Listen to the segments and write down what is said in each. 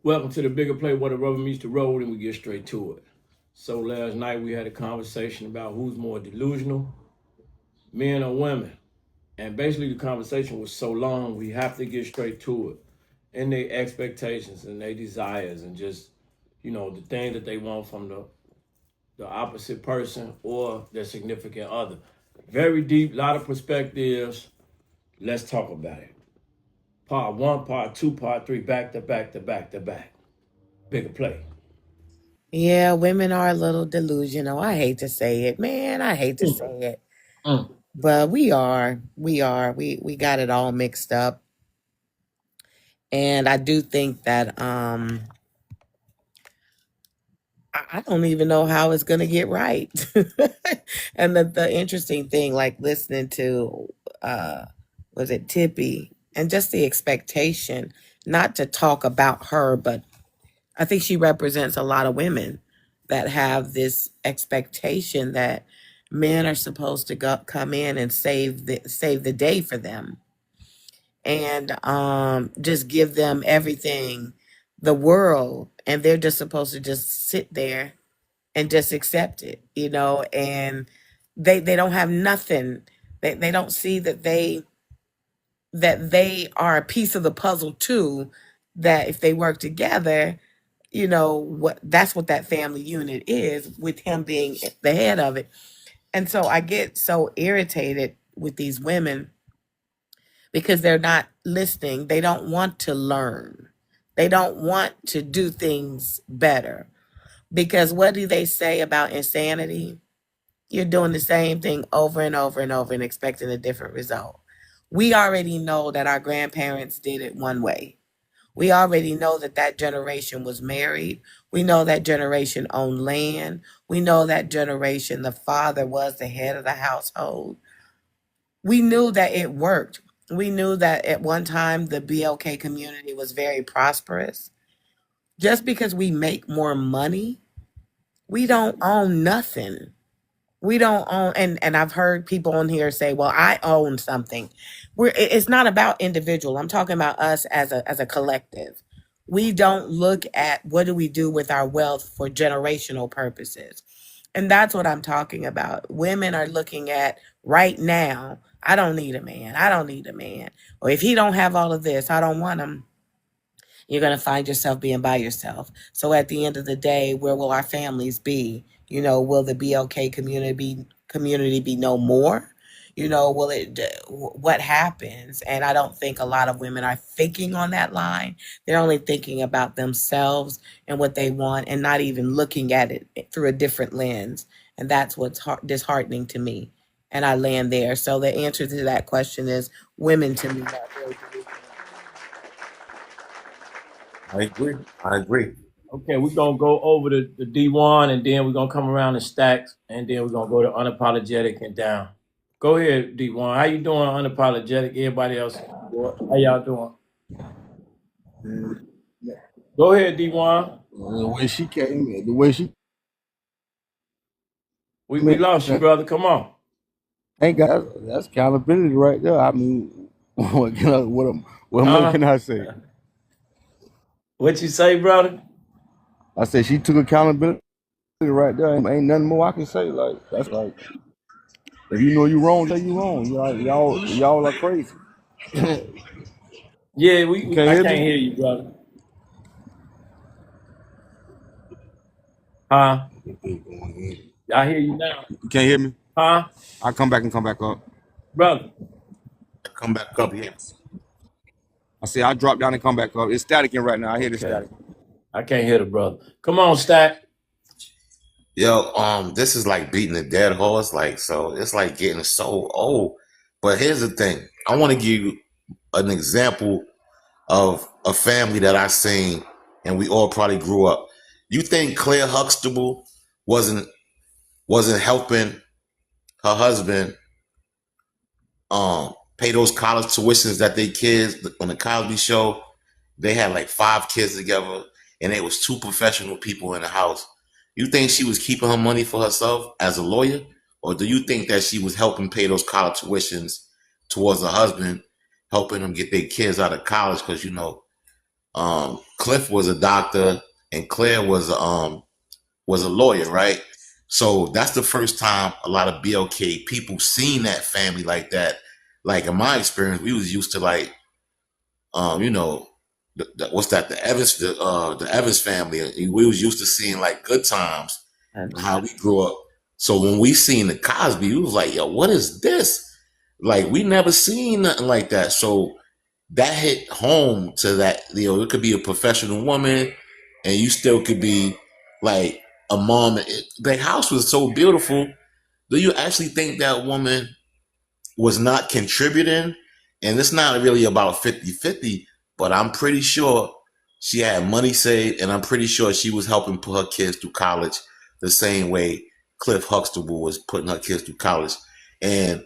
Welcome to the bigger play where the rubber meets the road and we get straight to it. So last night we had a conversation about who's more delusional, men or women. And basically the conversation was so long we have to get straight to it. And their expectations and their desires and just, the thing that they want from the opposite person or their significant other. Very deep, lot of perspectives. Let's talk about it. Part one, part two, part three, back to back to back to back. Bigger play. Yeah, women are a little delusional. I hate to say it, man. I hate to say it. Mm. But we are. We got it all mixed up. And I do think that I don't even know how it's gonna get right. And the interesting thing, like listening to was it Tippy, and just the expectation, not to talk about her, but I think she represents a lot of women that have this expectation that men are supposed to come in and save the day for them, and just give them everything, the world, and they're just supposed to just sit there and just accept it, and they don't have nothing. They don't see that they are a piece of the puzzle too, that if they work together, that's what that family unit is, with him being the head of it. And so I get so irritated with these women because they're not listening. They don't want to learn. They don't want to do things better. Because what do they say about insanity? You're doing the same thing over and over and over and expecting a different result. We already know that our grandparents did it one way. We already know that that generation was married. We know that generation owned land. We know that generation, the father was the head of the household. We knew that it worked. We knew that at one time the BLK community was very prosperous. Just because we make more money, we don't own nothing. We don't own, and I've heard people on here say, "Well, I own something." It's not about individual. I'm talking about us as a collective. We don't look at what do we do with our wealth for generational purposes. And that's what I'm talking about. Women are looking at right now, I don't need a man. I don't need a man. Or if he don't have all of this, I don't want him. You're going to find yourself being by yourself. So at the end of the day, where will our families be? Will the BLK community be no more? Will it, what happens? And I don't think a lot of women are thinking on that line. They're only thinking about themselves and what they want, and not even looking at it through a different lens. And that's what's disheartening to me. And I land there. So the answer to that question is women, to me, are very delusional. I agree. I agree. Okay, we're gonna go over the D1 and then we're gonna come around the stacks and then we're gonna go to unapologetic and down. Go ahead, D1. How you doing, unapologetic? Everybody else, how y'all doing? Go ahead, D1. The way she came, the way she We lost you, brother. Come on. ain't got that's accountability right there. I mean, what more can I say? What you say, brother? I said she took accountability right there. Ain't nothing more I can say. Like that's like if you know you wrong, say you wrong. Y'all are crazy. Yeah, I can't me? hear you, brother. Huh? I hear you now. You can't hear me? Huh? I'll come back up. Brother. Come back up, yes. I say I drop down and come back up. It's staticking right now. I hear the Okay. static. I can't hear the brother. Come on, Stack. Yo, this is like beating a dead horse. Like, so it's like getting so old. But here's the thing. I want to give you an example of a family that I seen and we all probably grew up. You think Claire Huxtable wasn't helping her husband pay those college tuitions that they kids on the Cosby Show? They had like 5 kids together and it was 2 professional people in the house. You think she was keeping her money for herself as a lawyer? Or do you think that she was helping pay those college tuitions towards her husband, helping them get their kids out of college? Because, Cliff was a doctor and Claire was a lawyer, right? So that's the first time a lot of BLK people seen that family like that. Like in my experience, we was used to like, you know, what's that? The Evans family. We was used to seeing like good times, how we grew up. So when we seen the Cosby, we was like, yo, what is this? Like we never seen nothing like that. So that hit home to that, you know, it could be a professional woman and you still could be like a mom. The house was so beautiful. Do you actually think that woman was not contributing? And it's not really about 50-50, but I'm pretty sure she had money saved and I'm pretty sure she was helping put her kids through college the same way Cliff Huxtable was putting her kids through college. And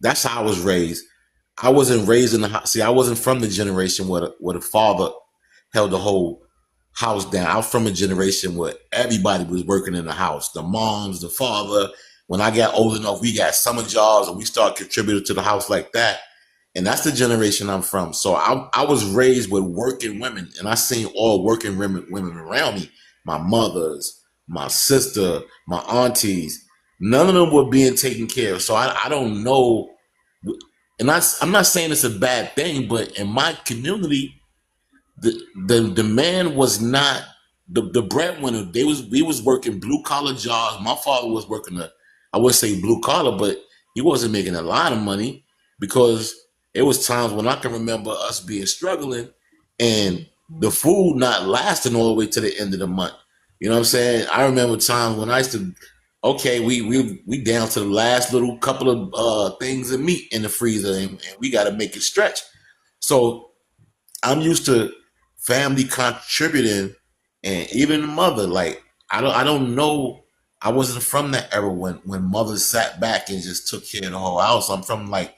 that's how I was raised. I wasn't raised in the house. See, I wasn't from the generation where the father held the whole house down. I was from a generation where everybody was working in the house. The moms, the father. When I got old enough, we got summer jobs and we started contributing to the house like that. And that's the generation I'm from. So I was raised with working women, and I seen all working women around me. My mothers, my sister, my aunties. None of them were being taken care of. So I don't know. And I'm not saying it's a bad thing, but in my community, the man was not the breadwinner. We was working blue collar jobs. My father was working I would say blue collar, but he wasn't making a lot of money because it was times when I can remember us being struggling and the food not lasting all the way to the end of the month. You know what I'm saying? I remember times when I used to, okay, we down to the last little couple of things of meat in the freezer and we got to make it stretch. So I'm used to family contributing, and even the mother. Like I don't know. I wasn't from that era when mothers sat back and just took care of the whole house. I'm from like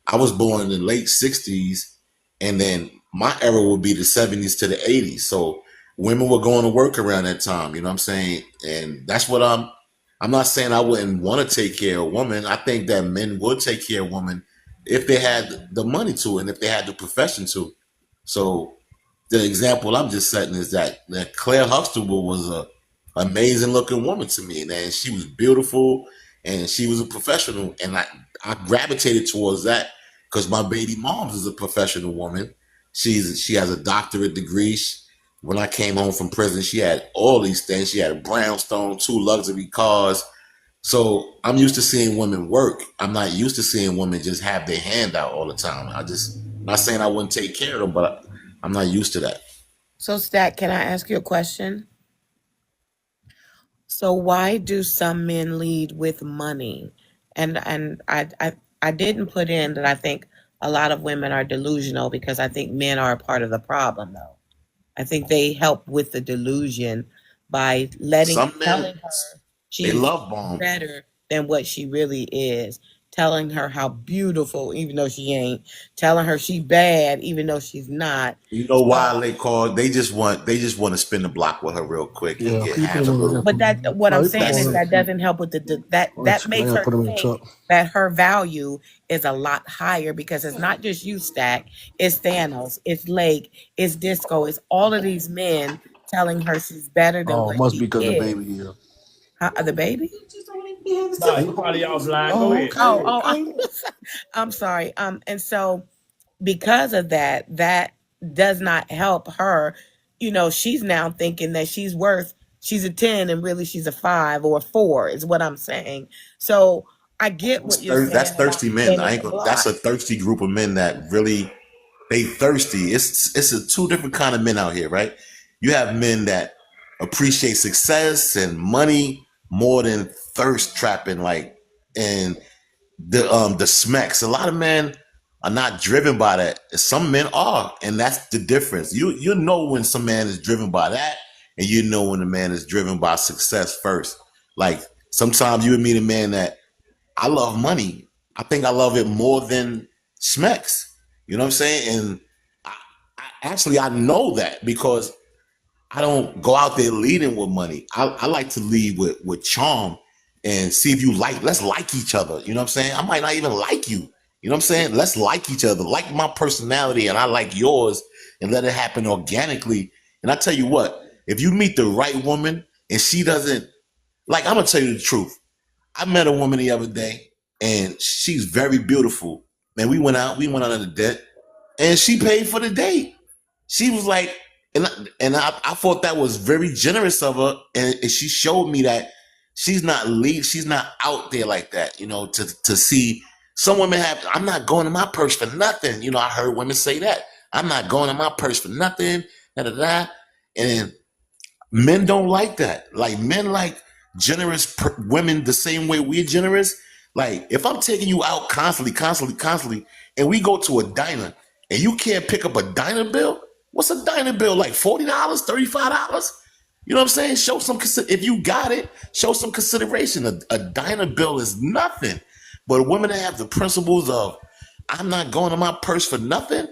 I was born in the late '60s, and then my era would be the '70s to the '80s. So women were going to work around that time. You know what I'm saying? And that's what I'm not saying I wouldn't want to take care of a woman. I think that men would take care of women if they had the money to and if they had the profession to. So the example I'm just setting is that Claire Huxtable was a amazing looking woman to me, and she was beautiful and she was a professional, and I gravitated towards that because my baby mom's is a professional woman. She has a doctorate degree. When I came home from prison, she had all these things. She had a brownstone, 2 luxury cars. So I'm used to seeing women work. I'm not used to seeing women just have their hand out all the time. Not saying I wouldn't take care of them, but I'm not used to that. So, Stat, can I ask you a question? So, why do some men lead with money? And I didn't put in that I think a lot of women are delusional because I think men are a part of the problem, though. I think they help with the delusion by Some men telling her they she's love bomb. better than what she really is, telling her how beautiful, even though she ain't, telling her she bad, even though she's not. You know why they call? They just want to spin the block with her real quick and Yeah, get can you put half a them in little. there? But that what No, I'm you put them saying is on That's that the. doesn't help with that I makes gotta her put them in the think truck. that her value is a lot higher because it's not just you, Stack, it's Thanos, it's Lake, it's Disco, it's all of these men telling her she's better than Oh, what must be she because the is. baby here. The baby? Nah, he probably offline. Go Oh, ahead. Go okay, Oh, ahead. okay. I'm sorry. And so because of that, that does not help her. She's now thinking that she's a 10 and really she's a 5 or a 4 is what I'm saying. So I get what you're That's saying about thirsty men. spinning I ain't the gonna. That's block. a thirsty group of men that really they thirsty. It's a two different kind of men out here, right? You have men that appreciate success and money more than thirst trapping, like and the smacks. A lot of men are not driven by that. Some men are, and that's the difference. You know when some man is driven by that, and you know when a man is driven by success first. Like sometimes you would meet a man that I love money. I think I love it more than smacks. You know what I'm saying? And I, I know that because I don't go out there leading with money. I like to lead with charm and see if you let's like each other. You know what I'm saying? I might not even like you. You know what I'm saying? Let's like each other, like my personality, and I like yours, and let it happen organically. And I tell you what, if you meet the right woman and she doesn't like, I'm gonna tell you the truth. I met a woman the other day, and she's very beautiful. Man, we went on a date, and she paid for the date. She was like, I thought that was very generous of her, and she showed me that she's not out there like that, you know, to see some women have. I'm not going to my purse for nothing. You know, I heard women say that. I'm not going to my purse for nothing. Da da da. And men don't like that. Like men like generous women the same way we're generous. Like if I'm taking you out constantly, and we go to a diner and you can't pick up a diner bill, what's a diner bill like? $40, $35? You know what I'm saying? Show some if you got it, show some consideration. A diner bill is nothing. But women that have the principles of I'm not going to my purse for nothing,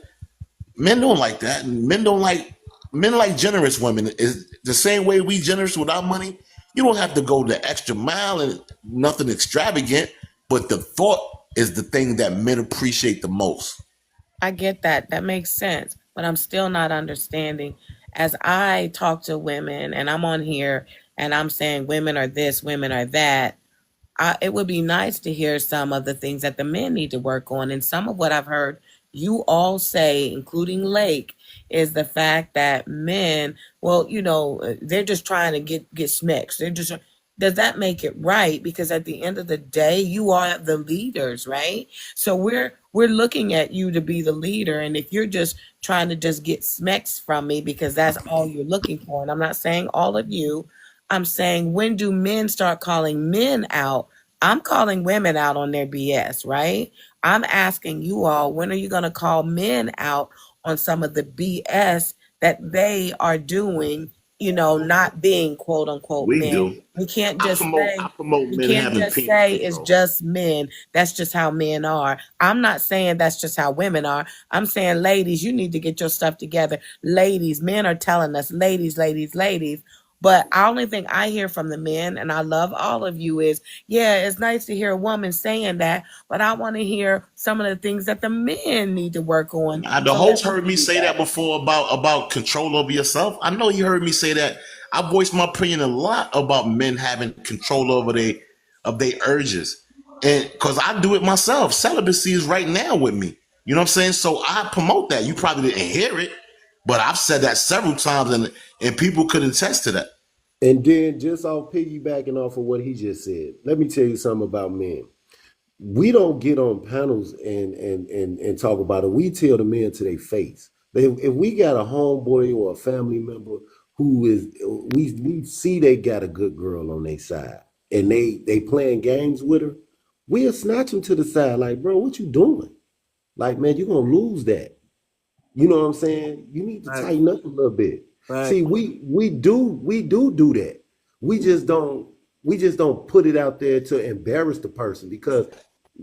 men don't like that. And men like generous women. Is the same way we generous with our money. You don't have to go the extra mile and nothing extravagant, but the thought is the thing that men appreciate the most. I get that. That makes sense. But I'm still not understanding. As I talk to women and I'm on here and I'm saying women are this, women are that, it would be nice to hear some of the things that the men need to work on. And some of what I've heard you all say, including Lake, is the fact that men, well, they're just trying to get smexed. They're just, does that make it right? Because at the end of the day, you are the leaders, right? So we're looking at you to be the leader. And if you're just trying to just get smexed from me because that's all you're looking for, and I'm not saying all of you, I'm saying, when do men start calling men out? I'm calling women out on their BS, right? I'm asking you all, when are you going to call men out on some of the BS that they are doing, not being quote unquote We men? do. You can't just I say, promote you men can't having just say penises, it's though. just men. That's just how men are. I'm not saying that's just how women are. I'm saying, ladies, you need to get your stuff together. Ladies, men are telling us, ladies, ladies, ladies. But the only thing I hear from the men, and I love all of you, is, yeah, it's nice to hear a woman saying that, but I want to hear some of the things that the men need to work on The so that host we heard can me do say that better. before about control over yourself. I know you heard me say that. I voiced my opinion a lot about men having control over their urges, and because I do it myself. Celibacy is right now with me. You know what I'm saying? So I promote that. You probably didn't hear it, but I've said that several times, and people could attest to that. And then just off piggybacking off of what he just said, let me tell you something about men. We don't get on panels and talk about it. We tell the men to their face. If we got a homeboy or a family member who is, we see they got a good girl on their side and they playing games with her, we'll snatch them to the side like, bro, what you doing? Like, man, you're gonna lose that. You know what I'm saying? You need to Right. tighten up a little bit. Right. See, we do that. We just don't put it out there to embarrass the person, because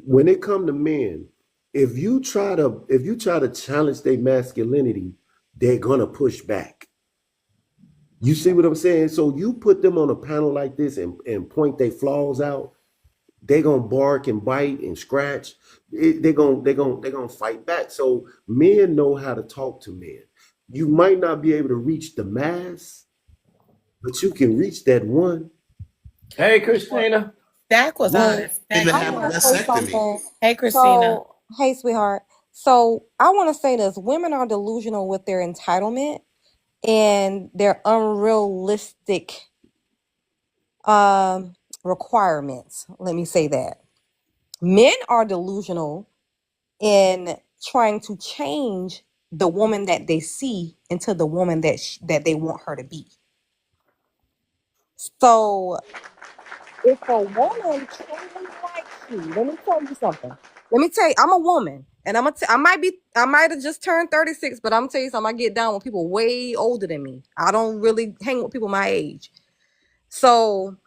when it come to men, if you try to challenge their masculinity, they're gonna push back. You see what I'm saying? So you put them on a panel like this and point their flaws out, they gonna bark and bite and scratch. They're gonna fight back. So men know how to talk to men. You might not be able to reach the mass, but you can reach that one. Hey, Christina. Stack was Women on. even Stack I came have want up. to say vasectomy. something. Hey, Christina. So, hey, sweetheart. So, I want to say this: women are delusional with their entitlement and their unrealistic um, requirements. Let me say that men are delusional in trying to change the woman that they see into the woman that they want her to be. So, if a woman truly likes you, let me tell you something. Let me tell you, I'm a woman, and I might have just turned 36, but I'm gonna tell you something. I get down with people way older than me. I don't really hang with people my age. So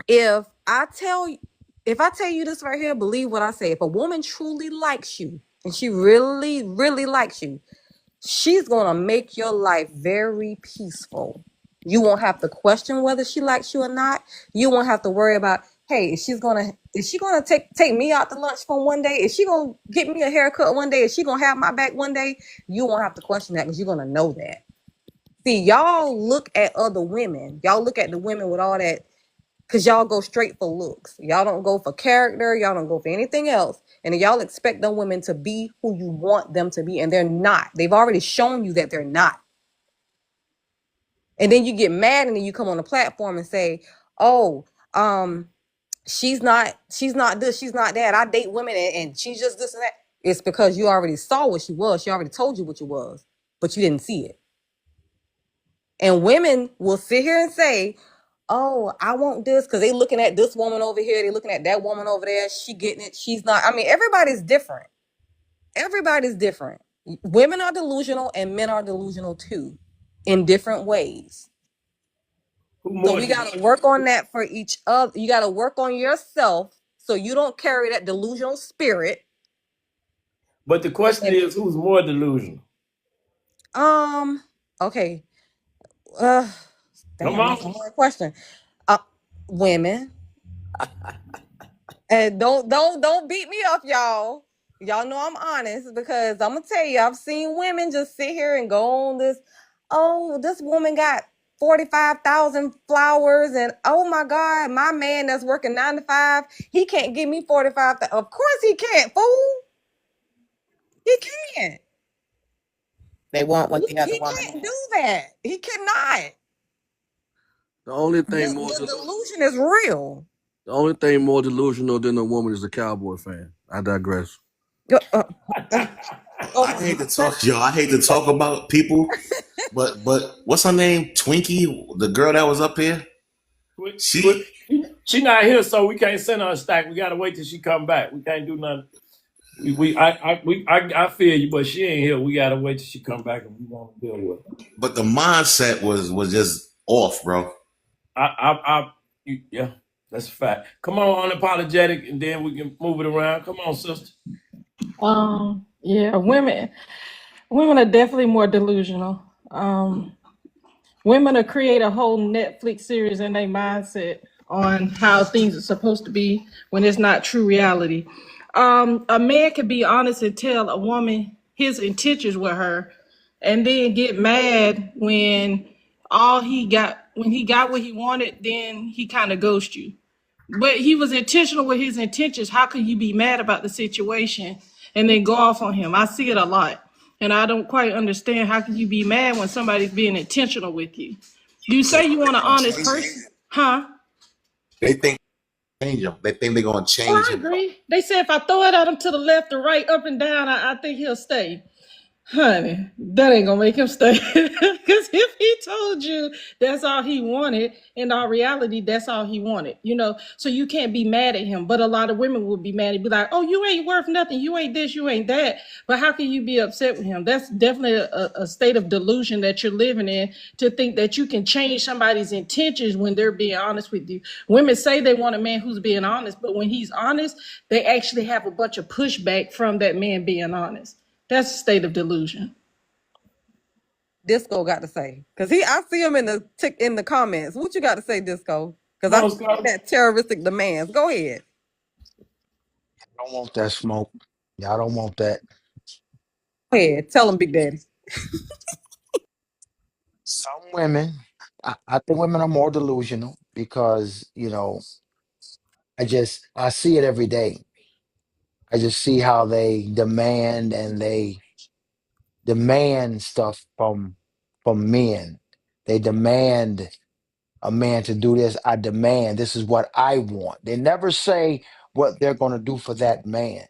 if I tell you, if I tell you this right here, believe what I say. If a woman truly likes you, and she really, really likes you, she's gonna make your life very peaceful. You won't have to question whether she likes you or not. You won't have to worry about hey, is she gonna take me out to lunch for one day? Is she gonna get me a haircut one day? Is she gonna have my back one day? You won't have to question that because you're gonna know that. See, y'all look at other women. Y'all look at the women with all that because y'all go straight for looks. Y'all don't go for character. Y'all don't go for anything else. And y'all expect them women to be who you want them to be, and they're not. They've already shown you that they're not. And then you get mad, and then you come on the platform and say, "Oh, she's not this, she's not that. I date women, and she's just this and that." It's because you already saw what she was. She already told you what you was, but you didn't see it. And women will sit here and say, "Oh, I want this," because they looking at this woman over here, they looking at that woman over there. She getting it, she's not. I mean, everybody's different. Everybody's different. Women are delusional, and men are delusional too, in different ways. Who So more we gotta work on that for each other. You gotta work on yourself so you don't carry that delusional spirit. But the question And is, who's more delusional? okay. Uh Come damn, that's a on. hard question. Women. And don't beat me up, y'all. Y'all know I'm honest because I'm gonna tell you, I've seen women just sit here and go on this. Oh, this woman got 45,000 flowers, and oh my God, my man that's working 9 to 5, he can't give me 45,000. Of course he can't, fool. He can't. They want what the other He woman can't do has. that. He cannot. The only thing more The delusion is real. the only thing more delusional than a woman is a cowboy fan. I digress. Uh, I hate to talk, y'all. I hate to talk about people, but what's her name? Twinkie, the girl that was up here. She She not here, so we can't send her a stack. We gotta wait till she come back. We can't do nothing. I feel you, but she ain't here. We gotta wait till she come back, and we want to deal with her. But the mindset was just off, bro. Yeah, that's a fact. Come on, unapologetic, and then we can move it around. Come on, sister. Yeah, women are definitely more delusional. Women will create a whole Netflix series in their mindset on how things are supposed to be when it's not true reality. A man could be honest and tell a woman his intentions with her, and then get mad when he got what he wanted, then he kind of ghosts you. But he was intentional with his intentions. How could you be mad about the situation and then go off on him? I see it a lot. And I don't quite understand how can you be mad when somebody's being intentional with you. You say you want an honest person, huh? They think change him. They think they're gonna Oh, change I him. agree. They say if I throw it at him to the left or right, up and down, I think he'll stay. Honey, that ain't gonna make him stay. Because if he told you that's all he wanted, in our reality, that's all he wanted, So you can't be mad at him. But a lot of women will be mad and be like, "Oh, you ain't worth nothing. You ain't this, you ain't that." But how can you be upset with him? That's definitely a state of delusion that you're living in, to think that you can change somebody's intentions when they're being honest with you. Women say they want a man who's being honest, but when he's honest, they actually have a bunch of pushback from that man being honest. That's a state of delusion. Disco got to say, because I see him in the comments. What you got to say, Disco? Because Come I on, see Scott. that terroristic demands. Go ahead. I don't want that smoke. Y'all don't want that. Go ahead. Tell him, Big Daddy. Some women, I think women are more delusional because, I see it every day. I just see how they demand stuff from men. They demand a man to do this. I demand this is what I want. They never say what they're going to do for that man.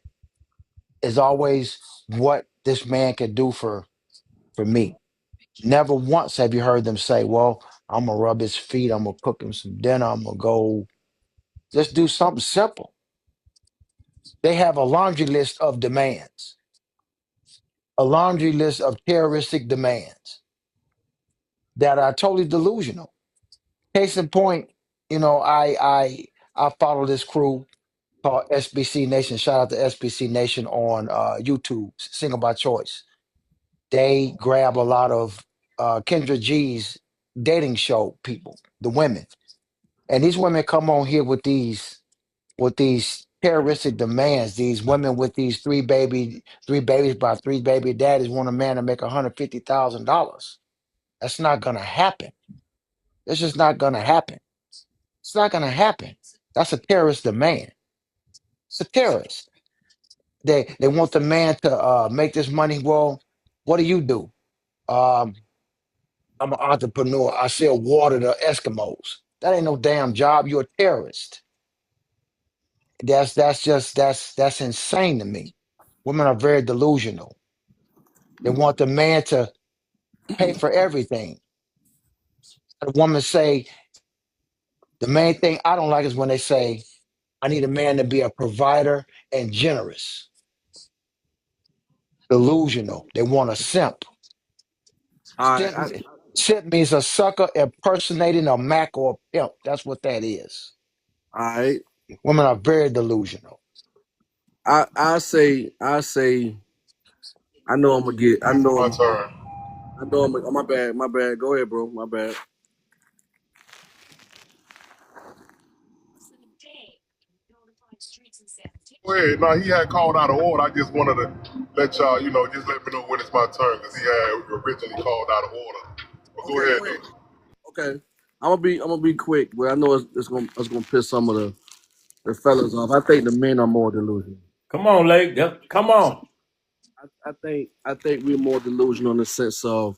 It's always what this man can do for me. Never once have you heard them say, "Well, I'm gonna rub his feet, I'm gonna cook him some dinner, I'm gonna go just do something simple." They have a laundry list of demands, a laundry list of terroristic demands that are totally delusional. Case in point, I follow this crew called SBC Nation. Shout out to SBC Nation on YouTube, Single by Choice. They grab a lot of Kendra G's dating show people, the women. And these women come on here with these with these terroristic demands. These women with these three babies by three baby daddies want a man to make $150,000. That's not gonna happen. It's just not gonna happen. It's not gonna happen. That's a terrorist demand. It's a terrorist. They want the man to make this money. Well, what do you do? Um, I'm an entrepreneur. I sell water to Eskimos. That ain't no damn job. You're a terrorist. That's insane to me. Women are very delusional. They want the man to pay for everything. The woman say the main thing I don't like is when they say, I need a man to be a provider and generous. Delusional. They want a simp. All right, Simp, simp means a sucker impersonating a Mac or a pimp. That's what that is. all right. Women are very delusional. I say. I know I'm gonna get. I It's know my I'm. turn. I know I'm. Oh, my bad. My bad. Go ahead, bro. My bad. Go ahead. No, he had called out of order. I just wanted to let y'all, just let me know when it's my turn because he had originally called out of order. But go Okay, ahead, go ahead. dude. Okay. I'm gonna be quick, but I know it's gonna piss some of the fellas off. I think the men are more delusional. Come on, Lake. Come on. I think we're more delusional in the sense of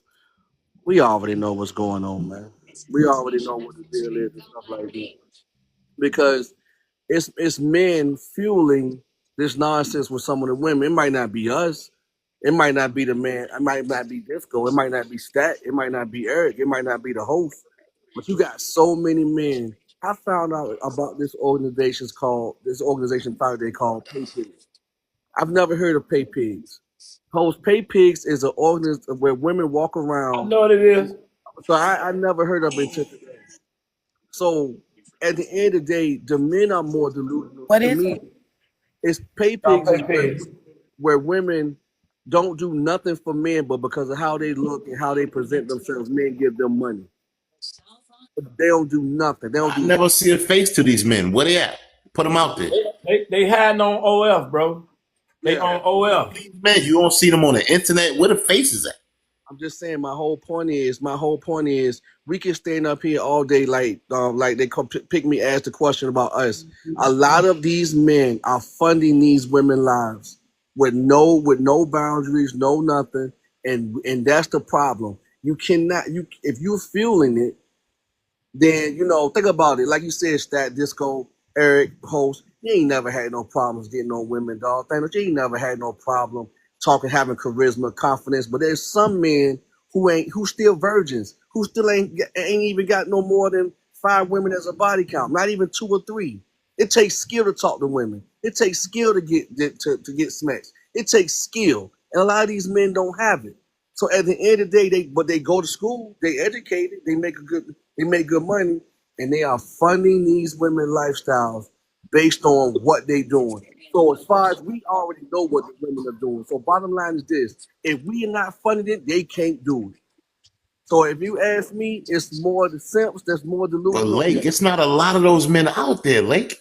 we already know what's going on, man. We already know what the deal is and stuff like that. Because it's men fueling this nonsense with some of the women. It might not be us. It might not be the man. It might not be Disco. It might not be Stat. It might not be Eric. It might not be the host. But you got so many men. I found out about this organization founded they called Pay Pigs. I've never heard of Pay Pigs. Host Pay Pigs is an organization where women walk I around. know what it is. So I never heard of it until today. So at the end of the day, the men are more delusional. What To is me, it? it's Pay Y'all Pigs pay is pigs. where women don't do nothing for men, but because of how they look and how they present themselves, men give them money. But they don't do nothing. They don't I do. never see a face to these men. Where they at? Put them out there. They hiding on OF, bro. They Yeah. on OF. These men, you don't see them on the internet. Where the faces at? I'm just saying. My whole point is, we can stand up here all day like they come pick me, ask the question about us. A lot of these men are funding these women lives with no boundaries, no nothing, and that's the problem. You cannot if you're fueling it, then think about it. Like you said, Stat Disco, Eric, host, you ain't never had no problems getting on women, dog. Thanos, you ain't never had no problem talking, having charisma, confidence. But there's some men who still virgins, who still ain't even got no more than 5 women as a body count, not even 2 or 3. It takes skill to talk to women. It takes skill to get smacks. It takes skill, and a lot of these men don't have it. So at the end of the day, they go to school, they educated, they make good money, and they are funding these women lifestyles based on what they doing. So as far as we already know what the women are doing. So bottom line is this: if we are not funding it, they can't do it. So if you ask me, it's more the simps that's more But delusional. Lake, it's not a lot of those men out there, Lake.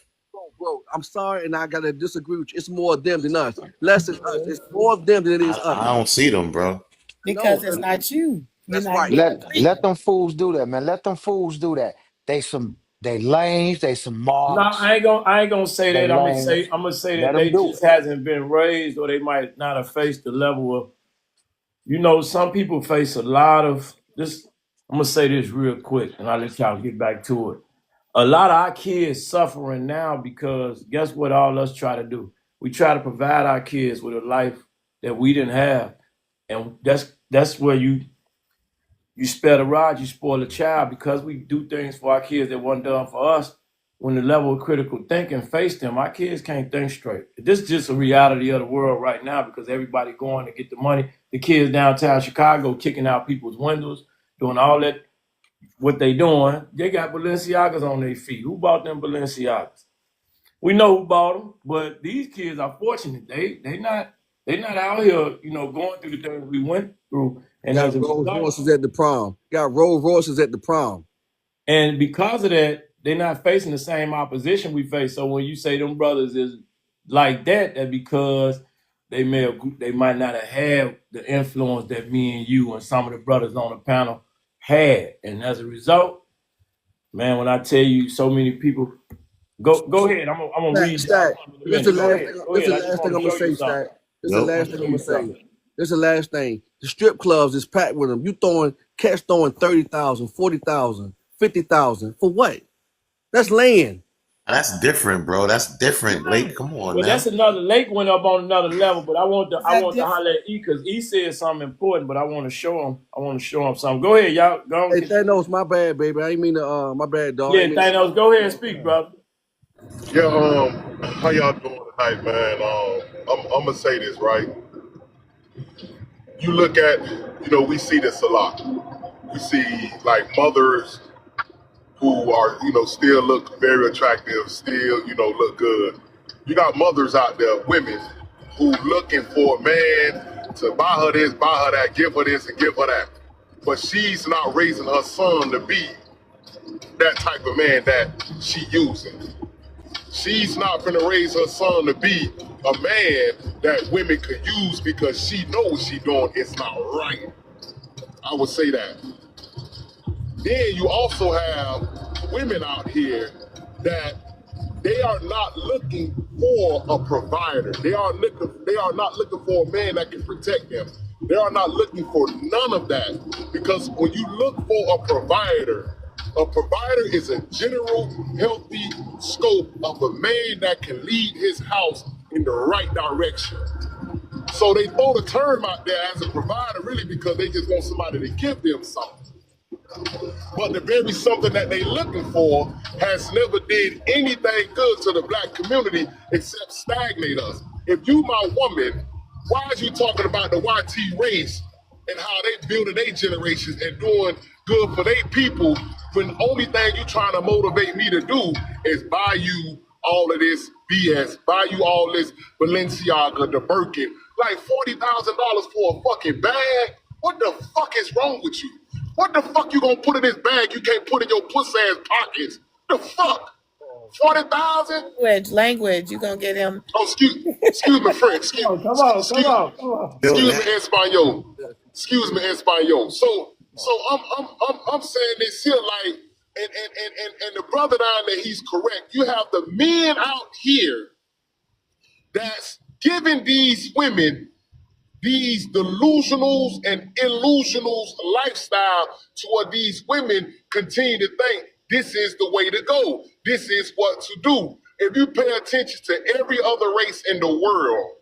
Bro, I'm sorry, and I gotta disagree with you. It's more of them than us. Less than us. It's more of them than it is us. I don't see them, bro. No, Because it's not you. You're that's not right. getting Let paid. them fools do that, man. Let them fools do that. They lames, they some No, marks, I ain't gonna say they that. lames. I'm gonna say Let that them they do just it. hasn't been raised, or they might not have faced the level of. Some people face a lot of this. I'm gonna say this real quick, and I'll let y'all get back to it. A lot of our kids suffering now because guess what? All us try to do, we try to provide our kids with a life that we didn't have, and that's where you spare the rod, you spoil the child because we do things for our kids that wasn't done for us. When the level of critical thinking faced them, our kids can't think straight. This is just a reality of the world right now because everybody going to get the money. The kids downtown Chicago kicking out people's windows, doing all that. What they doing? They got Balenciagas on their feet. Who bought them Balenciagas? We know who bought them, but these kids are fortunate. They not out here, going through the things we went through, and Got as a Rolls result. Royces at the prom. Got Rolls Royces at the prom. And because of that, they're not facing the same opposition we face. So when you say them brothers is like that because they might not have had the influence that me and you and some of the brothers on the panel had, and as a result, man, when I tell you so many people, go ahead. I'm gonna read Stack. in a minute. Go ahead. This I the just last thing want I'm to gonna show you say, something. Stack. This the Nope. last thing I'm gonna say. This the last thing. The strip clubs is packed with them. You cats throwing 30,000, 40,000, 50,000 for what? That's land. That's different, bro. That's different. Lake, come on Well, now. that's another. Lake went up on another level, but I want to different? holler at E because E said something important, but I want to show him. I want to show him something. Go ahead, y'all. Go on. Hey, Thanos, my bad, baby. I ain't mean to. My bad, dog. Yeah, Thanos, go ahead and speak, brother. Yeah, how y'all doing tonight, man? I'm gonna say this, right? You look at, we see this a lot. We see like mothers who are, still look very attractive, still, look good. You got mothers out there, women, who looking for a man to buy her this, buy her that, give her this and give her that. But she's not raising her son to be that type of man that she using. She's not gonna raise her son to be a man that women could use because she knows she doing it's not right. I would say that. Then you also have women out here that they are not looking for a provider. They are not looking for a man that can protect them. They are not looking for none of that. Because when you look for a provider is a general, healthy scope of a man that can lead his house in the right direction. So they throw the term out there as a provider really because they just want somebody to give them something. But the very something that they looking for has never did anything good to the black community except stagnate us. If you my woman, why is you talking about the YT race and how they building their generations and doing good for their people when the only thing you trying to motivate me to do is buy you all of this BS, buy you all this Balenciaga, the Birkin, like $40,000 for a fucking bag? What the fuck is wrong with you? What the fuck you gonna put in this bag you can't put in your pussy ass pockets? The fuck? 40,000? Language. You gonna get him? Oh, excuse me, friend. Excuse me, Espanol. Excuse me, Espanol. So I'm saying this here like, and the brother down there, he's correct. You have the men out here that's giving these women these delusionals and illusionals lifestyle to where these women continue to think this is the way to go. This is what to do. If you pay attention to every other race in the world,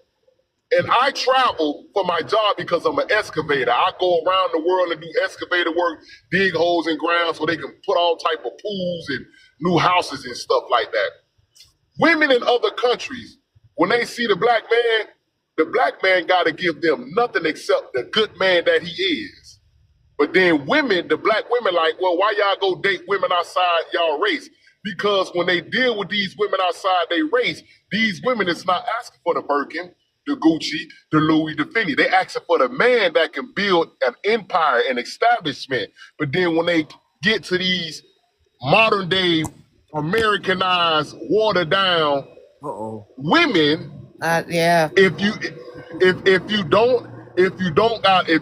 and I travel for my job because I'm an excavator. I go around the world and do excavator work, dig holes in ground so they can put all type of pools and new houses and stuff like that. Women in other countries, when they see the black man got to give them nothing except the good man that he is. But then women, the black women like, well, why y'all go date women outside y'all race? Because when they deal with these women outside their race, these women is not asking for the Birkin, the Gucci, the Louis, the Fendi. They asking for the man that can build an empire, an establishment. But then when they get to these modern day, Americanized, watered down women, Yeah. if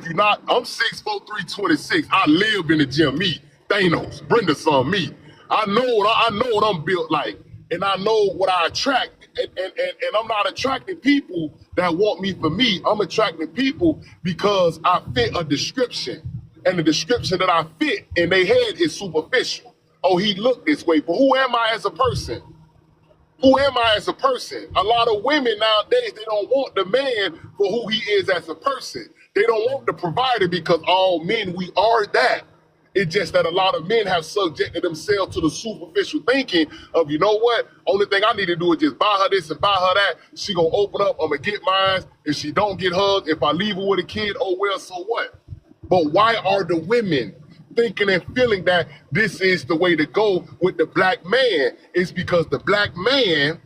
you're not, I'm 6'4", 326. I live in the gym. Me, Thanos, Brenda saw me. I know what I'm built like, and I know what I attract. And I'm not attracting people that want me for me. I'm attracting people because I fit a description, and the description that I fit in their head is superficial. Oh, he looked this way, but who am I as a person? Who am I as a person? A lot of women nowadays, they don't want the man for who he is as a person. They don't want the provider because all men, we are that. It's just that a lot of men have subjected themselves to the superficial thinking of, you know what? Only thing I need to do is just buy her this and buy her that. She gonna open up, I'm gonna get mine. If she don't get hugged, if I leave her with a kid, oh well, so what? But why are the women thinking and feeling that this is the way to go with the black man? It's because the black man,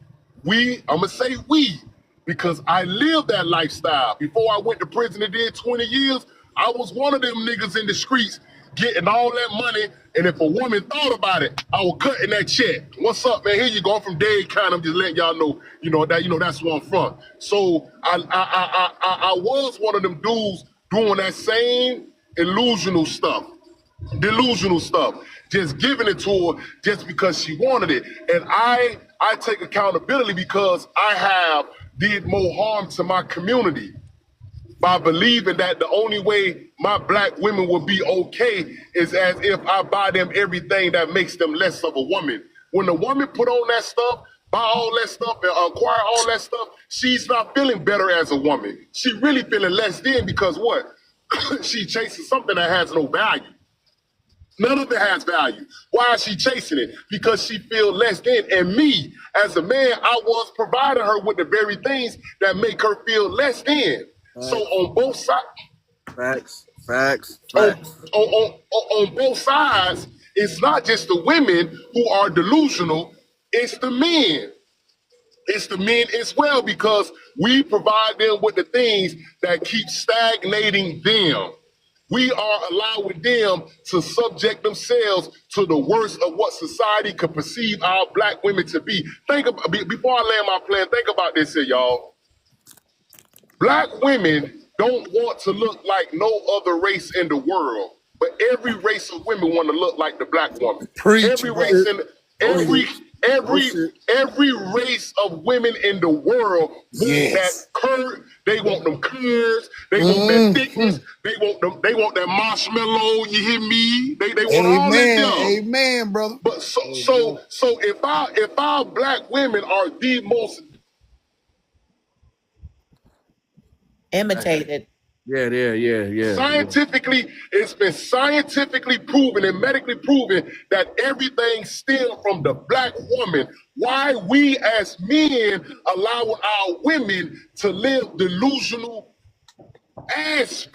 I'm gonna say we, because I lived that lifestyle. Before I went to prison and did 20 years, I was one of them niggas in the streets getting all that money. And if a woman thought about it, I was cutting that check. What's up, man? Here you go. I'm from Dade County. I'm just letting y'all know, that's where I'm from. So I was one of them dudes doing that same delusional stuff, just giving it to her just because she wanted it. And I take accountability because I have did more harm to my community by believing that the only way my black women will be okay is as if I buy them everything that makes them less of a woman. When the woman put on that stuff, buy all that stuff, and acquire all that stuff, she's not feeling better as a woman. She really feeling less than because what? She chasing something that has no value. None of it has value. Why is she chasing it? Because she feels less than. And me, as a man, I was providing her with the very things that make her feel less than. So on both sides, Facts. on both sides, it's not just the women who are delusional, it's the men. It's the men as well because we provide them with the things that keep stagnating them. We are allowing them to subject themselves to the worst of what society could perceive our black women to be. Think about, before I land my plan, think about this here, y'all. Black women don't want to look like no other race in the world, but every race of women want to look like the black woman. Every race in every race of women in the world want that curve. They want them curves. They want that thickness. They want that marshmallow. You hear me? They want all that stuff. Amen, brother. But so if our black women are the most Imitated. Yeah. Scientifically, it's been scientifically proven and medically proven that everything stems from the black woman. Why we as men allowing our women to live delusional as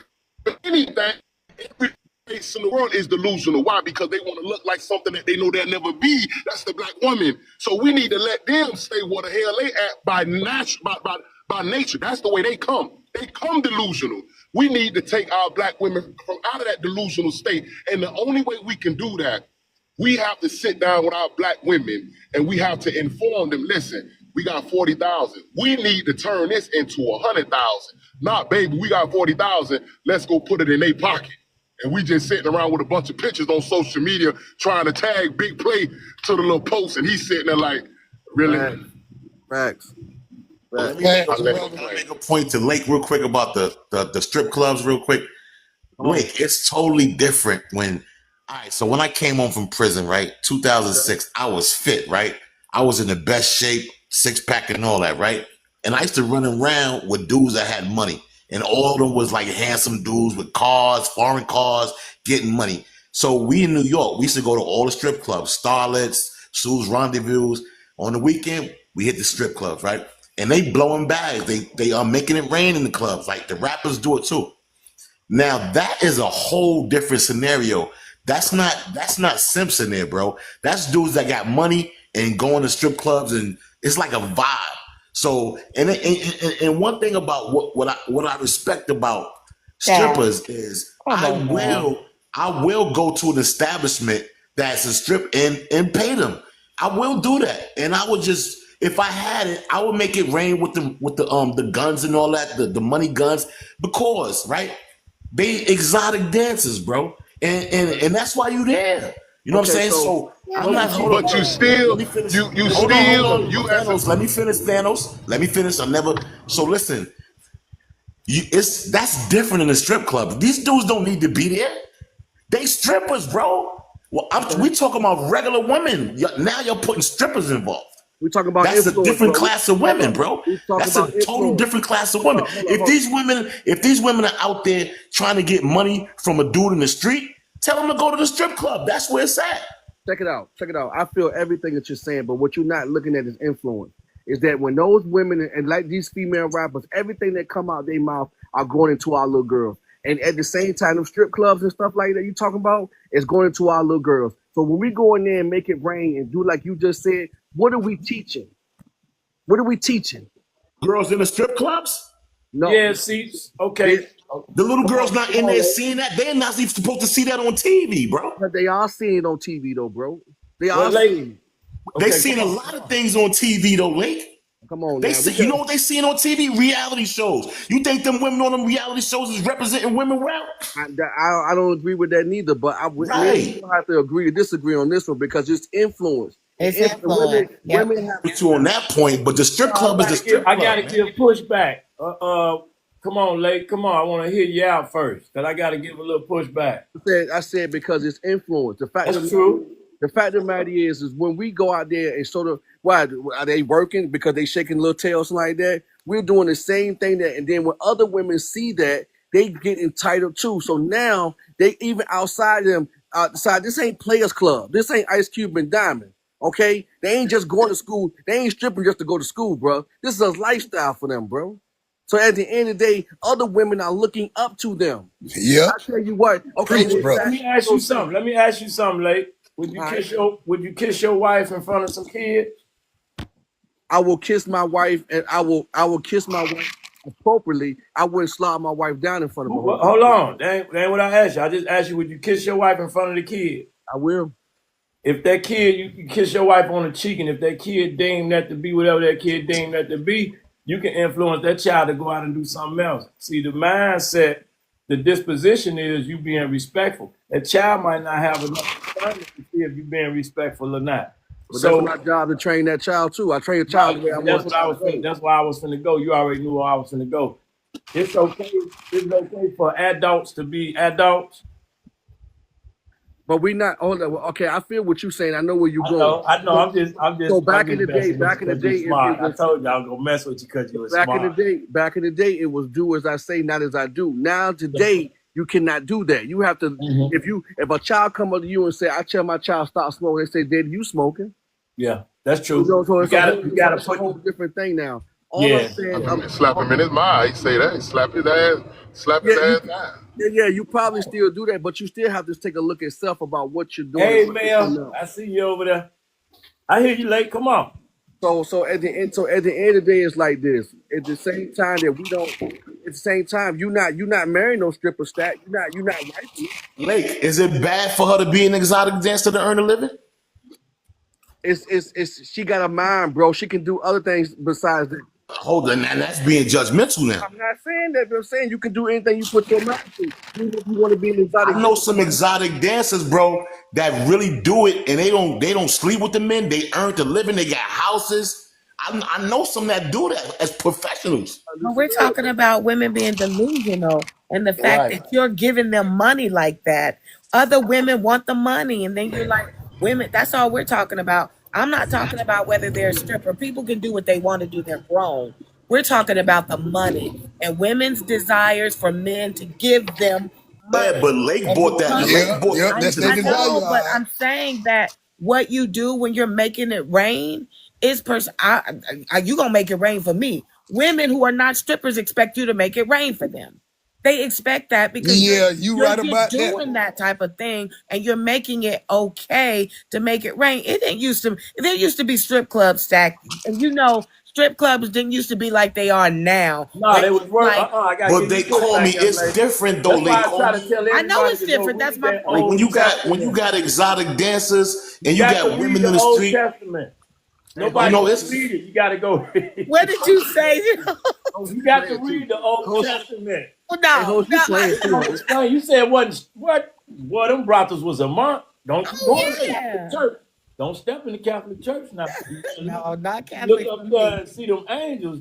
anything, every race in the world is delusional. Why? Because they want to look like something that they know they'll never be. That's the black woman. So we need to let them stay where the hell they at by nature. That's the way they come. They come delusional. We need to take our black women from out of that delusional state. And the only way we can do that, we have to sit down with our black women and we have to inform them, listen, we got 40,000. We need to turn this into 100,000. Not, baby, we got 40,000. Let's go put it in their pocket. And we just sitting around with a bunch of pictures on social media trying to tag Big Play to the little post. And he's sitting there like, really? Facts. Let me make a point to Lake real quick about the strip clubs real quick. Lake, it's totally different when, all right, so when I came home from prison, right, 2006, I was fit, right? I was in the best shape, six-pack and all that, right? And I used to run around with dudes that had money. And all of them was like handsome dudes with cars, foreign cars, getting money. So we in New York, we used to go to all the strip clubs, Starlets, Sue's Rendezvous. On the weekend, we hit the strip clubs, right? And they blowing bags. They are making it rain in the clubs. Like the rappers do it too. Now that is a whole different scenario. That's not Simpson there, bro. That's dudes that got money and going to strip clubs, and it's like a vibe. So and one thing about what I respect about strippers is I will go to an establishment that's a strip and pay them. I will do that, and I would just. If I had it, I would make it rain with the guns and all that, the money guns, because right, they exotic dancers, bro, and that's why you there. You know what I'm saying? So I'm not. But you still, Let me finish, Thanos. Let me finish. So listen, that's different in the strip club. These dudes don't need to be there. They strippers, bro. Well, we talking about regular women. Now you're putting strippers involved. We talking about that's a different class of women, bro. That's a total different class of women. If these women are out there trying to get money from a dude in the street, tell them to go to the strip club. That's where it's at. Check it out. I feel everything that you're saying, but what you're not looking at is influence. Is that when those women and like these female rappers, everything that come out their mouth are going into our little girls. And at the same time, them strip clubs and stuff like that you talking about is going into our little girls. So when we go in there and make it rain and do like you just said, what are we teaching? What are we teaching? Girls in the strip clubs? No. Yeah, see, okay. The little Come girl's on, not come in on, there Lake. seeing that. They're not even supposed to see that on TV, bro. But they are seeing it on TV though, bro. They Well, are Lake. seeing. They Okay, seeing a lot of things on TV though, Lake. Come on They now. see, you know what they seeing on TV? Reality shows. You think them women on them reality shows is representing women well? I don't agree with that neither, but me and you Right. have to agree to disagree on this one because it's influence. It's Women, influence. Yep. women have. With you on that point, but the strip club is the strip I club, gotta man. give pushback. Come on, Lake. Come on. I want to hear you out first, cause I gotta give a little pushback. I said because it's influence. That's true. The fact of the matter is when we go out there and sort of, why are they working because they shaking little tails like that? We're doing the same thing that, and then when other women see that, they get entitled too. So now they even outside this ain't Players Club. This ain't Ice Cube and Diamond. Okay, they ain't just going to school. They ain't stripping just to go to school, bro. This is a lifestyle for them, bro. So at the end of the day, other women are looking up to them. Yep. I tell you what. Okay, Preach, bro. Let me ask you something. Lake. Would you All kiss right. Would you kiss your wife in front of some kids? I will kiss my wife, and I will kiss my wife appropriately. I wouldn't slide my wife down in front of a whole bunch Hold of kids. on. That ain't what I asked you. I just asked you, would you kiss your wife in front of the kid? I will. If that kid, you can kiss your wife on the cheek, and if that kid deemed that to be whatever that kid deemed that to be, you can influence that child to go out and do something else. See, the mindset, the disposition is you being respectful. That child might not have enough discernment to see if you're being respectful or not. But that's So my job to train that child too. I train a child the way I want a child to go. that's why I was finna go. You already knew where I was finna go. It's okay. It's okay for adults to be adults. But we not. Hold on. Okay, I feel what you're saying. I know where you're going. I know. I'm just So back in the day, messing with you 'cause you're smart. I told you I was gonna mess with you because you were smart. back in the day, it was do as I say, not as I do. Now today, you cannot do that. You have to. Mhm. If a child come up to you and say, "I tell my child stop smoking," they say, "Daddy, you smoking?" Yeah, that's true. You know, so You it's gotta it's a put. whole different thing now. All Yeah. I'm saying, Slap him in his mouth. He say that. Slap his ass. Slap his yeah, ass down. you probably still do that, but you still have to take a look at self about what you're doing. Hey, And what you're man, doing. I see you over there. I hear you, Late. Come on. So at the end of the day, it's like this. At the same time that we don't. At the same time, you're not marrying no stripper stat. You're not wifing. Lake, is it bad for her to be an exotic dancer to earn a living? It's she got a mind, bro. She can do other things besides that. Hold on, and that's being judgmental now. I'm not saying that, but I'm saying you can do anything you put your mind to. Even if you want to be an exotic. I know some exotic dancers, bro, that really do it, and they don't sleep with the men. They earn a living. They got houses. I know some that do that as professionals. But we're talking about women being delusional and the fact Right. that you're giving them money like that. Other women want the money, and then you're like, women, that's all we're talking about. I'm not talking about whether they're a stripper. People can do what they want to do, they're grown. We're talking about the money and women's desires for men to give them Yeah, money. but Lake And bought that. because Lake bought Yep. that That's to their I the desire. know, All but right. I'm saying that what you do when you're making it rain is you gonna make it rain for me. Women who are not strippers expect you to make it rain for them. They expect that because Yeah, you you're right just about that. doing that type of thing and you're making it okay to make it rain. It didn't used to there used to be strip clubs stacked, and strip clubs didn't used to be like they are now. No, Where they was it's work. like I gotta But give you they call me. pushback, young It's lady. different though. That's They why I call try to me. tell I know everybody it's to go different. That's read my that Like point. when Old you Testament. got exotic dancers You and you got to got read women the in the Old street. Testament. You Nobody know can it's read it. You got to go read What it. did you say? Coach, You you got to playing too. read the Old Coach, Testament. hey, No, Coach, you playing too, Don't man. explain. You said what? Boy, them brothels was a month. Don't you go oh in the Catholic yeah. Church. Don't step in the Catholic Church now. No, not You look Catholic for up me. there and see them angels.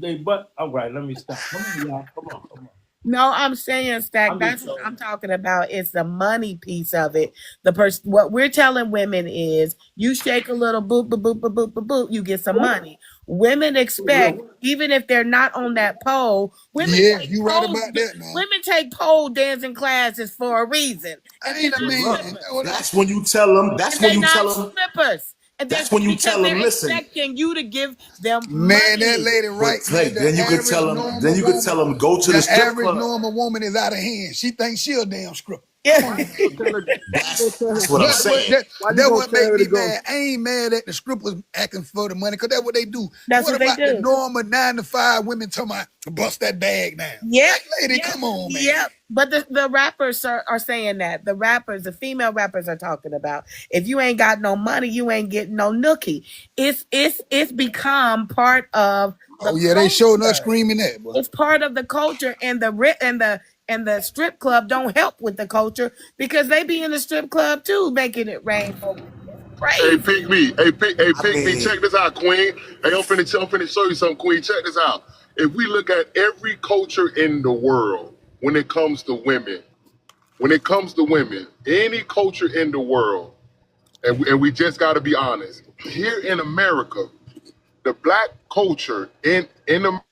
All right, let me stop. Come on, y'all. Come on. No, I'm saying, Stack, I'm just that's what trolling. I'm talking about. It's the money piece of it. The person, what we're telling women is you shake a little boop, boop, boop, boop, boop, boop, boop, you get some money. Women expect, even if they're not on that pole, Yeah, you right about that now. women take pole dancing classes for a reason. And they're Ain't a not man. strippers. that's when you tell them. And they're not strippers. And they're That's when you because tell them. they're Listen, expecting you to give them Man, that money. lady but right there, like then you could tell them. Then you could tell them go to the the strip average club. normal woman is out of hand. She thinks she a damn stripper. Yeah. Come on. So tell her, That's what I'm saying. why you That gonna what tell make her to me go? mad. I ain't mad at the strippers acting for the money, because that's what they do. That's What what they about the do. normal 9 to 5 women talking about to bust that bag down? Yep. Like, lady, come on, man. Yep. But the rappers are saying that. The rappers, the female rappers are talking about, if you ain't got no money, you ain't getting no nookie. It's become part of the Oh yeah, they showing us culture. screaming that, boy. It's part of the culture, and the strip club don't help with the culture because they be in the strip club too, making it rain for women. Hey, Crazy. pick me. Hey, I pick me. mean, Check this out, Queen. Hey, I'm finna show you something, Queen. Check this out. If we look at every culture in the world, when it comes to women, any culture in the world, and we just got to be honest. Here in America, the black culture in America,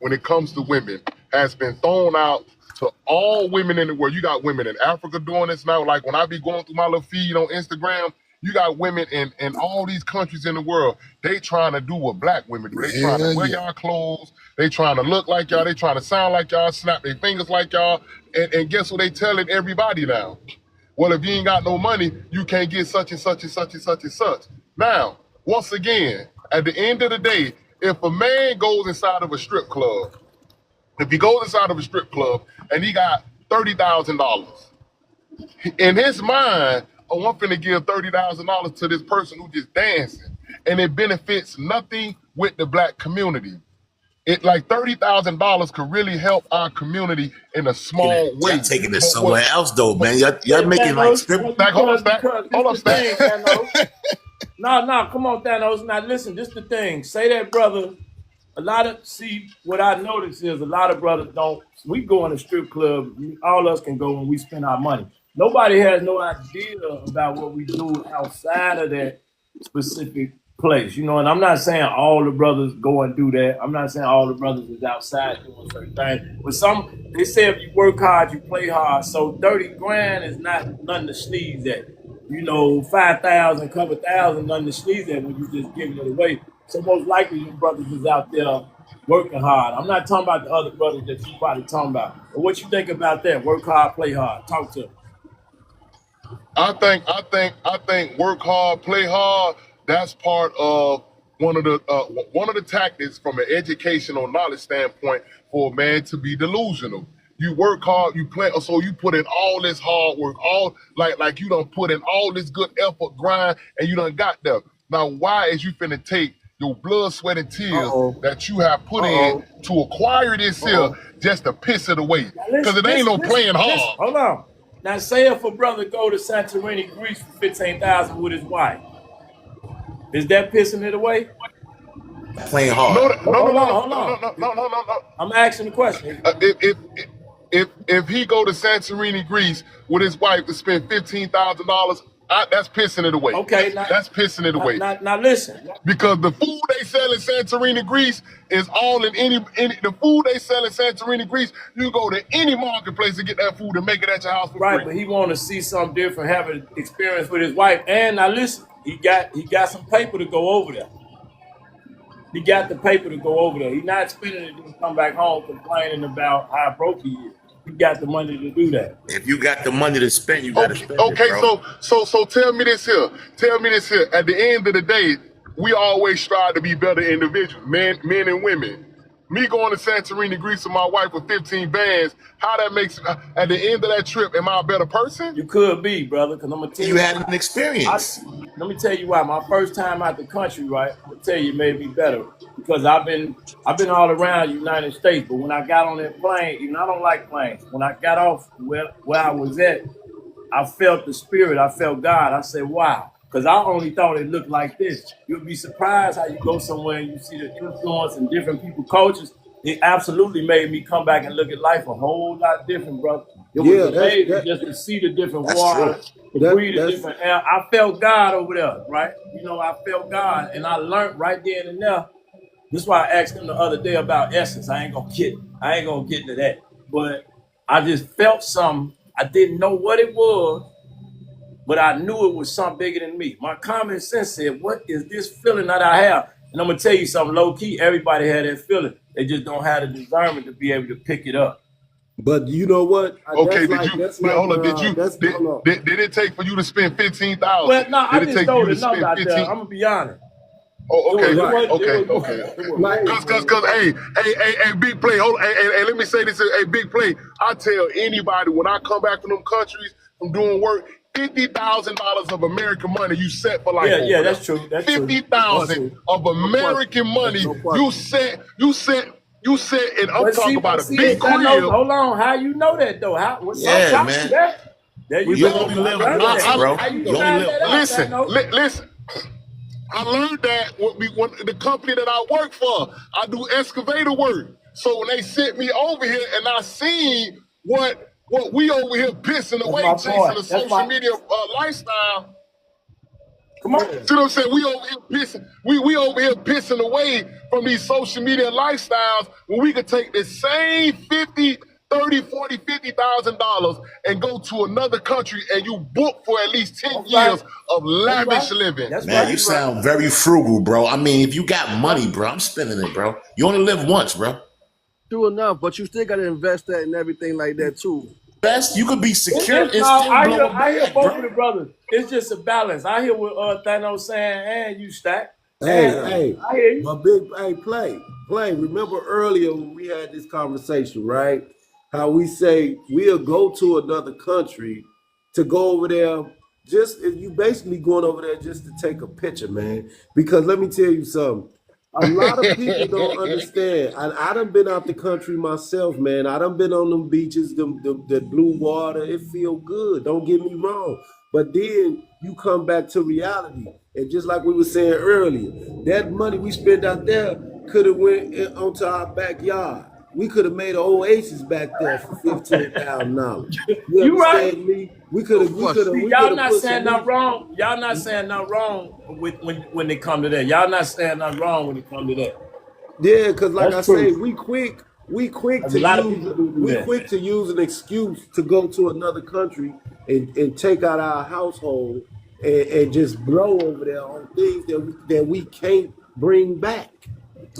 when it comes to women, has been thrown out to all women in the world. You got women in Africa doing this now. Like when I be going through my little feed on Instagram, you got women in all these countries in the world. They trying to do what black women do. They trying to wear y'all clothes. They trying to look like y'all. They trying to sound like y'all, snap their fingers like y'all. And guess what they telling everybody now? Well, if you ain't got no money, you can't get such and such and such and such and such. Now, once again, at the end of the day, if a man goes inside of a strip club, and he got $30,000, in his mind, oh, I'm finna give $30,000 to this person who just dancing, and it benefits nothing with the black community. It like $30,000 could really help our community in a small way. y'all taking it somewhere else though, man. Y'all making like strip. Hold up, Stack. No, come on, Thanos. Now listen, this the thing. Say that, brother. What I notice is a lot of brothers don't. We go in a strip club. All us can go and we spend our money. Nobody has no idea about what we do outside of that specific place, you know. And I'm not saying all the brothers go and do that. I'm not saying all the brothers is outside doing certain things. But they say if you work hard, you play hard. So 30 grand is not nothing to sneeze at. You know, 5,000, couple thousand, nothing to sneeze at when you just giving it away. So most likely your brothers is out there working hard. I'm not talking about the other brothers that you probably talking about. But what you think about that? Work hard, play hard. Talk to them. I think work hard, play hard. That's part of one of the tactics from an educational knowledge standpoint for a man to be delusional. You work hard, you play, so you put in all this hard work, all like you done put in all this good effort, grind, and you done got there. Now, why is you finna take your blood, sweat, and tears that you have put in to acquire this here just to piss it away? Because it ain't no playing hard. Hold on. Now, say if a brother go to Santorini, Greece for $15,000 with his wife, is that pissing it away? Playing hard. No. I'm asking the question. If he go to Santorini, Greece with his wife to spend $15,000, that's pissing it away. Okay, that's pissing it away. Now listen. Because the food they sell in Santorini, Greece is all in any the food they sell in Santorini, Greece. You go to any marketplace to get that food and make it at your house for free. Right, but he want to see something different, have an experience with his wife. And now listen, he got some paper to go over there. He got the paper to go over there. He's not spending it to come back home complaining about how broke he is. He got the money to do that. If you got the money to spend, you got to spend it, bro. So tell me this here. At the end of the day, we always strive to be better individuals, men and women. Me going to Santorini, Greece with my wife with 15 bands, how that makes, at the end of that trip, am I a better person? You could be, brother, because I'm going to tell you. You had an experience. Let me tell you why. My first time out the country, right, I'll tell you, it made me better. Because I've been all around the United States, but when I got on that plane, even I don't like planes. When I got off where I was at, I felt the spirit. I felt God. I said, wow. Because I only thought it looked like this. You'll be surprised how you go somewhere and you see the influence and different people, cultures. It absolutely made me come back and look at life a whole lot different, brother. It was amazing just to see the different water, to breathe the different air. I felt God over there, right? You know, I felt God, and I learned right then and there. This is why I asked him the other day about essence. I ain't gonna get into that. But I just felt something. I didn't know what it was, but I knew it was something bigger than me. My common sense said, what is this feeling that I have? And I'm gonna tell you something low key, everybody had that feeling. They just don't have the discernment to be able to pick it up. But you know what? Okay, did it take for you to spend $15,000? Well, no, I just told it no out there. I'm gonna be honest. Oh, okay, Right. okay. Like, Cause, hey, big play. Hold, hey, let me say this, hey, big play. I tell anybody when I come back from them countries from doing work, $50,000 of American money you set for life. Yeah, that's true. That's true. 50,000 of American money you set, and I'm talking about a big crib. Hold on, how you know that though? Yeah, man. There you You go. only live I learned once, that. bro. How you You only live once. Listen. I learned that when the company that I work for, I do excavator work. So when they sent me over here and I seen what we over here pissing away, chasing the social media lifestyle. Come on. See what I'm saying? We over here pissing. We over here pissing away from these social media lifestyles when we could take the same 50, 30, 40, $50,000 and go to another country and you book for at least 10 years of lavish living. Man, you sound very frugal, bro. I mean, if you got money, bro, I'm spending it, bro. You only live once, bro. Do enough, but you still gotta invest that and everything like that too. Best you could be secure and still I blow a hear bag, both bro. of the brothers. It's just a balance. I hear what Thanos saying, and you stack. Hey, I hear you. but play. Remember earlier when we had this conversation, right? How we say we'll go to another country to go over there. Just if you basically going over there just to take a picture, man. Because let me tell you something. A lot of people don't understand. I done been out the country myself, man. I done been on them beaches, the blue water. It feel good. Don't get me wrong. But then you come back to reality. And just like we were saying earlier, that money we spent out there could have went onto our backyard. We could have made an oasis back there for $15,000. You right. understand me? We could have. Y'all not saying nothing wrong. Y'all not saying nothing wrong when they come to that. Y'all not saying nothing wrong when it come to that. Yeah, because like That's I true. say, we quick A lot of people do that. quick to use an excuse to go to another country and take out our household and just blow over there on things that we can't bring back.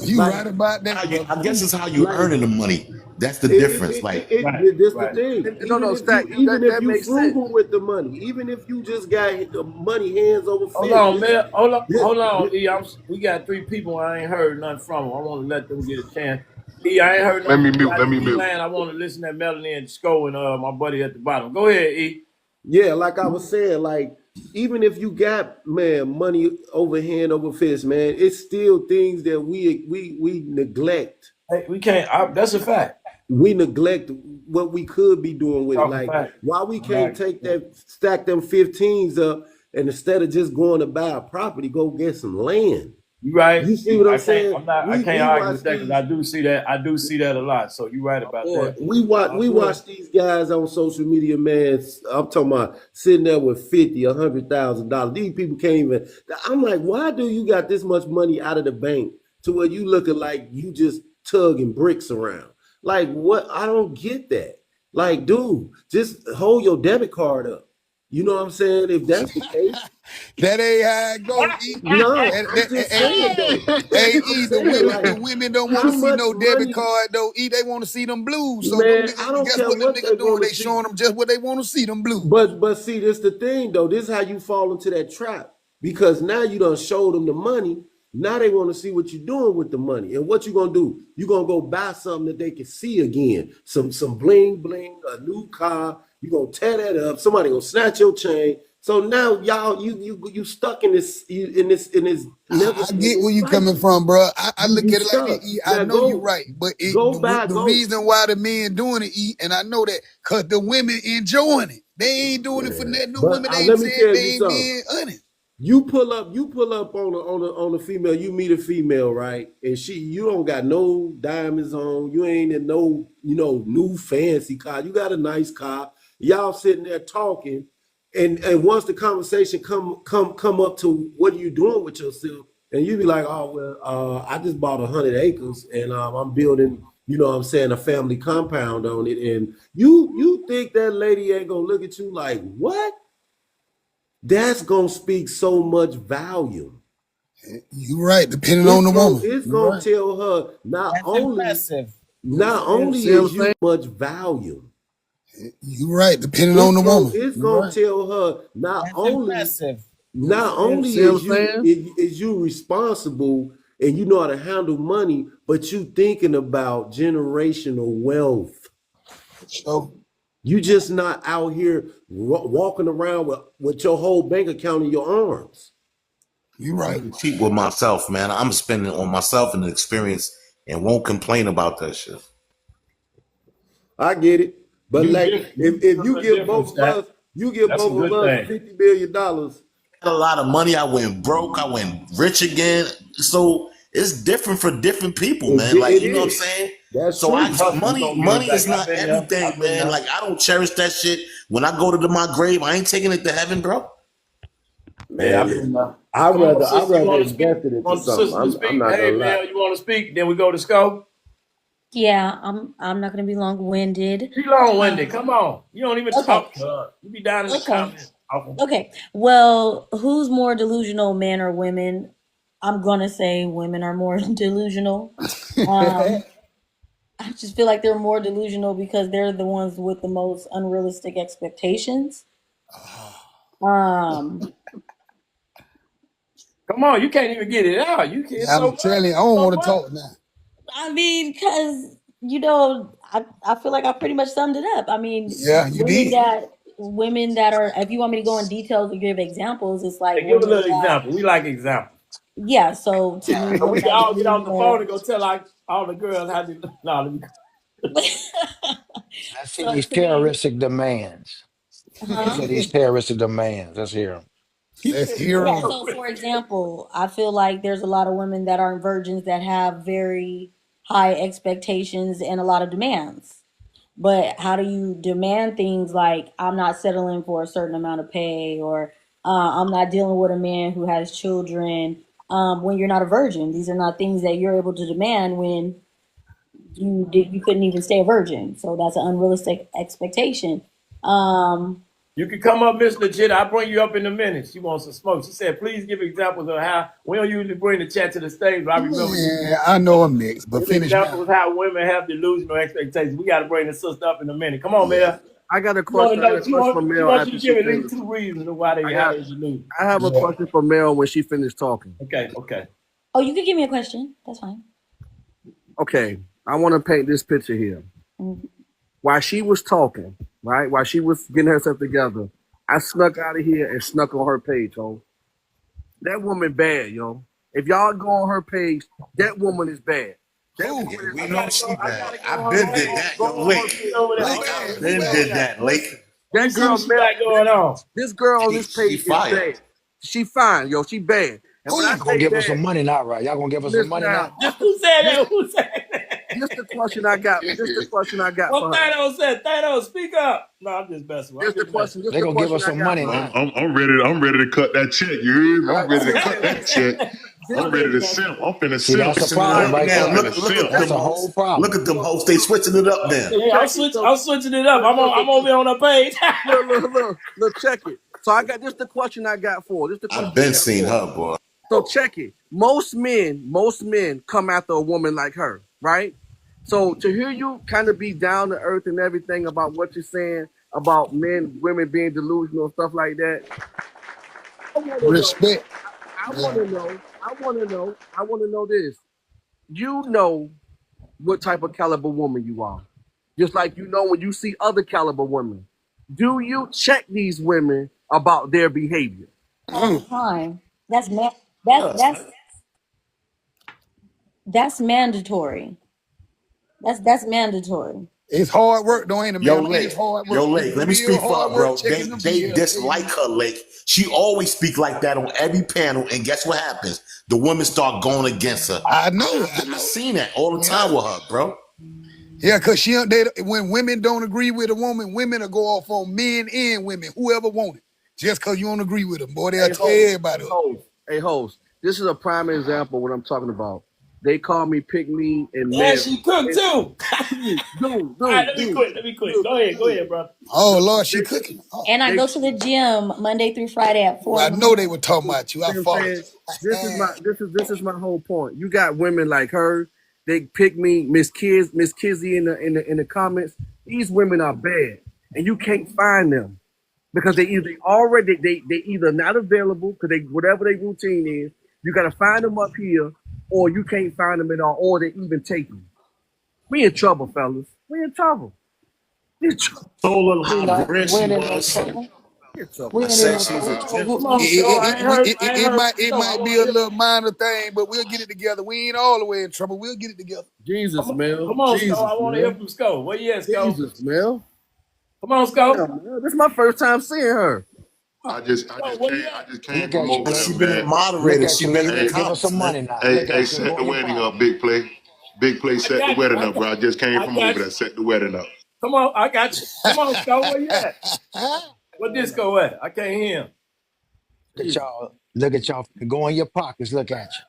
You right about that. I guess it's how you earning the money. That's the difference. This the thing. No, Stack, Even that if you makes frugal sense. with the money, even if you just got the money hands over fist. Hold on, man. Hold on, E. We got 3 people. I ain't heard nothing from them. I want to let them get a chance. E, I ain't heard nothing. Let me mute. I want to listen to Melanie and Sco and my buddy at the bottom. Go ahead, E. Yeah, like I was saying, like even if you got money over hand over fist, man, it's still things that we neglect. Hey, we can't. That's a fact. We neglect what we could be doing with it. Like why we can't take that, stack them 15s up, and instead of just going to buy a property, go get some land. You right. You see what I'm saying? I can't argue with that because I do see that. I do see that a lot. So you're right about that. We watch these guys on social media, man. I'm talking about sitting there with $50,000, $100,000. These people can't even. I'm like, why do you got this much money out of the bank to where you looking like you just tugging bricks around? Like what? I don't get that. Like, dude, just hold your debit card up. You know what I'm saying? If that's the case, that ain't how it go. No, I'm just saying that. Hey, the women don't want to see no debit card though. They want to see them blues. So man, them niggas, I don't guess care what them niggas doing? They see. showing them just what they want to see, them blues. But see, this the thing though. This is how you fall into that trap, because now you done showed them the money. Now they want to see what you're doing with the money. And what you gonna do? You're gonna go buy something that they can see again. Some bling bling, a new car. You gonna tear that up. Somebody gonna snatch your chain. So now y'all, you stuck in this. I get where you coming from, bro. I look at it like this, I know you're right, but the reason why the men doing it, and I know that because the women enjoying it. They ain't doing it for nothing. The women ain't saying they ain't being honest. You pull up on a female. You meet a female, right? And you don't got no diamonds on. You ain't in no new fancy car. You got a nice car. Y'all sitting there talking, and once the conversation come up to what are you doing with yourself, and you be like, oh well, I just bought 100 acres and I'm building, a family compound on it, and you think that lady ain't gonna look at you like what? That's gonna speak so much volume. You're right, depending on the woman. It's gonna tell her not only is you much volume. You're right, depending on the woman. It's gonna tell her not only Not only See what I'm saying? is you responsible and you know how to handle money, but you thinking about generational wealth. So You just not out here walking around with your whole bank account in your arms. you right. Cheap with myself, man. I'm spending on myself and the experience and won't complain about that shit. I get it. But You like different. if you You give different, both of Stat. us, you give That's a both of good us thing. $50 million. Had a lot of money. I went broke. I went rich again. So it's different for different people, man. Like, It you know what I'm is. saying? That's So true. Hustle, you gonna get it money back. is I've not been there. everything, I've been man. there. Like, I don't cherish that shit. When I go to my grave, I ain't taking it to heaven, bro. Hey, I've Man, been there. I'd Come on, rather sister, you want to speak? invest it into Want the something. sister to I'm speak? not Hey, gonna lie. Mel, you want to speak? Then we go to Scope. Yeah, I'm not gonna be long winded. Be long-winded. Come on. You don't even Okay, talk to her. You be down in the okay, comments. Talking. okay. Well, who's more delusional, men or women? I'm gonna say women are more delusional. Um, I just feel like they're more delusional because they're the ones with the most unrealistic expectations. Um, Come on, you can't even get it out. You can't so I'm much. telling you, I don't So want to much. talk now. I mean, because I feel like I pretty much summed it up. I mean, Yeah, you did. women that are, if you want me to go in details and give examples, it's like Hey, give a women little that, example. We like examples. yeah. So to me, So we women can are all get off the phone delusional. and go tell like all the girls how to. No, let me. Let's see So these to me, terroristic demands. Let's huh? see these terroristic demands. Let's hear them. He Let's said hear Yeah, 'em. so for example, I feel like there's a lot of women that aren't virgins that have very high expectations and a lot of demands. But how do you demand things like I'm not settling for a certain amount of pay, or I'm not dealing with a man who has children, when you're not a virgin? These are not things that you're able to demand when you couldn't even stay a virgin. So that's an unrealistic expectation. Um, You can come up, Miss Legit. I'll bring you up in a minute. She wants some smoke. She said, please give examples of how we don't usually bring the chat to the stage, but I remember you Yeah, I know a mix, but give finish now. examples of how women have delusional expectations. We got to bring the sister up in a minute. Come on, Yeah, Mel. I got a You want to question. I got know? a question for She Mel wants you after to she give at least finishes. 2 reasons of why I how got. they delusional. I have a yeah. question for Mel when she finished talking. Okay, okay. oh, you can give me a question. That's fine. Okay, I want to paint this picture here. Mhm. While she was talking, right? While she was getting herself together, I snuck out of here and snuck on her page, yo. That woman bad, yo. If y'all go on her page, that woman is bad. That Who? woman Yeah, is we I know gotta she go. I bad. gotta go I on her been page. did that, go yo, on her Lake. She page. over there. Who Hold Look, on. bad? Let me Who Been go bad? over did there. that, Lake. Let me that see girl what she Mel, got going on. this girl on this She page is fired. bad. She fine, yo. She bad. And when I Who? Y'all gonna say give us bad, some money now, right? Y'all gonna give us some listen money now. now? Who said This that? Who said this the that? question I got. This the question I got What for her. Thanos said? Thanos, speak up. No, I'm just messing. This I'm the just messing. question. This They the gonna give question us I some got money for her. now. I'm ready to cut that check. You hear me? I'm ready to cut that check. This I'm the ready to simp. I'm finna See, simp. that's a Switching it problem up right now. I'm there. finna Look at simp. That's them a whole hoes. Look problem. at them hoes. They switching it up now. so Hey, check it. So I'm switching it up. I'm over here on her page. look, check it. So I got this the question I got for her. This the I've question I been got seen for her. her, boy. So check it. Most men come after a woman like her, right? So to hear you kind of be down to earth and everything about what you're saying about men, women being delusional and stuff like that, I want to know. Respect. I want Yeah. to know. I want to know. I want to know this. You know what type of caliber woman you are, just like you know when you see other caliber women. Do you check these women about their behavior? All the time. That's ma- Yes, that's man. that's mandatory. That's mandatory. It's hard work, though, ain't it, Yo, man? It Lake. is hard work. Yo, It's Lake. Let me real speak for hard her, work bro. checking them They BL. Hey, dislike her, Lake. She always speak like that on every panel, and guess what happens? The women start going against her. I know. I I know. seen that all the Yeah. time with her, bro. Yeah, because when women don't agree with a woman, women will go off on men and women, whoever want it. Just because you don't agree with them. Boy, they'll Hey, tear host, everybody hey, up. host, hey, host. This is a prime example of what I'm talking about. They call me pick me and And Mary. she cooked And too. All dude, right, dude, let me dude, quit. Let me quit. dude, Go dude, ahead, bro. Oh, Lord, she They, cooking. Oh, And I they, go to the gym Monday through Friday at four I in the know they morning. were talking about you. I see what I'm followed saying? you. This is my whole point. You got women like her. They pick me, Miss Kizzy in the comments. These women are bad, and you can't find them. because they either not available because they whatever their routine is. You got to find them up here, or you can't find them at all, or they even take them. We in trouble, fellas. We in trouble. We in trouble. Told her We how not. great We she ain't in no was. trouble. We in trouble. We I ain't in said no she's a trouble. Come gentleman. on, Sco. I ain't heard. I ain't heard from It Sco. I might want be to a hear little from. minor thing, but we'll get it together. We ain't all the way in trouble. We'll get it together. Jesus, Mel. Come on, Sco. Jesus, I want to hear Mel. from Sco. Where you at, Sco? Jesus, Mel. Come on, Yeah, Sco. Mel. This is my first time seeing her. Sco, where you at? I just came Look from at you, over She there, man. been a man. Look moderator. at She you, been man. in the Hey, Give us some comments, man. money now. hey, Look hey, at you. set Go the in your wedding up, pocket. big play. Big play, I set the got you. wedding up, bro. I just came I from got over you. there, set the wedding up. Come on, I got you. Come on, Sco. Where you at? Where Disco at? I can't hear him. Look at y'all. Look at y'all. Go in your pockets. Look at you.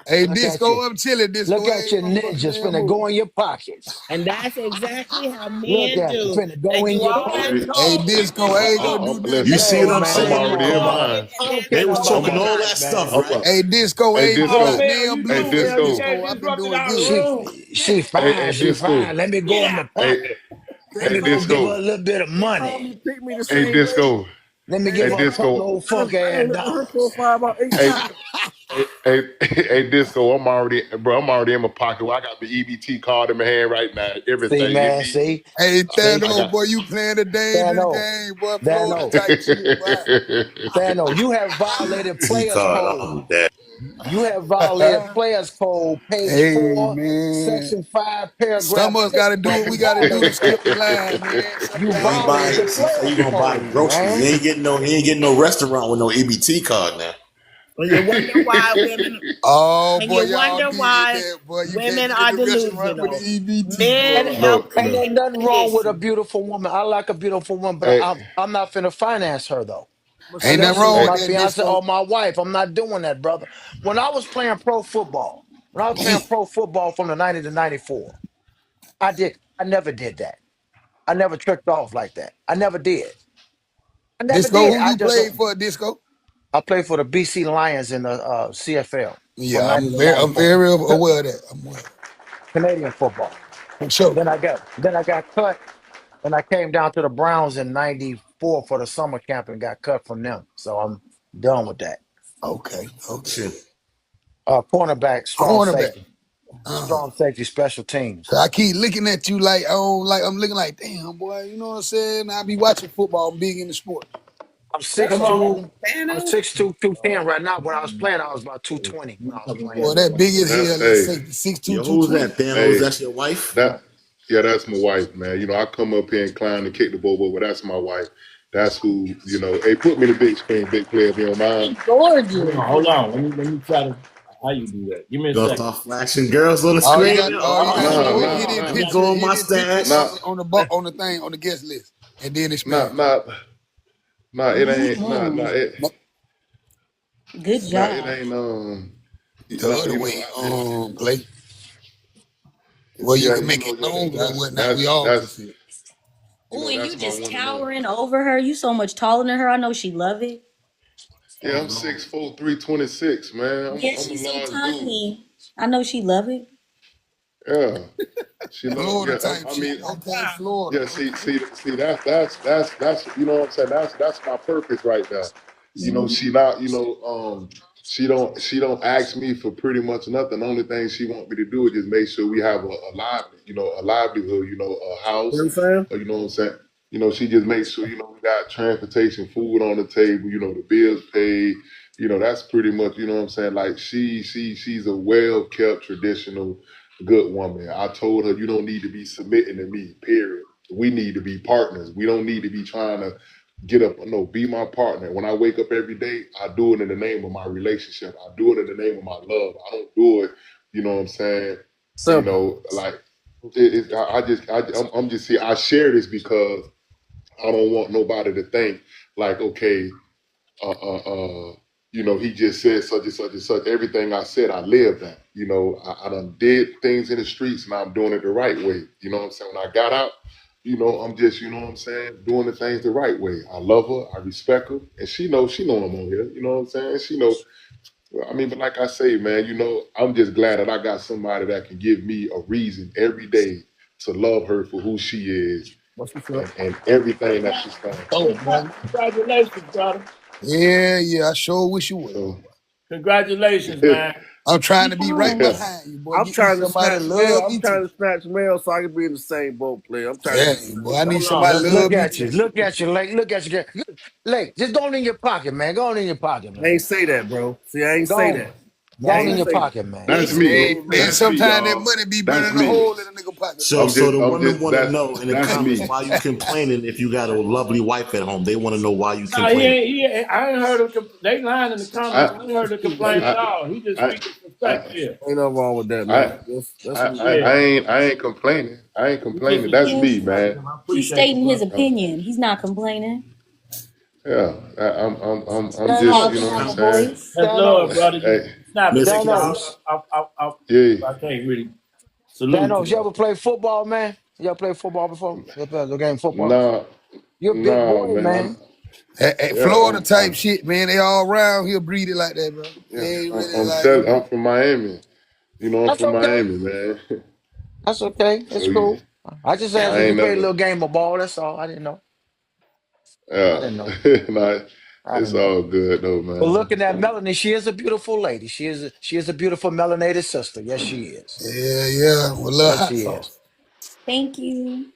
Hey, Look at you. Disco, I'm chilling, Disco. Look I at ain't your no fucking ninjas damn finna move. go in your pockets. And that's exactly how Look men at you do. finna They go in do your I'm all that already, Hey, pockets. talking Disco, I ain't gonna do nothing You listen, see now, what Hey I'm boy. I'm man, saying? already in no. mine. I don't They care was nothing about talking none of all that, that stuff, man. I'm, right? Hey, Disco, I hey, ain't do Oh, Disco. nothing Mel, now. I'm you Hey, blue, too, man. Mel. You Disco. can't Disco, I've been disrupt it doing out of the good. room. Hey, She fine. Let me go in Disco. my Hey, pocket. Let they Hey, me call go me, give her Disco. a little bit of they call money. me, pick me the Hey, same way. Disco. Let me Hey, give Hey, her a Disco. couple old I funky ain't ass looked at her dollars. profile about 8 times. Hey, hey, Disco. I'm already in my pocket. I got the EBT card in my hand right now. See, Everything. You man, need? see? Hey, See? I Thano, got. boy, you playing a dangerous Thano. game, boy. Florida Thano. type shit, boy. Thano, you have violated Easy players card. code. Oh, that. You have violated players code, page Hey, 4, man. section 5, Some paragraph of us 6, got to do bro. what we You got to do to violated that. skip the line, man. You You ain't violated Sometimes. buy. the She say you players gonna buy code, groceries. man. You ain't getting no restaurant with no EBT card now. and you wonder why women Oh, and boy, you y'all wonder did why that, boy. You can't women get in are the restaurant with the delusional. EBT Men card. help Look, And look. ain't create nothing wrong with a conditions. beautiful woman. I like a beautiful woman, but Hey, I'm not finna finance her though. But Ain't see, nothing Unless she wrong hey, with my that, fiance Disco. or my wife. I'm not doing that, brother. When I was playing pro football, when I was playing pro football from the 90 to 94, I never did that. I never tricked off like that. I never did. I never Disco, did. who you played for, Disco? I played for the BC Lions in the CFL from Yeah, 90 to I'm 94. very aware of that. I'm aware. Canadian football. For sure. Then I got cut and I came down to the Browns in 94 for the summer camp and got cut from them. So I'm done with that. Okay, okay. Shit. Cornerback, strong Cornerback. safety. Uh-huh. Strong safety, special teams. So I keep looking at you like, oh, like I'm looking like, damn, boy, you know what I'm saying? I be watching football. I'm big in the sport. I'm Come six on. two. I'm Thanos? 6'2", 210 right now. When I was playing, I was about 220 when I was playing. Boy, that big as that, hell at hey, safety, 6'2", Yo, who's that? 220. Thanos? hey, That's your wife? that, yeah, that's my wife, man. You know, I come up here and clown and kick the ball, but that's my wife. That's who, you know. Hey, put me in the big screen, big player, if you don't mind. She's gorgeous. Hold on. Let me try to. How you do that? Give me a Gonna second. start flashing girls on the All you screen. got, all you Oh, got to Nah, do hold is nah, hit on. in Let nah, me picture, go on my hit in picture nah, stats. on the thing, on the guest list. And then nah, expand. nah, nah. It ain't, Mm-mm. Good it job. ain't. The Nah, other you know, way, play. Well, you yeah, can you make know, it yeah, longer and whatnot. We all can that's, see it. you Oh, know, and you that's my just one and only. towering over her. You so much taller than her. I know she love it. Yeah, I'm 6'4", 326, man. Yeah, I'm a she's so large dude. tiny. I know she love it. Yeah, she love. Florida Yeah, type I shit. mean, Okay, Florida. yeah. See. That's. You know what I'm saying? That's my purpose right there. You know, she not. You know, she don't ask me for pretty much nothing. The only thing she want me to do is just make sure we have a livelihood. You know, a you know what house. I'm saying? Or, you know what I'm saying? You know, she just makes sure we got transportation, food on the table. You know, the bills paid. You know, that's pretty much. You know what I'm saying? Like she's a well kept traditional good woman. I told her you don't need to be submitting to me, period. We need to be partners. We don't need to be trying to get up. No, be my partner. When I wake up every day, I do it in the name of my relationship. I do it in the name of my love. I don't do it, you know what I'm saying? You Simple. know, like I'm just here. I share this because I don't want nobody to think like, okay, uh, uh, uh, you know, he just said such and such and such. Everything I said, I lived that. You know, I done did things in the streets and I'm doing it the right way. You know what I'm saying? When I got out, you know, I'm just, you know what I'm saying, doing the things the right way. I love her, I respect her, and she know I'm on here. You know what I'm saying? She know. I mean, but like I say, man, you know, I'm just glad that I got somebody that can give me a reason every day to love her for who she is What's up? and everything that she stands for. Oh, brother. Congratulations, brother. Yeah, I sure wish you well. So Congratulations, man. I'm trying Keep to be right yeah, on. behind you, boy. I'm Get me trying to somebody snatch to mail. love I'm me trying too. to snatch mail so I can be in the same boat, player. I'm trying to Yeah, get the boy, I need Hold somebody on. to Look love me at too. you. Look at you. Like, look at you. Like, just go on in your pocket, man. Go on in your pocket, I man. ain't say that, bro. See, I ain't Go say on. that. Go I on in ain't your say that. pocket, man. that's It's me. Hey, cool, man, man. That's me, sometimes that y'all. money be That's burning a me. hole in a nigga pocket, So, brother. I'm so just, the I'm women just. want to know in the That's comments me. why you complaining if you got a lovely wife at home. They want to know why you No, he complaining. ain't. He ain't I ain't heard him. They lying in the comments. I, I ain't heard him complain at I, all. He just I, speaking from I, perspective. Ain't nothing wrong with that, man. I, That's what it is. Yeah. I ain't complaining. I ain't He just complaining. speaking That's from me, He's man. perspective. I he's appreciate you, stating his brother. opinion. He's not complaining. Yeah, I'm just, you Pausing know what on I'm the Thanos, saying. voice. That's love, Thanos. brother. You Hey, snap it, Miss nigga. Thanos. yeah, I can't really salute you Thanos, you though. ever play football, man? You ever played football before? You ever played a game of football? nah, You're a big nah, boy, man. man. Yeah, Florida type shit, man. They all around here breed it like that, bro. yeah, They ain't really like, you telling, know. I'm from Miami. You know, I'm That's from okay. Miami, man. That's okay. So It's cool. I just asked I if you ain't played a never, little game of ball. That's all. I didn't know. I yeah, didn't know. nah, I it's didn't know. all good though, But man. looking at Melanie, she is a beautiful lady. She is a beautiful melanated sister. Yes, she is. Yeah, with a little Yes, hot she is. sauce. Thank you.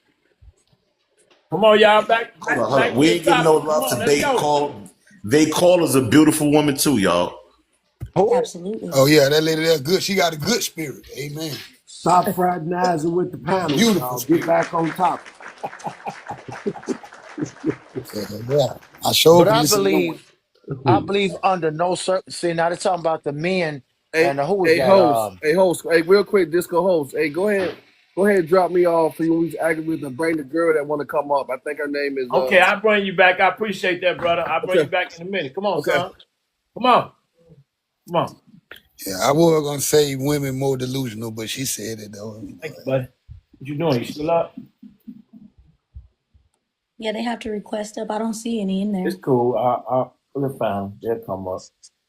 Come on, y'all. Back hold on, back hold on. back to We the ain't giving no topic. Come love to on, let's they go. call. They call is a beautiful woman too, y'all. Who? Absolutely. Oh yeah, that lady there good. She got a good spirit. Amen. Stop fraternizing with the panels, Beautiful y'all. Get spirit. back on topic. Yeah. I sure But I finna see your women. believe, I believe under no circum. See, now they're talking about the men Hey, and who was hey, that? host. Hey, host. Hey, real quick, disco host. Hey, go ahead. Go ahead and drop me off for you. We acting with the bring the girl that want to come up. I think her name is Okay, I'll bring you back. I appreciate that, brother. I'll bring you Okay. back in a minute. Come on, Okay. son. Come on. Come on. Yeah, I was gonna say women more delusional, but she said it though. Thank you, buddy. What you doing? You still up? Yeah, they have to request up. I don't see any in It's there. cool. We'll find them. They'll come up.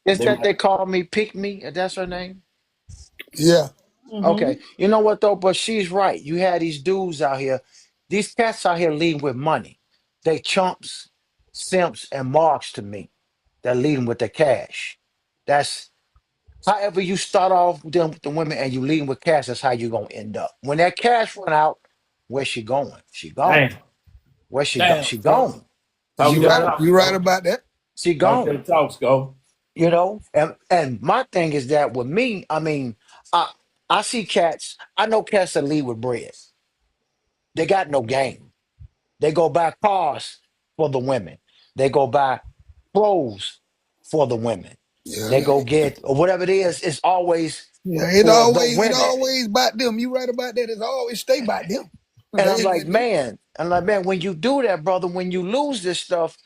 Is They that might. they call me Pick Me? That's her name. Yeah. Mm-hmm. Okay. You know what though? But she's right. You had these dudes out here, these cats out here leading with money. They chumps, simps, and marks to me. They're leading with the cash. That's however you start off dealing with the women and you leading with cash, that's how you're gonna end up. When that cash run out, where's she going? She gone. Damn. Where she go? Damn. She Talk, gone. talk She You that right gone. talk, you right go. about that. She Talk gone. that talk, go. You know? And my thing is that with me, I mean, I see cats, I know cats that lead with bread. They got no game. They go buy cars for the women. They go buy clothes for the women. They Yeah. go get or whatever it is. It's always Yeah, for the it women. always about them. You right about that. It's always stay by them. And That ain't them. I'm like, man, when you do that, brother, when you lose this stuff,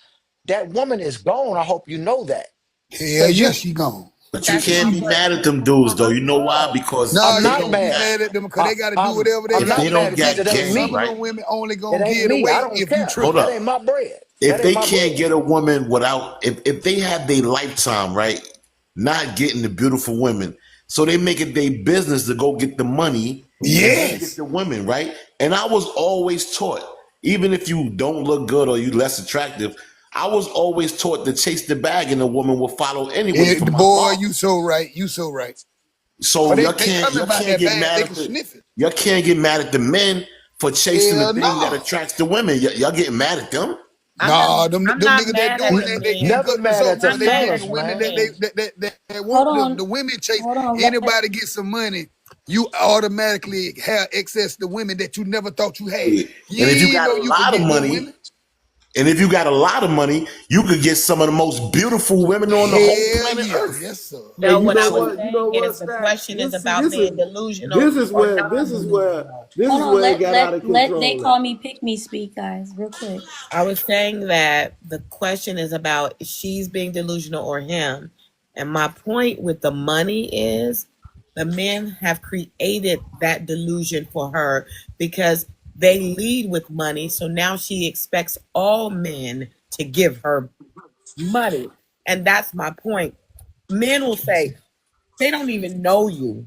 that woman is gone. I hope you know that. Hell Cause yeah, you she gone. But you That's my can't be point. mad at them dudes though. You know why? Because Nah, I'm they you not can't don't be mad. got. mad at them because they gotta do whatever they I'm If gotta they not do, mad don't because man. got it ain't Cause game, some me. of right? them women only It gonna ain't give it me. I away don't if you care. Hold tripping. That up. ain't my bread. That If ain't they my can't bread. get a woman without, if they have their lifetime, right, not getting the beautiful women, so they make it their business to go get the money and go get Yes. the women, right? And I was always taught, even if you don't look good or you less attractive, I was always taught to chase the bag and the woman will follow anyway for The my boy, father. you so right. You so right. So Cause they coming y'all about can't that get bag. mad They at can the sniff it. y'all can't get mad at the men for chasing the Hell thing that no. attracts the women. Y'all getting mad at them? I'm not Nah, them I'm them not niggas that mad at doing the that, they men. Never cutting us mad off at I'm the because not they mad getting at fellas, the the women man. men. that Hold want them. on. The women chase Hold on. anybody get some money. You automatically have access to women that you never thought you had. And You if you ain't got know a you could lot of get good money, women. and if you got a lot of money, you could get some of the most beautiful women on the whole Hell planet yeah, Earth. yes sir. And No, you what I know was what? You know saying what, is the Stacks? question is about being delusional This is or where non-delusional. this Hold is on. where it Let got out let of let they control at. call me pick me speak, guys, real quick. I was saying that the question is about if she's being delusional or him. And my point with the money is the men have created that delusion for her because they lead with money. So now she expects all men to give her money. And that's my point. Men will say, they don't even know you.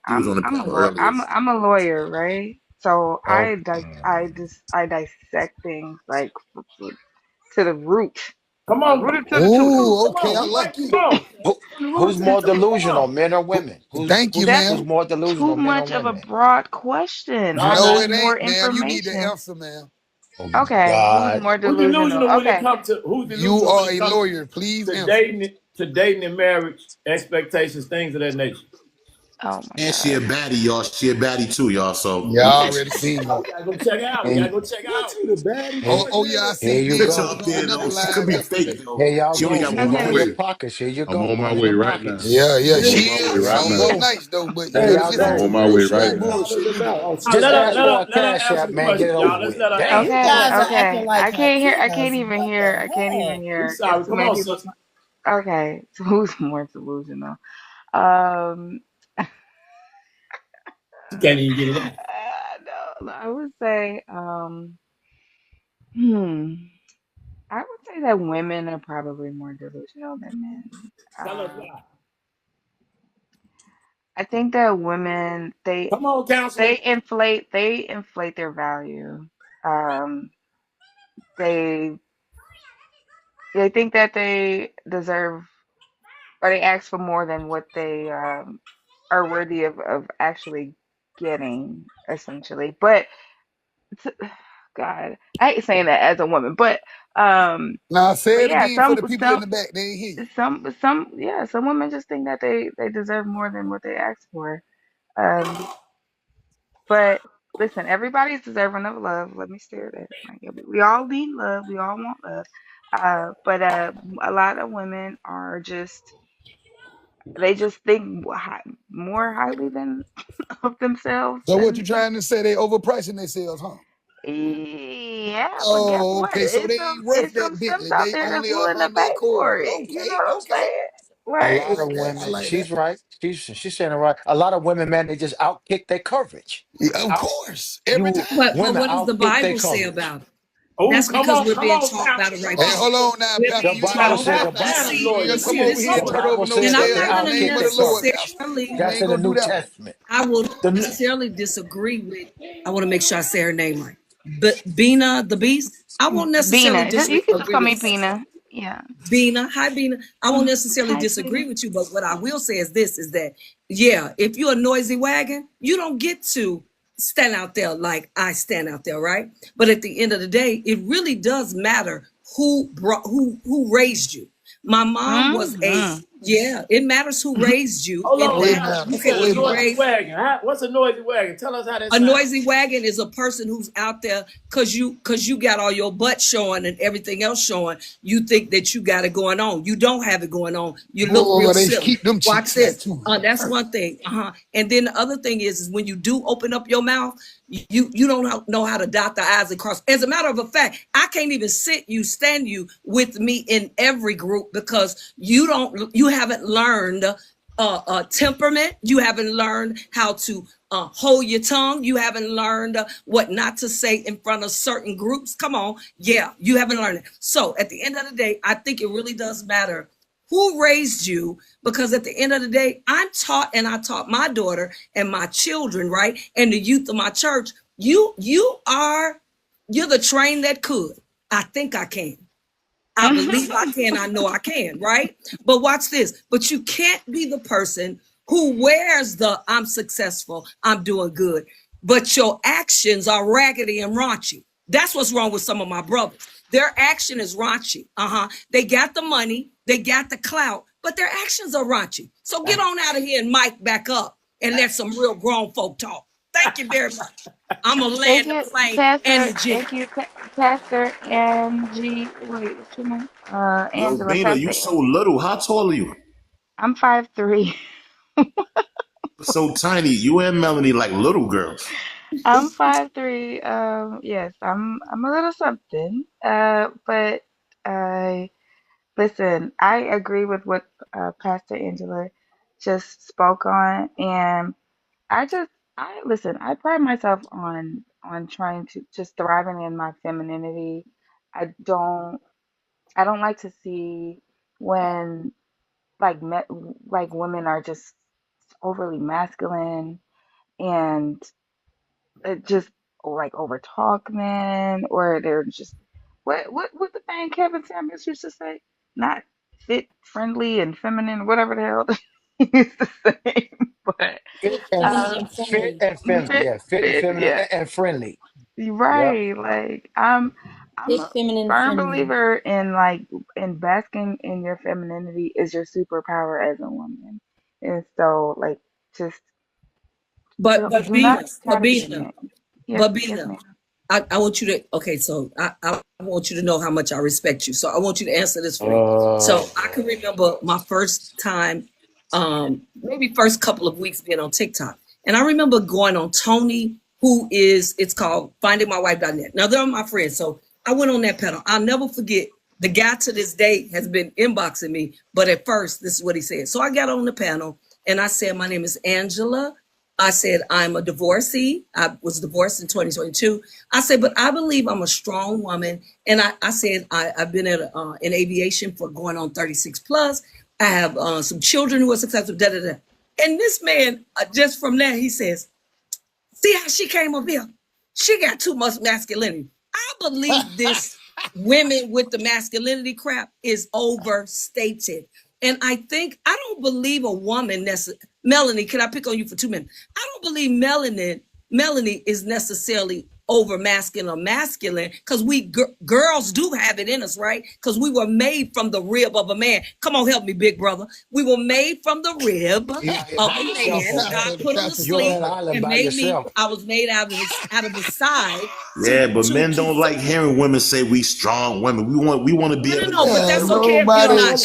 He was on the panel earlier. I'm a lawyer, right? So Oh, I dissect things like to the root Come on, Rooted to the truth. Oh, come okay. on, I we like wait. it. Come on, Who's rooted to the more truth. Come delusional, on. men or women? Thank you, That's Who's ma'am. more too delusional, men or much of a women? broad question. I No, Nah. need it more ain't, ma'am. You need the information. answer, ma'am. Oh Okay, who's God. more Who's delusional? delusional when it Okay. comes to who's You delusional when are it a comes lawyer. Please to answer. dating and marriage expectations, things of that nature. Oh my And she a God. baddie, y'all. She a baddie too, y'all. So Yeah, we I can't. already seen Oh, that. we gotta go check it out. We Here, gotta go check What out. you the baddie here, Oh, for? oh yeah, I here seen you Picture videos go. up on there another though. She could live be yesterday. fake though. Here y'all She only go. got One one Okay. in your voice. pockets. Here you I'm go. on my One in way your right now. pockets. Yeah, yeah, I'm Yeah. on she my way is. Here right She y'all now. is go. nice though, but you There Hey, know, y'all just I'm hey, on go. my real way right hey, now. straightforward All shit. in the You mouth. know, Oh, Just let chill her ask out. let for her a let her cash answer app, the man. Get it question, over y'all. Let's with. let her Damn. answer You the Okay, guys question. are acting okay. like I can't hear. I can't Haitians, even what hear. the I can't even heck? We hear. It's sorry. too Come many on, people. sister. Okay, so who's more delusional? Um, She can't even get it out. no, I would say, hmm, I would say that women are probably more delusional than men. Tell us Um, why. I think that women Come on, counselor. they inflate their value. Um, they they think that they deserve or they ask for more than what they are worthy of actually getting, essentially. But t- God, I hate saying that as a woman, now say but it yeah, again for the people in the back. They ain't hear you. some women just think that they deserve more than what they ask for. Um, but listen, everybody's deserving of love. Let me steer that. Like, we all need love. We all want love. But a lot of women are just they just think more highly than of themselves So what you than trying to say? They overpricing themselves, huh? yeah. But guess Oh, what? okay. So they ain't worth It's some that simps Bentley. out They there that's only a willing to Hyundai pay for Accord. it. You know Okay, what I'm okay. saying? A I Right. lot of like that. I women, like that. she's right. She's saying it right. A lot of women, man, they just outkick their coverage. Yeah, of Out course, every you time. But women what does the outkick their Bible say coverage. about it? Oh, That's because we're come being on, taught by counselor. the Come right Hey, on. hold people. on now, We're Pastor. The being You ain't Bible gonna taught said do the that. but Hannah's Bible. see, lawyer. You Come see on, what this we come here on part. turn now. over Bible no said And I'm that they tails not in the gonna name outkick of the their Lord, coverage. Pastor. necessarily You That's ain't in the gonna do New that one. Testament. I will The new, necessarily disagree with I want to make sure I say her name right. But Bina the Beast, I won't necessarily Bina, you can just disagree call me with Bina. Yeah. Bina. Hi, Bina. I won't necessarily Hi, disagree sweetie. with you, but what I will say is this: is that yeah, if you're a noisy wagon, you don't get to stand out there like I stand out there, right? But at the end of the day, it really does matter who raised you. My mom was a Mm-hmm. yeah. It matters who raised you, Hold in Oh, on, it that counselor. You matters. okay, said Oh, a was it you noisy matters. raised wagon. What's a noisy wagon? Tell us how that a sounds. noisy wagon is a person who's out there because you got all your butt showing and everything else showing. You think that you got it going on. You don't have it going on. You look real Boy, they silly. keep them Watch cheeks this. tattooed. That's one thing. And then the other thing is when you do open up your mouth, you don't know how to dot the i's and cross. As a matter of a fact, I can't even stand you with me in every group because you haven't learned temperament. You haven't learned how to hold your tongue. You haven't learned what not to say in front of certain groups. Come on. Yeah, you haven't learned it. So at the end of the day, I think it really does matter who raised you because at the end of the day, I'm taught and I taught my daughter and my children, right? And the youth of my church, you're the train that could. I think I can. I believe I can. I know I can, right? But watch this. But you can't be the person who wears the I'm successful, I'm doing good, but your actions are raggedy and raunchy. That's what's wrong with some of my brothers. Their action is raunchy. They got the money, they got the clout, but their actions are raunchy. So get on out of here and mic back up and let some real grown folk talk. Thank you very much. I'm gonna Thank land the you, plane and Pastor. the jet. Thank you, Pastor Angie. Wait, what's your name? Yo, Angela. Bina, you Pastor so Angela. little. How tall are you? I'm 5'3". So tiny. You and Melanie like little girls. I'm 5'3". Yes, I'm a little something. But listen, I agree with what Pastor Angela just spoke on, and I just I listen. I pride myself on trying to just thriving in my femininity. I don't I don't like to see when like women are just overly masculine and just like over talk men or they're just what the thing Kevin Samuels used to say? Not fit, friendly, and feminine, whatever the hell he used to say. But Fit and Feminine uh, and fit friendly. and feminine. fit, Yeah, fit and fit, feminine yeah, and friendly. you're Yep. right. Like I'm Fit, a feminine, firm friendly. believer in like in basking in your femininity is your superpower as a woman, and so like just But don't but do not Bina, try but to be a Bina, man. Yes, but yes, Bina, ma'am. I want you to okay, so I want you to know how much I respect you. So I want you to answer this for me. So I can remember my first time, maybe first couple of weeks being on TikTok. And I remember going on Tony, who is it's called findingmywife.net. Now they're my friends. So I went on that panel. I'll never forget the guy to this day has been inboxing me, but at first, this is what he said. So I got on the panel and I said, my name is Angela. I said, I'm a divorcee. I was divorced in 2022. I said, but I believe I'm a strong woman. And I said, I've been in aviation for going on 36 plus. I have some children who are successful, da, da, da. And this man, just from that, he says, see how she came up here? She got too much masculinity. I believe this women with the masculinity crap is overstated. And I think I don't believe a woman Melanie, can I pick on you for 2 minutes? I don't believe Melanie is necessarily over masculine or masculine because we girls do have it in us, right? Because we were made from the rib of a man. Come on, help me, big brother. We were made from the rib of You're out here by a yourself man. over there. God put him to You're on sleep that island and by made me. yourself. I was made out of the side Yeah, but to men don't like hearing women say we strong women. We want to be able to no, but defend that's Man, them. okay if you're nobody. not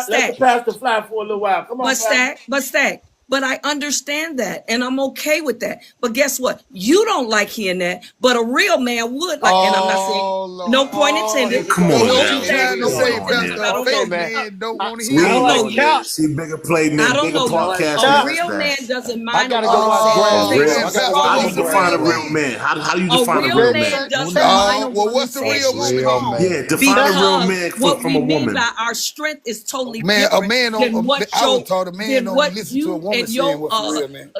Let the stack. pastor fly for a little while. Come on, pastor. But but I understand that and I'm okay with that. But guess what? You don't like hearing that, but a real man would like, and I'm not saying Oh no Lord. point Oh, here intended. we Come go. So on No what now, you what stack, trying we to no going point say, on intended, here? but I Pastor? A don't Okay, fake know. man. man don't want to We hear I ain't don't that. know doing you. this. See bigger play I men, don't bigger know you. podcast A guys. real Man. man doesn't I mind a gotta go woman watch saying A Oh say real. man, Greyhound. I she's gotta Pastor, watch How some you what's strong. the define real a Greyhound. real man? man? How you A define a real real man man? doesn't mind a Well, woman what's the saying real she's woman Real then? strong Yeah, man. define a real because man what from we a mean woman. by our strength is totally Man, a different man than don't. what I was your taught a man than don't what listen to a you woman and saying what's real, man.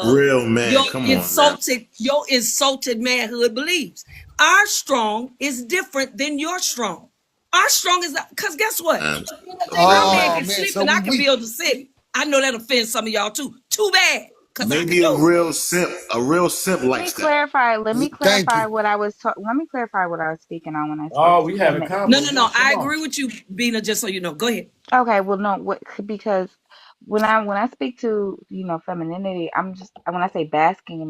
Real man. Come on now. your insulted manhood believes. Our strong is different than your strong. Our strong is because guess what? Um, At the end of the a day, my real man man. Oh can man, sleep so and I we can weak. build a city. I know that offends some of y'all too. Too bad, because I can Maybe a do it. real simp. A real simp Let me likes that. clarify. Let me Thank clarify you. what I was. Let me clarify what I was speaking on when I spoke Oh, to we having feminine. convos No. now. I Come on. agree with you, Bina, just so you know. Go ahead. Okay, well, no, what because when I speak to femininity, I'm just when I say basking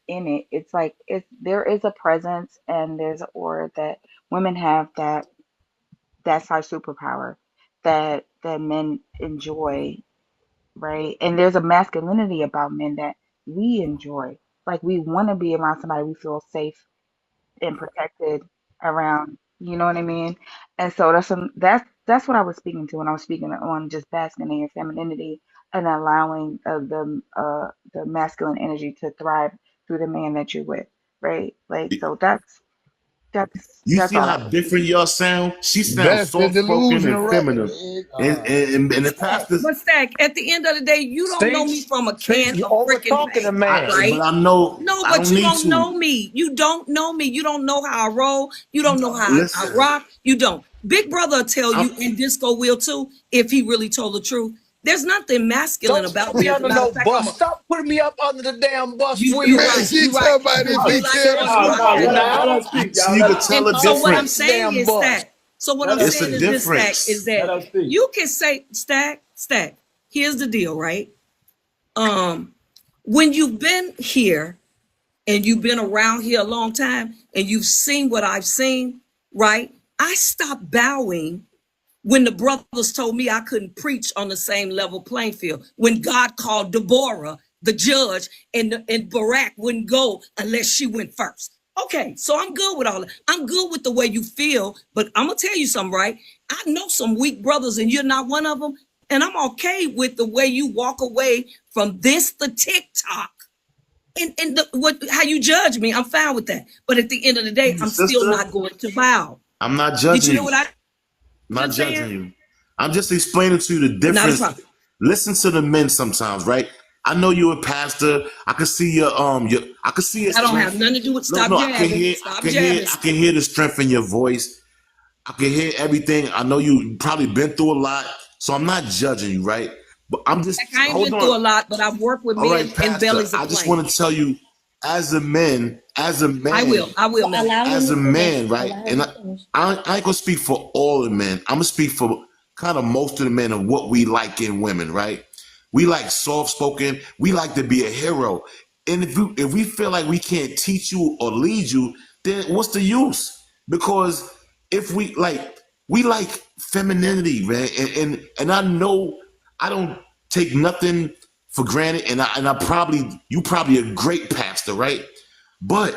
in it, it's like there is a presence and there's an aura that women have that's our superpower that men enjoy, right? And there's a masculinity about men that we enjoy. Like we want to be around somebody we feel safe and protected around. You know what I mean? And so that's what I was speaking to when I was speaking on just basking in your femininity and allowing the masculine energy to thrive through the man that you're with, right? Like so You that's see all I how was different speaking y'all sound? She sounds That's the soft spoken and delusional right feminine. there. And the Stack, pastors, but Stack, at the end of the day, you don't know See? me from a See? can You of over freaking talking a paint, man. but right? I know No, I but don't you need don't know to. me. You don't know me. You don't know how I roll. You don't know how I Listen, rock. You don't. Big Brother will tell I'm, you, and Disco will too, if he really told the truth. There's nothing masculine Don't about put me. me As a under matter no of fact, bus. Stop putting me up under the damn bus for you're you. Man, right. she You're right. talking about You if No, he feel like tell a the bus no, truth. ride. no. See Let now? us speak, so y'all. you Let can us tell speak. a And Let so us what speak. I'm difference. saying Damn is bus. that. So what I'm Let us It's a saying speak. is this, Stack, is difference. Let that us speak. you can say, Stack. Here's the deal, right? When you've been here and you've been around here a long time and you've seen what I've seen, right? I stopped bowing when the brothers told me I couldn't preach on the same level playing field. When God called Deborah, the judge, and Barak wouldn't go unless she went first. Okay, so I'm good with all that. I'm good with the way you feel, but I'm gonna tell you something, right? I know some weak brothers, and you're not one of them. And I'm okay with the way you walk away from this, the TikTok and how you judge me. I'm fine with that. But at the end of the day, I'm still Sister, not going to bow. I'm not Did judging you hear you. what I I'm not just judging said? you. I'm just explaining to you the Not a difference. problem. Listen to the men sometimes, right? I know you're a pastor. I can see your I can see your I don't have strength. nothing to do with No, stop no, jabbing. Stop jabbing. I can hear the strength in your voice. I can hear everything. I know you probably been through a lot, so I'm not judging you, right? But I'm just I ain't hold been through on. a lot, but I've worked with All right, men in Pastor. bellies of I just clay. want to tell you, as a man, I will, But man. allow him as to a finish. man, right? Allow him And to finish. I ain't gonna speak for all the men. I'm gonna speak for kind of most of the men of what we like in women, right? We like soft spoken. We like to be a hero. And if we feel like we can't teach you or lead you, then what's the use? Because if we like femininity, man. And I know I don't take nothing for granted. And you probably a great pastor, right? But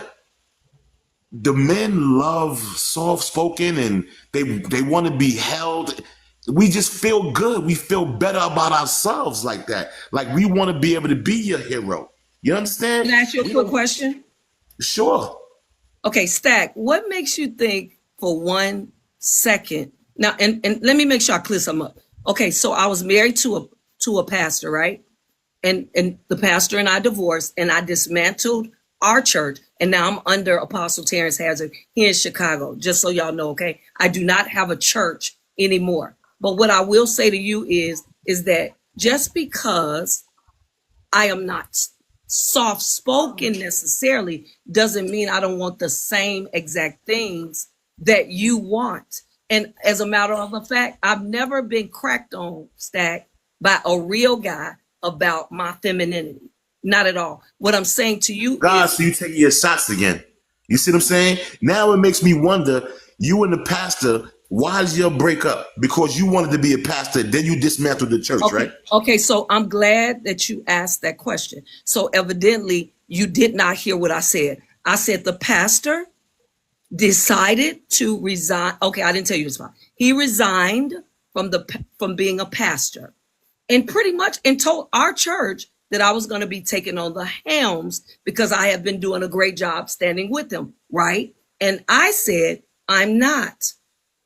the men love soft spoken and they want to be held. We just feel good. We feel better about ourselves like that. Like we want to be able to be your hero. You understand? Can I ask you a We quick don't. question? Sure. Okay, Stack, what makes you think for 1 second? Now, and let me make sure I clear something up. Okay, so I was married to a pastor, right? And the pastor and I divorced, and I dismantled our church, and now I'm under Apostle Terrence Hazard here in Chicago. Just so y'all know, okay, I do not have a church anymore. But what I will say to you is that just because I am not soft spoken necessarily doesn't mean I don't want the same exact things that you want. And as a matter of the fact, I've never been cracked on, Stack, by a real guy about my femininity. Not at all. What I'm saying to you God, is, so you taking your shots again. You see what I'm saying? Now it makes me wonder, you and the pastor, why did your break up? Because you wanted to be a pastor, then you dismantled the church, right? okay, so I'm glad that you asked that question. So evidently you did not hear what I said. I said the pastor decided to resign. Okay, I didn't tell you this part. He resigned from being a pastor, and pretty much and told our church that I was going to be taking on the helms because I have been doing a great job standing with them, right? And I said, I'm not.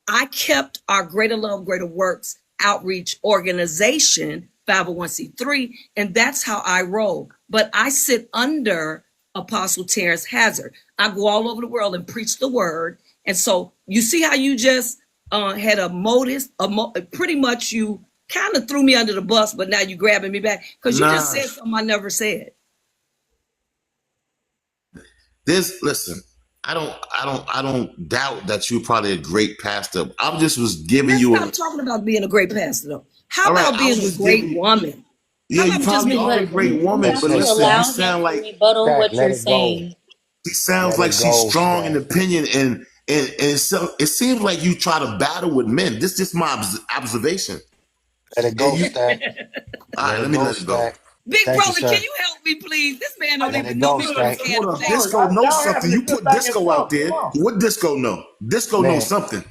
I kept our Greater Love, Greater Works outreach organization, 501c3, and that's how I roll. But I sit under Apostle Terrence Hazard. I go all over the world and preach the word. And so you see how you just had a modus, pretty much you kind of threw me under the bus, but now you grabbing me back because you just said something I never said. Listen, I don't doubt that you're probably a great pastor. I just was giving Let's you stop talking about being a great pastor, though. How all right, about I was being a just great giving woman? yeah, How you about just probably being are a a But great you woman, have but to Listen, listen, you allow Stack, him sound to like rebuttal Stack, what let you're it go. saying. she sounds Let like it she's go, strong in Stack. opinion and so it seems like you try to battle with men. This is just my observation. Let it And go, you Stack. all right, Let let it me go, let it go. Stack. Big Thank you, brother, can sir. you help me, please? This man don't Let even it know go, me from a Stack. can Hold of on, paint. Disco knows Y'all something. having a You good put thing. Disco out Come there. on. What Disco know? Disco knows Man, something.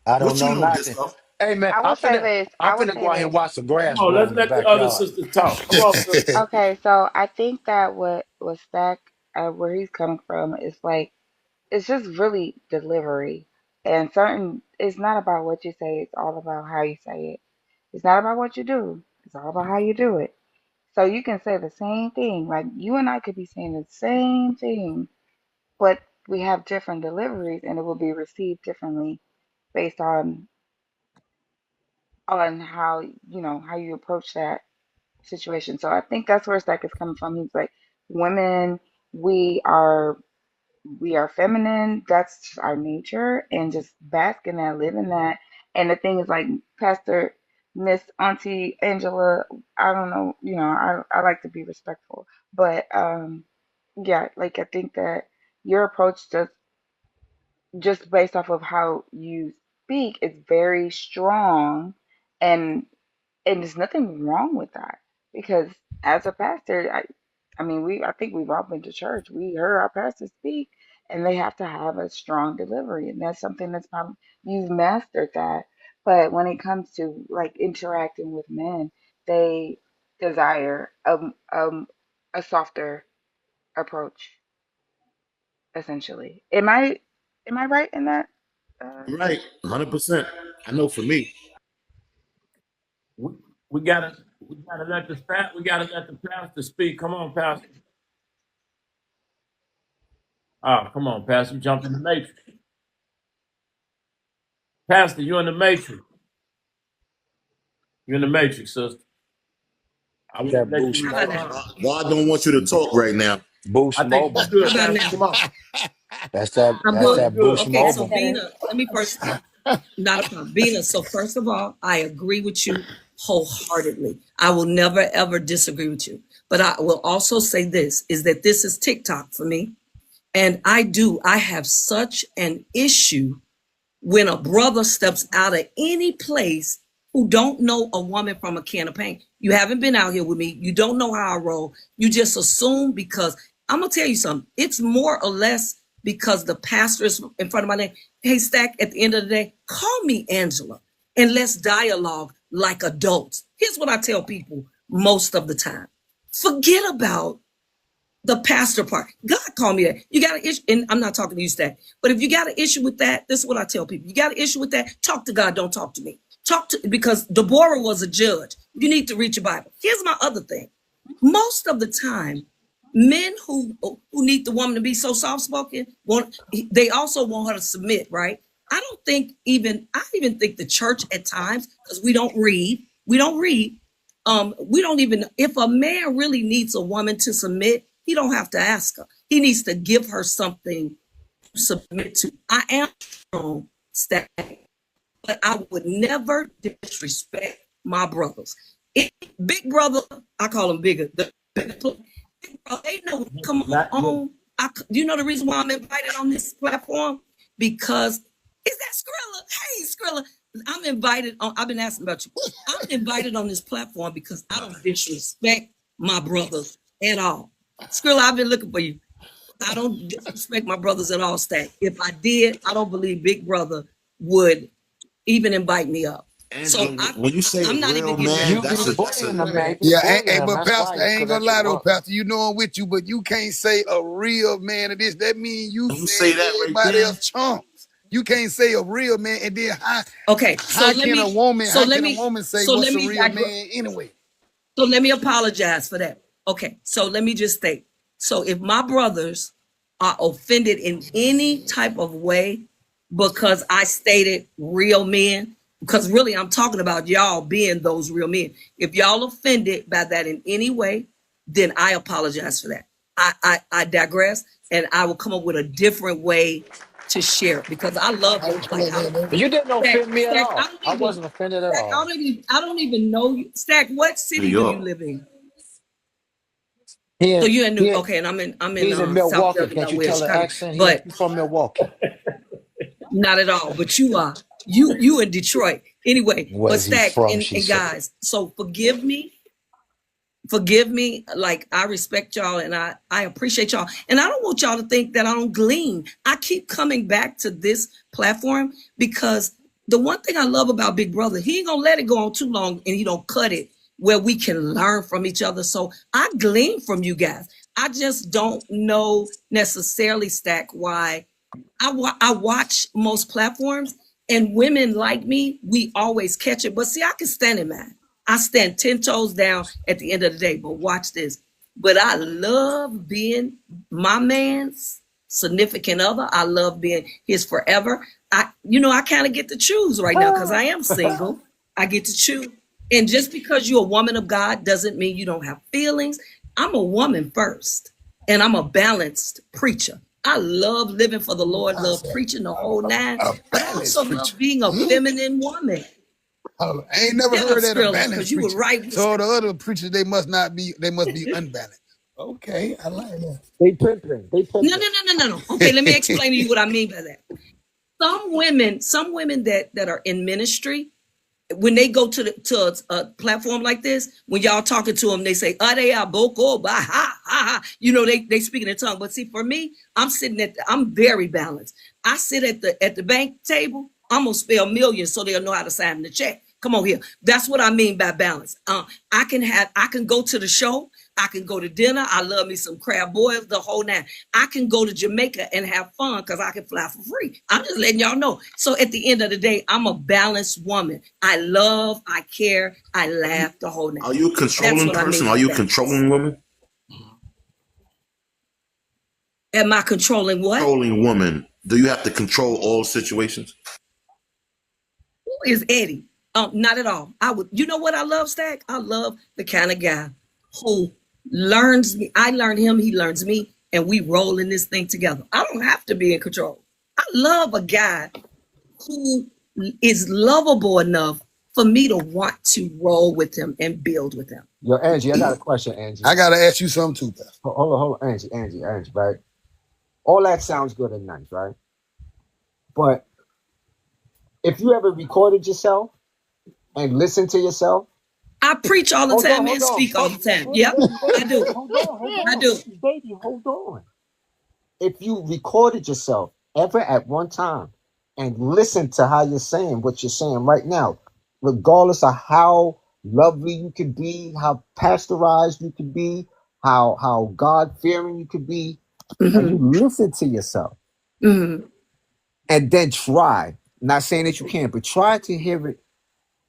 I don't What you know know, nothing. Disco? Hey, man, I will say this. I'm I will finna say go out here and this. watch some Come grass on, grow let's in the let the other backyard. sisters talk. Come on, sister. Okay, so I think that what Stack where he's coming from is like it's just really delivery and certain. It's not about what you say. It's all about how you say it. It's not about what you do. It's all about how you do it. So you can say the same thing. Like you and I could be saying the same thing, but we have different deliveries, and it will be received differently based on how how you approach that situation. So I think that's where Stack is coming from. He's like, women, we are we are feminine. That's our nature, and just bask in that, live in that. And the thing is, like Pastor Miss Auntie Angela, I don't know, I like to be respectful, but yeah, like I think that your approach just based off of how you speak is very strong, and there's nothing wrong with that because as a pastor, I mean, I think we've all been to church. We heard our pastors speak, and they have to have a strong delivery, and that's something that's probably you've mastered that. But when it comes to like interacting with men, they desire a softer approach, essentially. Am I right in that? Right, 100%. I know for me. We, we gotta We gotta let the pastor speak. Come on, Pastor. Come on, Pastor. You jumped in the matrix. Pastor, you're in the matrix. You're in the matrix, sister. I want to That let you boost How about mobile. now? respond. God don't want you to talk right now. Boost I think you mobile. good, How about Pastor. now? Come on. I'm That's good. that Good. boost Okay, That's so mobile. better. Bina, let me first, not a problem. Bina, so first of all, I agree with you wholeheartedly. I will never ever disagree with you. But I will also say this is that this is TikTok for me. And I have such an issue when a brother steps out of any place who don't know a woman from a can of paint. You haven't been out here with me. You don't know how I roll. You just assume because I'm gonna tell you something. It's more or less because the pastor is in front of my name. Hey, Stack, at the end of the day, call me Angela and let's dialogue like adults. Here's what I tell people most of the time. Forget about the pastor part. God called me that. You got an issue, and I'm not talking to you, Stack, but if you got an issue with that, this is what I tell people. You got an issue with that, talk to God, don't talk to me. Because Deborah was a judge. You need to read your Bible. Here's my other thing. Most of the time, men who need the woman to be so soft-spoken, they also want her to submit, right? I even think the church at times, because we don't read, we don't even, if a man really needs a woman to submit, he don't have to ask her. He needs to give her something to submit to. I am strong, Stack, but I would never disrespect my brothers. Big brother, I call him bigger. Big brother, they know come on. You know the reason why I'm invited on this platform? Because is that Skrilla? Hey, Skrilla, I'm invited on. I've been asking about you. I'm invited on this platform because I don't disrespect my brothers at all. Skrilla, I've been looking for you. I don't disrespect my brothers at all, Stack. If I did, I don't believe Big Brother would even invite me up. So Angela, when you say I'm not real even getting ready. man, You that's be a bullying them, man. You Yeah, bullying hey, them. but That's Pastor, why, I ain't because gonna that's your lie though, brother. Pastor. You know I'm with you, but you can't say a real man of this. That means you when you say saying that right everybody there. else chumps. You can't say a real man, and then Okay, how can a woman say let what's a me real digress. man anyway? So let me apologize for that. Okay, so let me just state. So if my brothers are offended in any type of way because I stated real men, because really I'm talking about y'all being those real men. If y'all offended by that in any way, then I apologize for that. I digress, and I will come up with a different way to share it because I love I you. Like I You didn't Stack, offend me at Stack, all. I wasn't offended at all. I don't even know you. Stack, what New city do you York. live in? He, So you're in New, he, okay, and I'm in he's in South Milwaukee. Jersey by Can't you way of tell the Chicago, accent? but He's from Milwaukee. not at all. But you are you in Detroit anyway. But Where's he Stack from, she and said. guys, so forgive me. Like I respect y'all and I appreciate y'all, and I don't want y'all to think that I don't glean. I keep coming back to this platform because the one thing I love about Big Brother, he ain't gonna let it go on too long, and he don't cut it where we can learn from each other. So I glean from you guys. I just don't know necessarily, Stack, why I watch most platforms, and women like me, we always catch it. But see, I can stand it, man. I stand 10 toes down at the end of the day. But watch this. But I love being my man's significant other. I love being his forever. I kind of get to choose right now because I am single. I get to choose. And just because you're a woman of God doesn't mean you don't have feelings. I'm a woman first, and I'm a balanced preacher. I love living for the Lord, I love said preaching the whole nine, a but I also balanced preacher. love being a feminine woman. I ain't never Shut up, heard that a Skrilla, because balanced you were preacher. right. So the other preachers they must be unbalanced. Okay, I like They pimping. They No, pimping. no, no, no, no. Okay, let me explain to you what I mean by that. Some women that are in ministry, when they go to a platform like this, when y'all talking to them, they say, "Ade boko ba ha ha ha." They speak in their tongue. But see, for me, I'm very balanced. I sit at the bank table. I'm gonna spell millions so they'll know how to sign the check. Come on here. That's what I mean by balance. I can go to the show. I can go to dinner. I love me some crab boils, the whole nine. I can go to Jamaica and have fun because I can fly for free. I'm just letting y'all know. So at the end of the day, I'm a balanced woman. I love, I care, I laugh, the whole nine. Are you a controlling person? Are you a controlling woman? Am I controlling what? Controlling woman. Do you have to control all situations? Who is Eddie? Not at all. I would. You know what I love, Stack? I love the kind of guy who learns me. I learn him. He learns me, and we roll in this thing together. I don't have to be in control. I love a guy who is lovable enough for me to want to roll with him and build with him. Yo, Angie, I got a question, Angie. I gotta ask you something too, Pastor. Hold on, Angie, right? All that sounds good and nice, right? But if you ever recorded yourself and listened to yourself, I preach all the time and speak all the time. Yep, I do. Hold on. I do. Baby, hold on. If you recorded yourself ever at one time and listened to how you're saying what you're saying right now, regardless of how lovely you could be, how pasteurized you could be, how God-fearing you could be, and you listen to yourself, and then try, not saying that you can't, but try to hear it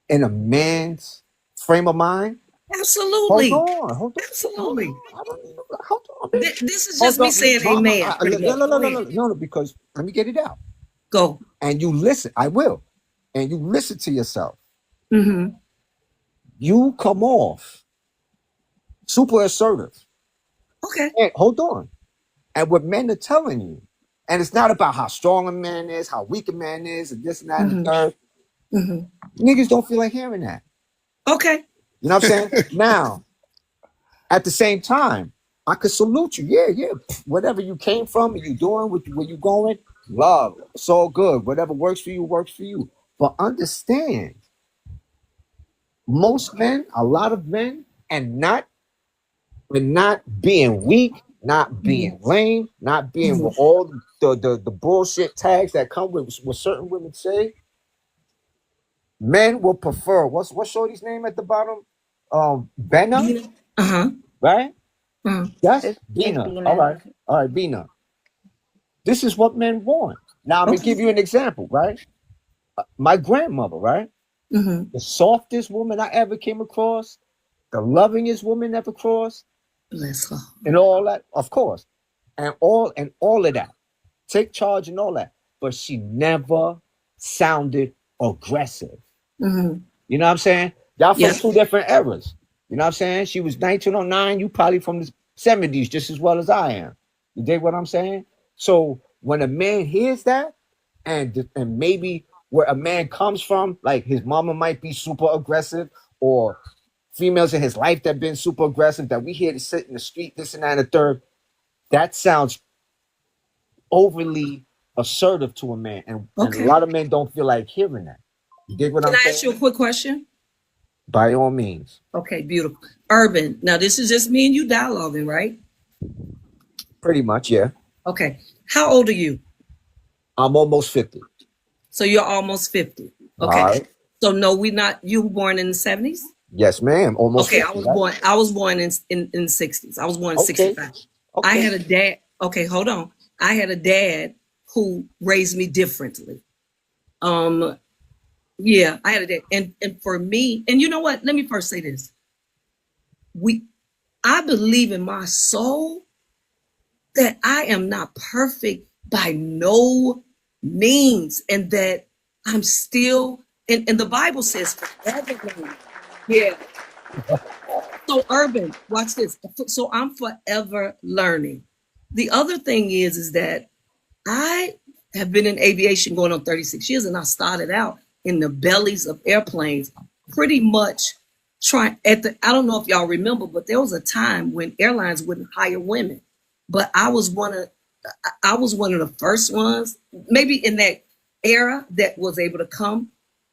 in a man's frame of mind. Absolutely. Hold on. Absolutely. Hold on. This is just me saying amen. No, because let me get it out. Go. And you listen. I will. And you listen to yourself. Mm-hmm. You come off super assertive. Okay. And hold on. And what men are telling you, and it's not about how strong a man is, how weak a man is, and this and that and the third. Niggas don't feel like hearing that. Okay. You know what I'm saying? Now, at the same time, I could salute you. Yeah. Whatever you came from and you doing, where you going, love. It's all good. Whatever works for you, works for you. But understand, most men, a lot of men, and not being weak, not being lame, not being with all the bullshit tags that come with what certain women say. Men will prefer what's Shorty's name at the bottom? Bena? Right? That's Bina. All right, Bina. This is what men want. Now I'm gonna give you an example, right? My grandmother, right? The softest woman I ever came across, the lovingest woman ever crossed. Bless her. And all that, of course. And all of that. Take charge and all that. But she never sounded aggressive. You know what I'm saying? Y'all from two different eras. You know what I'm saying? She was 1909. You probably from the 70s just as well as I am. You dig what I'm saying? So when a man hears that, and maybe where a man comes from, like his mama might be super aggressive, or females in his life that have been super aggressive, that we hear to sit in the street, this and that and the third, that sounds overly assertive to a man. And a lot of men don't feel like hearing that. You dig what I'm saying? Can I ask you a quick question? By all means. Okay, beautiful. Urban, now this is just me and you dialoguing, right? Pretty much, yeah. Okay. How old are you? I'm almost 50. So you're almost 50. Okay. All right. So no, you were born in the 70s? Yes, ma'am. Almost 50, I was born in the 60s. I was born in 65. Okay. I had a dad. Okay, hold on. I had a dad who raised me differently. Yeah, I had a dad. And for me, and you know what? Let me first say this. I believe in my soul that I am not perfect by no means, and that I'm still, and the Bible says forever learning. Yeah. So Urban, watch this. So I'm forever learning. The other thing is that I have been in aviation going on 36 years, and I started out in the bellies of airplanes, pretty much I don't know if y'all remember, but there was a time when airlines wouldn't hire women. But I was one of the first ones, maybe in that era, that was able to come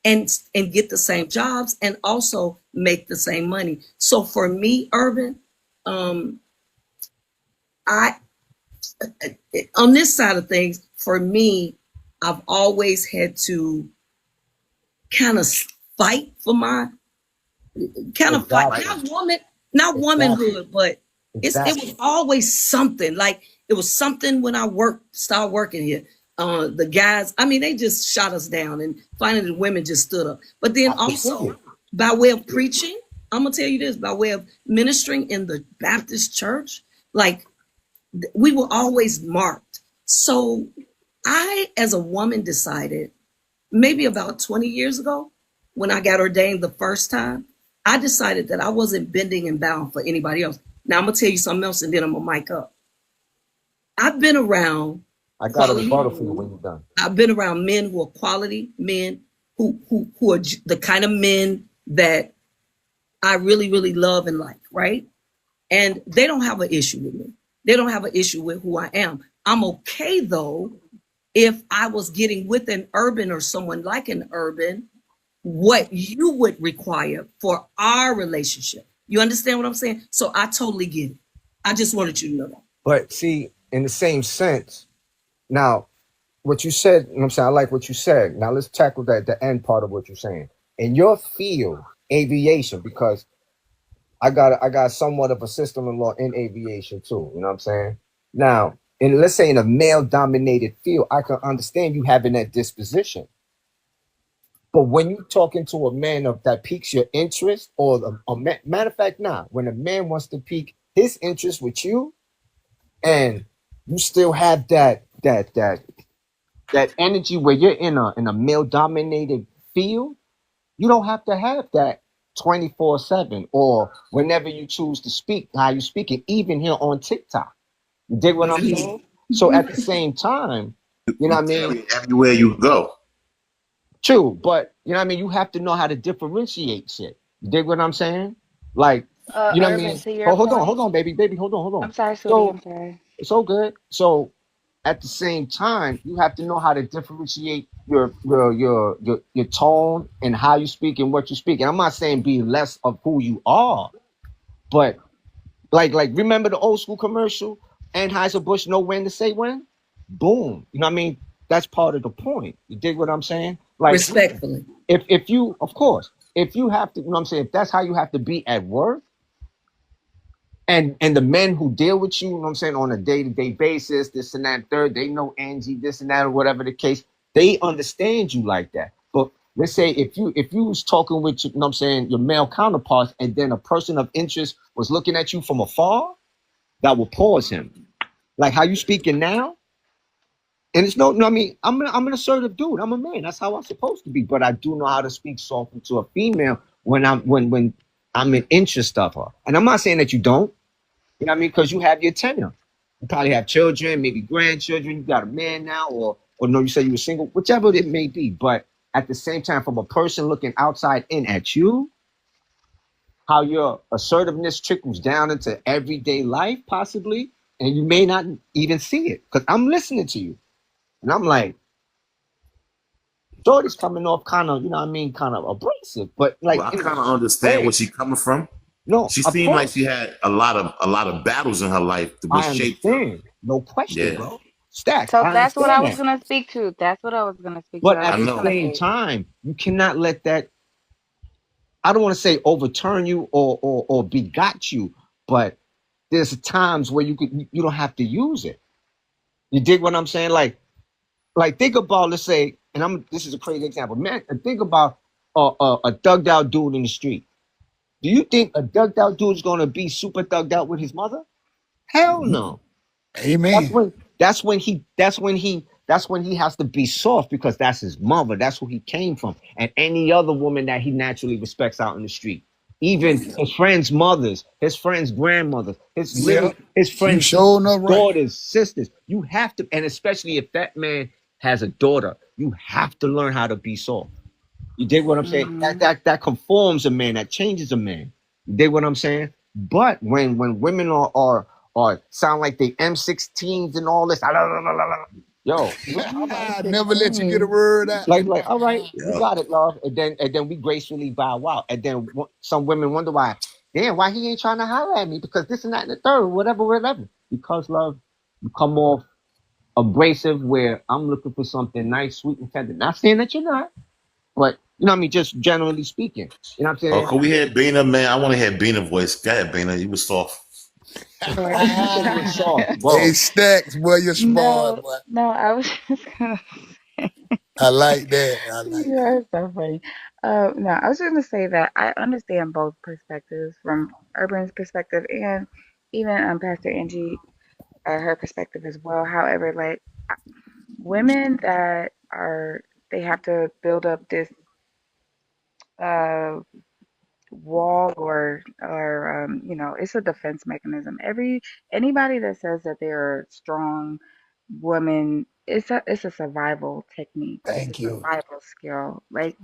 and get the same jobs and also make the same money. So for me, Urban, on this side of things, for me, I've always had to kind of fight for my fight. Not womanhood, but It was always something. Like it was something when I started working here. The guys, I mean, they just shot us down, and finally the women just stood up. But then also by way of preaching, I'm gonna tell you this, by way of ministering in the Baptist church, like we were always marked. So I, as a woman, decided maybe about 20 years ago, when I got ordained the first time, I decided that I wasn't bending and bowing for anybody else. Now I'm gonna tell you something else, and then I'm gonna mic up. I've been around. I got a rebuttal for you when you're done. I've been around men who are quality men, who are the kind of men that I really, really love and like, right? And they don't have an issue with me. They don't have an issue with who I am. I'm okay though if I was getting with an urban or someone like an urban, what you would require for our relationship. You understand what I'm saying? So I totally get it. I just wanted you to know that. But see, in the same sense, now what you said, you know what I'm saying, I like what you said. Now let's tackle the end part of what you're saying. In your field, aviation, because I got somewhat of a sister-in-law in aviation too. You know what I'm saying? Now, let's say in a male-dominated field, I can understand you having that disposition. But when you're talking to a man that piques your interest, or matter of fact, when a man wants to pique his interest with you, and you still have that energy where you're in a male-dominated field, you don't have to have that 24/7 or whenever you choose to speak, how you speak it, even here on TikTok. You dig what I'm saying? So at the same time, you know what I mean? Everywhere you go. True, but you know what I mean? You have to know how to differentiate shit. You dig what I'm saying? Like, you know what I mean? Hold on, baby, hold on. I'm sorry, sweetie, I'm sorry. It's all good. So at the same time, you have to know how to differentiate your tone and how you speak and what you speak. And I'm not saying be less of who you are, but like remember the old school commercial? Anheuser-Busch know when to say when? Boom. You know what I mean? That's part of the point. You dig what I'm saying? Like, respectfully. If you, of course, if you have to, you know what I'm saying, if that's how you have to be at work, and the men who deal with you know what I'm saying, on a day-to-day basis, this and that, third, they know Angie, this and that, or whatever the case, they understand you like that. But let's say if you was talking with, you know what I'm saying, your male counterparts, and then a person of interest was looking at you from afar, that will pause him. Like how you speaking now. And it's no, I mean, I'm an assertive dude. I'm a man. That's how I'm supposed to be. But I do know how to speak softly to a female when I'm in interest of her. And I'm not saying that you don't. You know what I mean? Because you have your tenure. You probably have children, maybe grandchildren. You got a man now, or no, you say you were single, whichever it may be. But at the same time, from a person looking outside in at you, how your assertiveness trickles down into everyday life, possibly, and you may not even see it. Because I'm listening to you. And I'm like, Jordy's coming off kind of, you know what I mean, kind of abrasive. But like, I kind of understand where she's coming from. No, she seemed like she had a lot of battles in her life to be shaped. No question, bro. Stack. So that's what I was gonna speak to. That's what I was gonna speak to. But at the same time, you cannot let that, I don't want to say overturn you or begot you, but there's times where you don't have to use it. You dig what I'm saying? Like think about, let's say, and this is a crazy example, man. Think about a thugged out dude in the street. Do you think a thugged out dude is gonna be super thugged out with his mother? Hell no. Amen. That's when he has to be soft, because that's his mother. That's who he came from, and any other woman that he naturally respects out in the street. Even his friends' mothers, his friends' grandmothers, his friends' daughters, sisters. You have to, and especially if that man has a daughter, you have to learn how to be soft. You dig what I'm saying? That conforms a man, that changes a man. You dig what I'm saying? But when women are sound like they M16s and all this, yo, I never let you get a word out. Like, all right, you got it, love. And then we gracefully bow out. And then some women wonder why he ain't trying to holler at me, because this and that and the third, whatever. Because, love, you come off abrasive, where I'm looking for something nice, sweet, and tender. Not saying that you're not, but you know what I mean, just generally speaking. You know what I'm saying? Oh, can we hear Bina, man? I want to hear Bina voice. Go ahead, Bina. You was soft. But You said you were soft. Hey, Whoa. Stacks, boy, you're smart, no, boy. no, I was just gonna say I like that. I like you are so funny. No, I was just gonna say that I understand both perspectives from Urban's perspective and even Pastor Angie, her perspective as well. However, like women that are, they have to build up this uh wall or you know, it's a defense mechanism. Anybody that says that they're a strong woman, it's a survival technique. that. It's a Thank you. survival skill. Like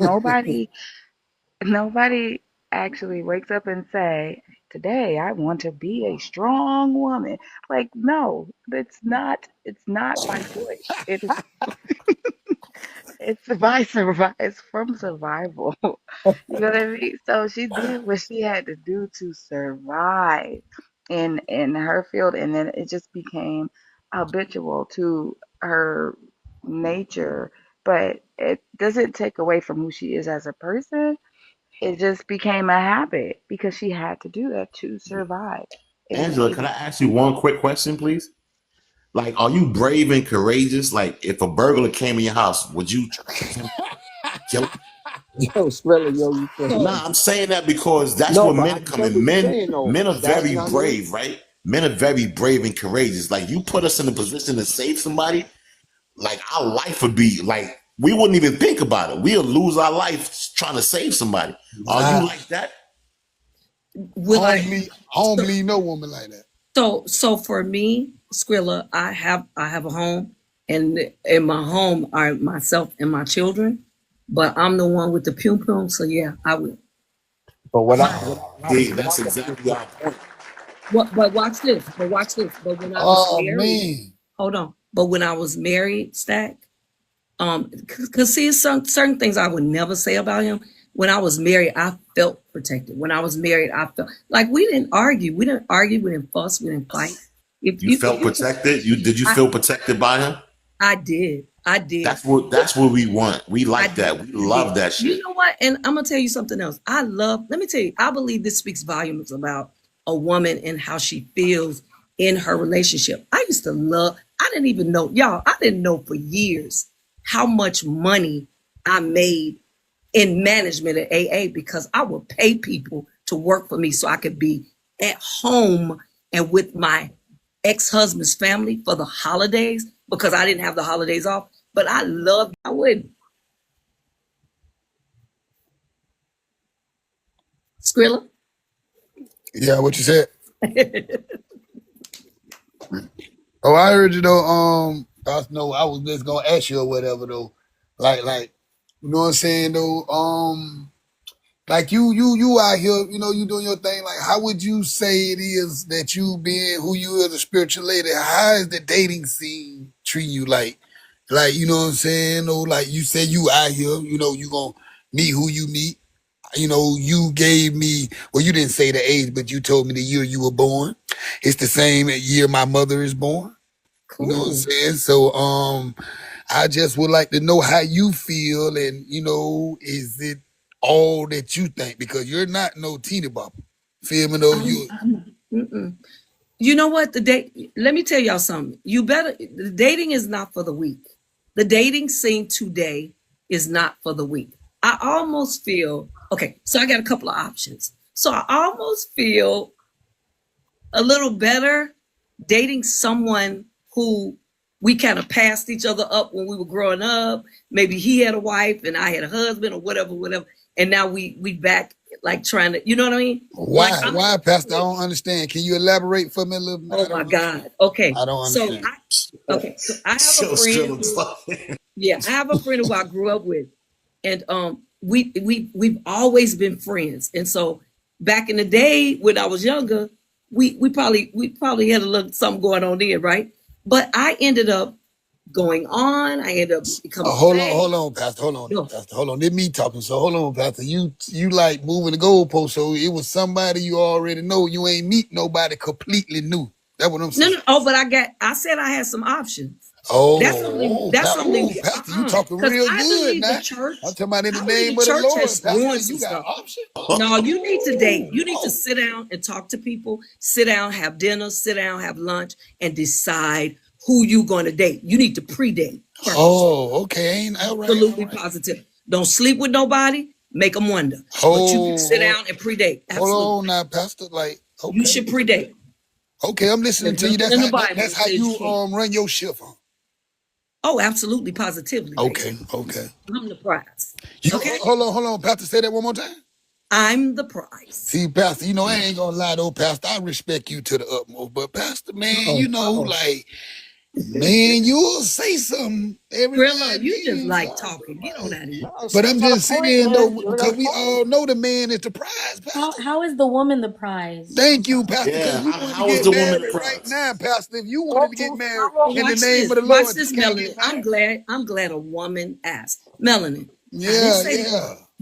nobody actually wakes up and say, today I want to be a strong woman. Like, no, it's not by choice. It's it's from survival. You know what I mean? So she did what she had to do to survive in her field, and then it just became habitual to her nature. But it doesn't take away from who she is as a person. It just became a habit because she had to do that to survive. Angela, It can I ask you one quick question, please? Like, are you brave and courageous? Like, if a burglar came in your house, would you attempt to kill him? Yo, Skrilla, yo, you funny. Nah, I'm saying that because that's No, where but I men come get in. what you're Men, saying though. men are That's very not it. brave, right? Men are very brave and courageous. Like, you put us in a position to save somebody, like our life would be like we wouldn't even think about it. We'll lose our life trying to save somebody. Are you Nah, like that? Will I I? don't believe no woman like that. So for me, Skrilla, I have a home, and in my home are myself and my children, but I'm the one with the pum pum. So yeah, I will. But what I what Oh, I, See, what I that's want to exactly our point. What? But watch this. But watch this. But when I was oh married, man. hold on. But when I was married, Stack, because see, certain things I would never say about him. When I was married, I felt protected. When I was married, I felt like we didn't argue. We didn't argue. We didn't fuss. We didn't fight. You If felt you, protected. Did you I feel protected by him? I did. I did. That's what we want. We I like did. that. We I did. love that You shit. know what? And I'm gonna tell you something else. Let me tell you, I believe this speaks volumes about a woman and how she feels in her relationship. I used to love, I didn't even know, y'all, I didn't know for years how much money I made in management at AA because I would pay people to work for me so I could be at home and with my ex-husband's family for the holidays because I didn't have the holidays off. But I would. Skrilla? Yeah, what you said? Oh, I heard you though. I was just gonna ask you or whatever though. Like, you know what I'm saying though. Like you out here, you know, you doing your thing. Like, how would you say it is that you being who you is, a spiritual lady? How is the dating scene treating you? Like you know what I'm saying? Or like you say you out here, you know, you gonna meet who you meet. You know, you gave me, well, you didn't say the age, but you told me the year you were born. It's the same year my mother is born. You know what I'm Cool. saying? So, I just would like to know how you feel, and you know, is it all that you think? Because you're not no teeny bopper. Feel me? Though you, Mm-mm. You know what? Let me tell y'all something. The dating is not for the weak. The dating scene today is not for the weak. I almost feel, okay, so I got a couple of options. So I almost feel a little better dating someone who we kind of passed each other up when we were growing up. Maybe he had a wife and I had a husband or whatever. And now we back like trying to, you know what I mean? Like why, Pastor? I don't understand. Can you elaborate for me a little bit? I oh my don't understand. God. Okay. I don't understand. So I have a So friend still who, yeah, I have a friend who I grew up with. And we've always been friends. And so back in the day when I was younger, we probably had a little something going on there, right? But I ended up going on. I ended up becoming Hold on, Pastor. Pastor. Hold on. This me talking. So hold on, Pastor. You like moving the goalpost. So it was somebody you already know. You ain't meet nobody completely new. That's what I'm saying. no. Oh, but I said I had some options. Pastor, you talking because real I good believe the now. church. I'm talking about in the I believe name the of the church Lord, has Pastor. ruined some You got stuff. option. No, you need to date. You need to Oh. sit down and talk to people, sit down, have dinner, sit down, have lunch, and decide who you going to date. You need to pre-date first. Oh, okay. All right. Absolutely positive. Don't sleep with nobody. Make them wonder. But you can sit down and pre-date. Absolutely. Hold on now, Pastor. Like, okay. You should pre-date. Okay, I'm listening to you. Nothing in the Bible That's how says you you can't. run your shift, huh? Oh, absolutely, positively. Okay, baby. okay. I'm the prize. You Okay? hold on, Pastor. Say that one more time. I'm the prize. See, Pastor, you know, I ain't gonna lie though, Pastor. I respect you to the utmost, but Pastor, man, you know, like, man, you'll say something every Grilla, now you and just then, like so, talking. You know that. but I'm just saying though, because we point. all know the man is the prize, Pastor. How is the woman the prize? Thank you, Pastor, because Yeah, you wanted to how is get the woman the married right prize? now, Pastor. If you wanted to get married in the Watch name this. of the Watch Lord, this, you can't Melanin. get married. I'm glad a woman asked. Melanin. Yeah.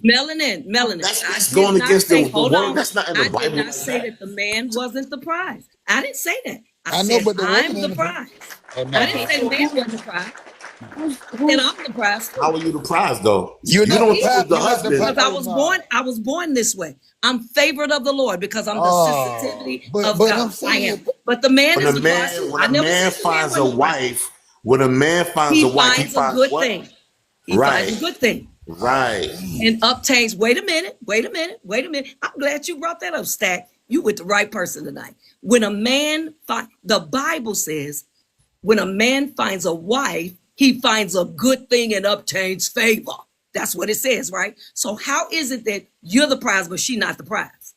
Melanin. That's going against the word. That's not in the I did Bible not like say that. that the man wasn't the prize. I didn't say that. I know, said but the woman I'm the in the prize. Oh, no. I didn't say the man wasn't the prize. And I'm the prize too. How are you the prize though? You're You not don't the prize. choose the You're not the prize. husband. Because Oh, no. I was born this way. I'm favored of the Lord because I'm the sensitivity of but God. I'm saying, I am. But the man When is a the prize man too. when I a never man said the man finds a wasn't the prize. wife, when a man finds a He wife, he finds a finds good what? thing. He finds a good thing. Right. And obtains. Wait a minute. I'm glad you brought that up, Stack. You with the right person tonight. When a man the Bible says, when a man finds a wife, he finds a good thing and obtains favor. That's what it says, right? So how is it that you're the prize, but she not the prize?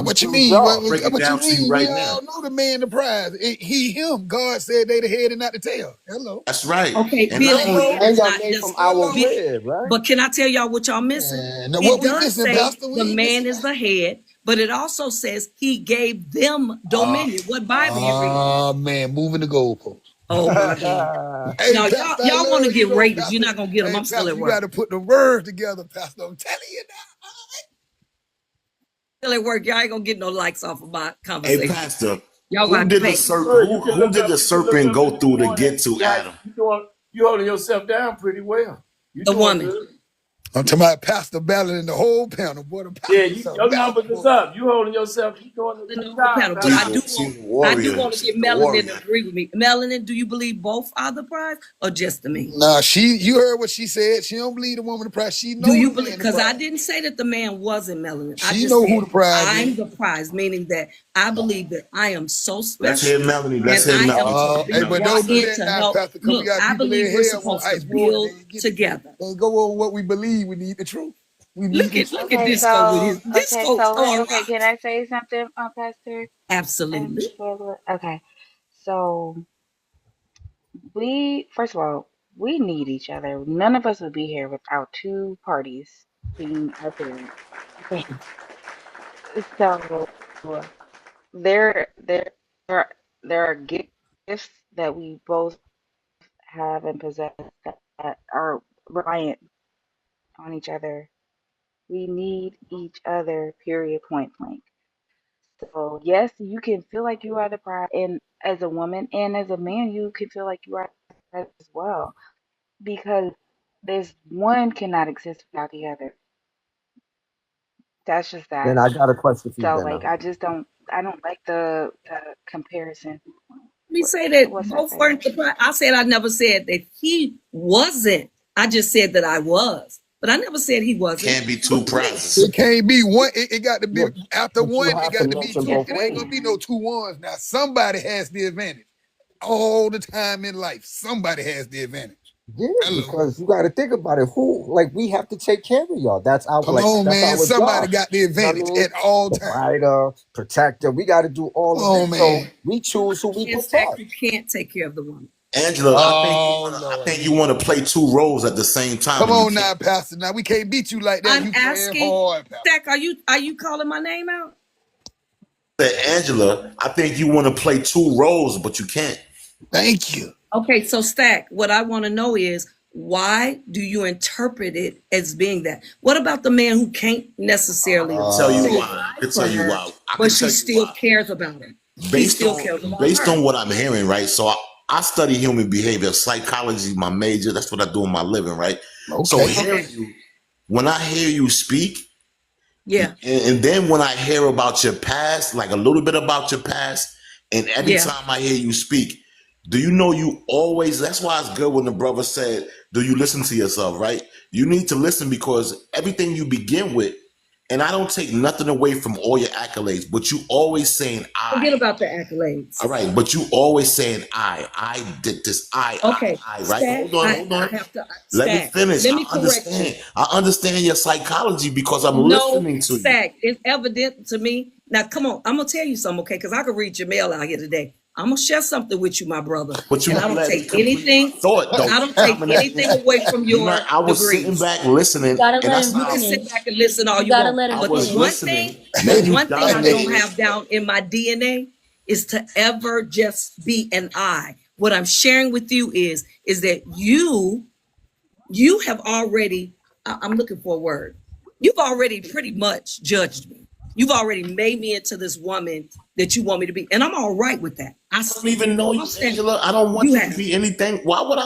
What you mean? Break it What you down to you mean? We right all now. know the man the prize. He, him. God said they the head and not the tail. Hello. That's right. Okay, And being not a only head And is y'all not made just. from our rib, right? But can I tell y'all what y'all missing? Now, It what we does missing, say Pastor? We the ain't man missing is the head, but it also says he gave them dominion. What Bible you reading? Oh, man, moving the goalpost. Oh my God. Hey, Now Pastor, I y'all want to love you, get though, ratings. Pastor. You're not gonna get them. Hey, I'm still Pastor, at you work. got to put the words together, Pastor. I'm telling you now. Still at work. Y'all ain't gonna get no likes off of my hey conversation. Pastor, Y'all who gonna did pay. the serpent who did the serpent go through to get to Adam? You holding yourself down pretty well. You The doing woman. good. I'm talking about Pastor Ballard and the whole panel. Boy, the Yeah, pastor so your numbers is valuable. up. You holding yourself. You doing a good job, Panel, but She's Pastor. a, she's a I do warrior. want to She's get the Melanin to warrior. agree with me. Melanin, do you believe both are the prize or just the me? Nah, you heard what she said. She don't believe the woman the prize. She know Do you the believe? man the Because I prize. didn't say that the man wasn't melanin. I She just know who said the prize I'm is. the prize, meaning that I believe that I am so Let's hear special Melanie. Let's and hear I am Melanie talk. Hey, but Melanie. don't brought do in that to now, help. Pastor, because we Look, got I people believe in we're here want supposed to ice water. build together. They go on what we believe. We need the truth. We need Look the at truth. look at Disco with his Disco throwing Okay, can rocks. I say something, Pastor? Absolutely. Okay, so first of all, we need each other. None of us would be here without two parties being our parents. Okay, so there are there are gifts that we both have and possess that are reliant on each other. We need each other, period, point blank. So yes, you can feel like you are the prize, and as a woman and as a man, you can feel like you are the prize as well, because there's one cannot exist without the other. That's just Then that. I got a question for you, So Benna. like, I don't like the comparison. Let me say that What's that, both baby? weren't the prize. I said I never said that he wasn't. I just said that I was. But I never said he wasn't. Can't be two prizes. It can't be one. It got to be Yeah, after but you one. It have to got to be mention two. Yes, both It it ain't gonna be ways. no can. two ones. Now somebody has the advantage all the time in life. Somebody has the advantage. Yeah, Hello. because you got to think about it. We have to take care of y'all. That's our Come on, that's man. our Somebody job. got the You know what I advantage mean? at all times. Provider, protector. We got to do all Come of on, this. So man. we choose who we In fact, protect. you can't take care of the woman. Angela, Oh I Lord. think you want to play two roles at the same time, Come and you on can't. now, Pastor. Now we can't beat you like that. I'm You playing asking, hard, Pastor. Stack, are you calling my name out? Angela, I think you want to play two roles, but you can't. Thank you. Okay, so Stack, what I want to know is why do you interpret it as being that? What about the man who can't necessarily Tell you provide why. I can for tell you her, why. I can but she tell you still why. cares about him? He Based still on cares about based her. on what I'm hearing, right? So I study human behavior, psychology, my major. That's what I do in my living, right? Okay. So when I hear you speak, Yeah. and then when I hear about your past, like a little bit about your past, and every time I hear you speak, do you know you always, that's why it's good when the brother said, do you listen to yourself, right? You need to listen because everything you begin with, and I don't take nothing away from all your accolades, but you always saying I. Forget about the accolades. All right, but you always saying I did this, Okay. I, right? Stat, Hold on. I have to, Let me finish. Let me correct you. I understand your psychology because I'm listening to you. Stack, it's evident to me. Now, come on. I'm going to tell you something, okay? Because I could read your mail out here today. I'm going to share something with you, my brother. But you and I don't take anything. I don't take anything away from your I was degrees. sitting back listening. You gotta and let him You can sit back and listen all you gotta want. let him But was the one listening. thing, Man, the you one thing I dominated. don't have down in my DNA is to ever just be an I. What I'm sharing with you is that you have already, I'm looking for a word. You've already pretty much judged me. You've already made me into this woman that you want me to be. And I'm all right with that. I don't even know you, Angela. I don't want you to be anything. Why would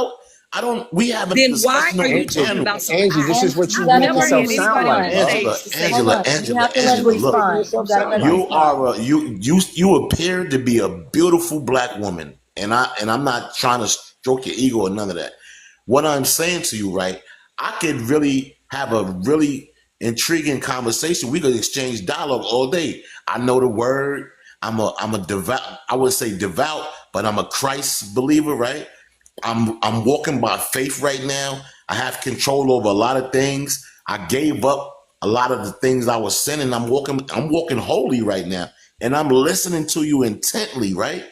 I don't, we have a Then discussion why are on you the talking channel. about something? Angie, this is what you gotta make let yourself him sound like, respond. bro. Angela, look, you appear to be a beautiful black woman, and I'm not trying to stroke your ego or none of that. What I'm saying to you, right? I could really have a really intriguing conversation. We could exchange dialogue all day. I know the word. I'm a devout. I would say devout, but I'm a Christ believer, right? I'm walking by faith right now. I have control over a lot of things. I gave up a lot of the things I was sinning. I'm walking holy right now. And I'm listening to you intently, right?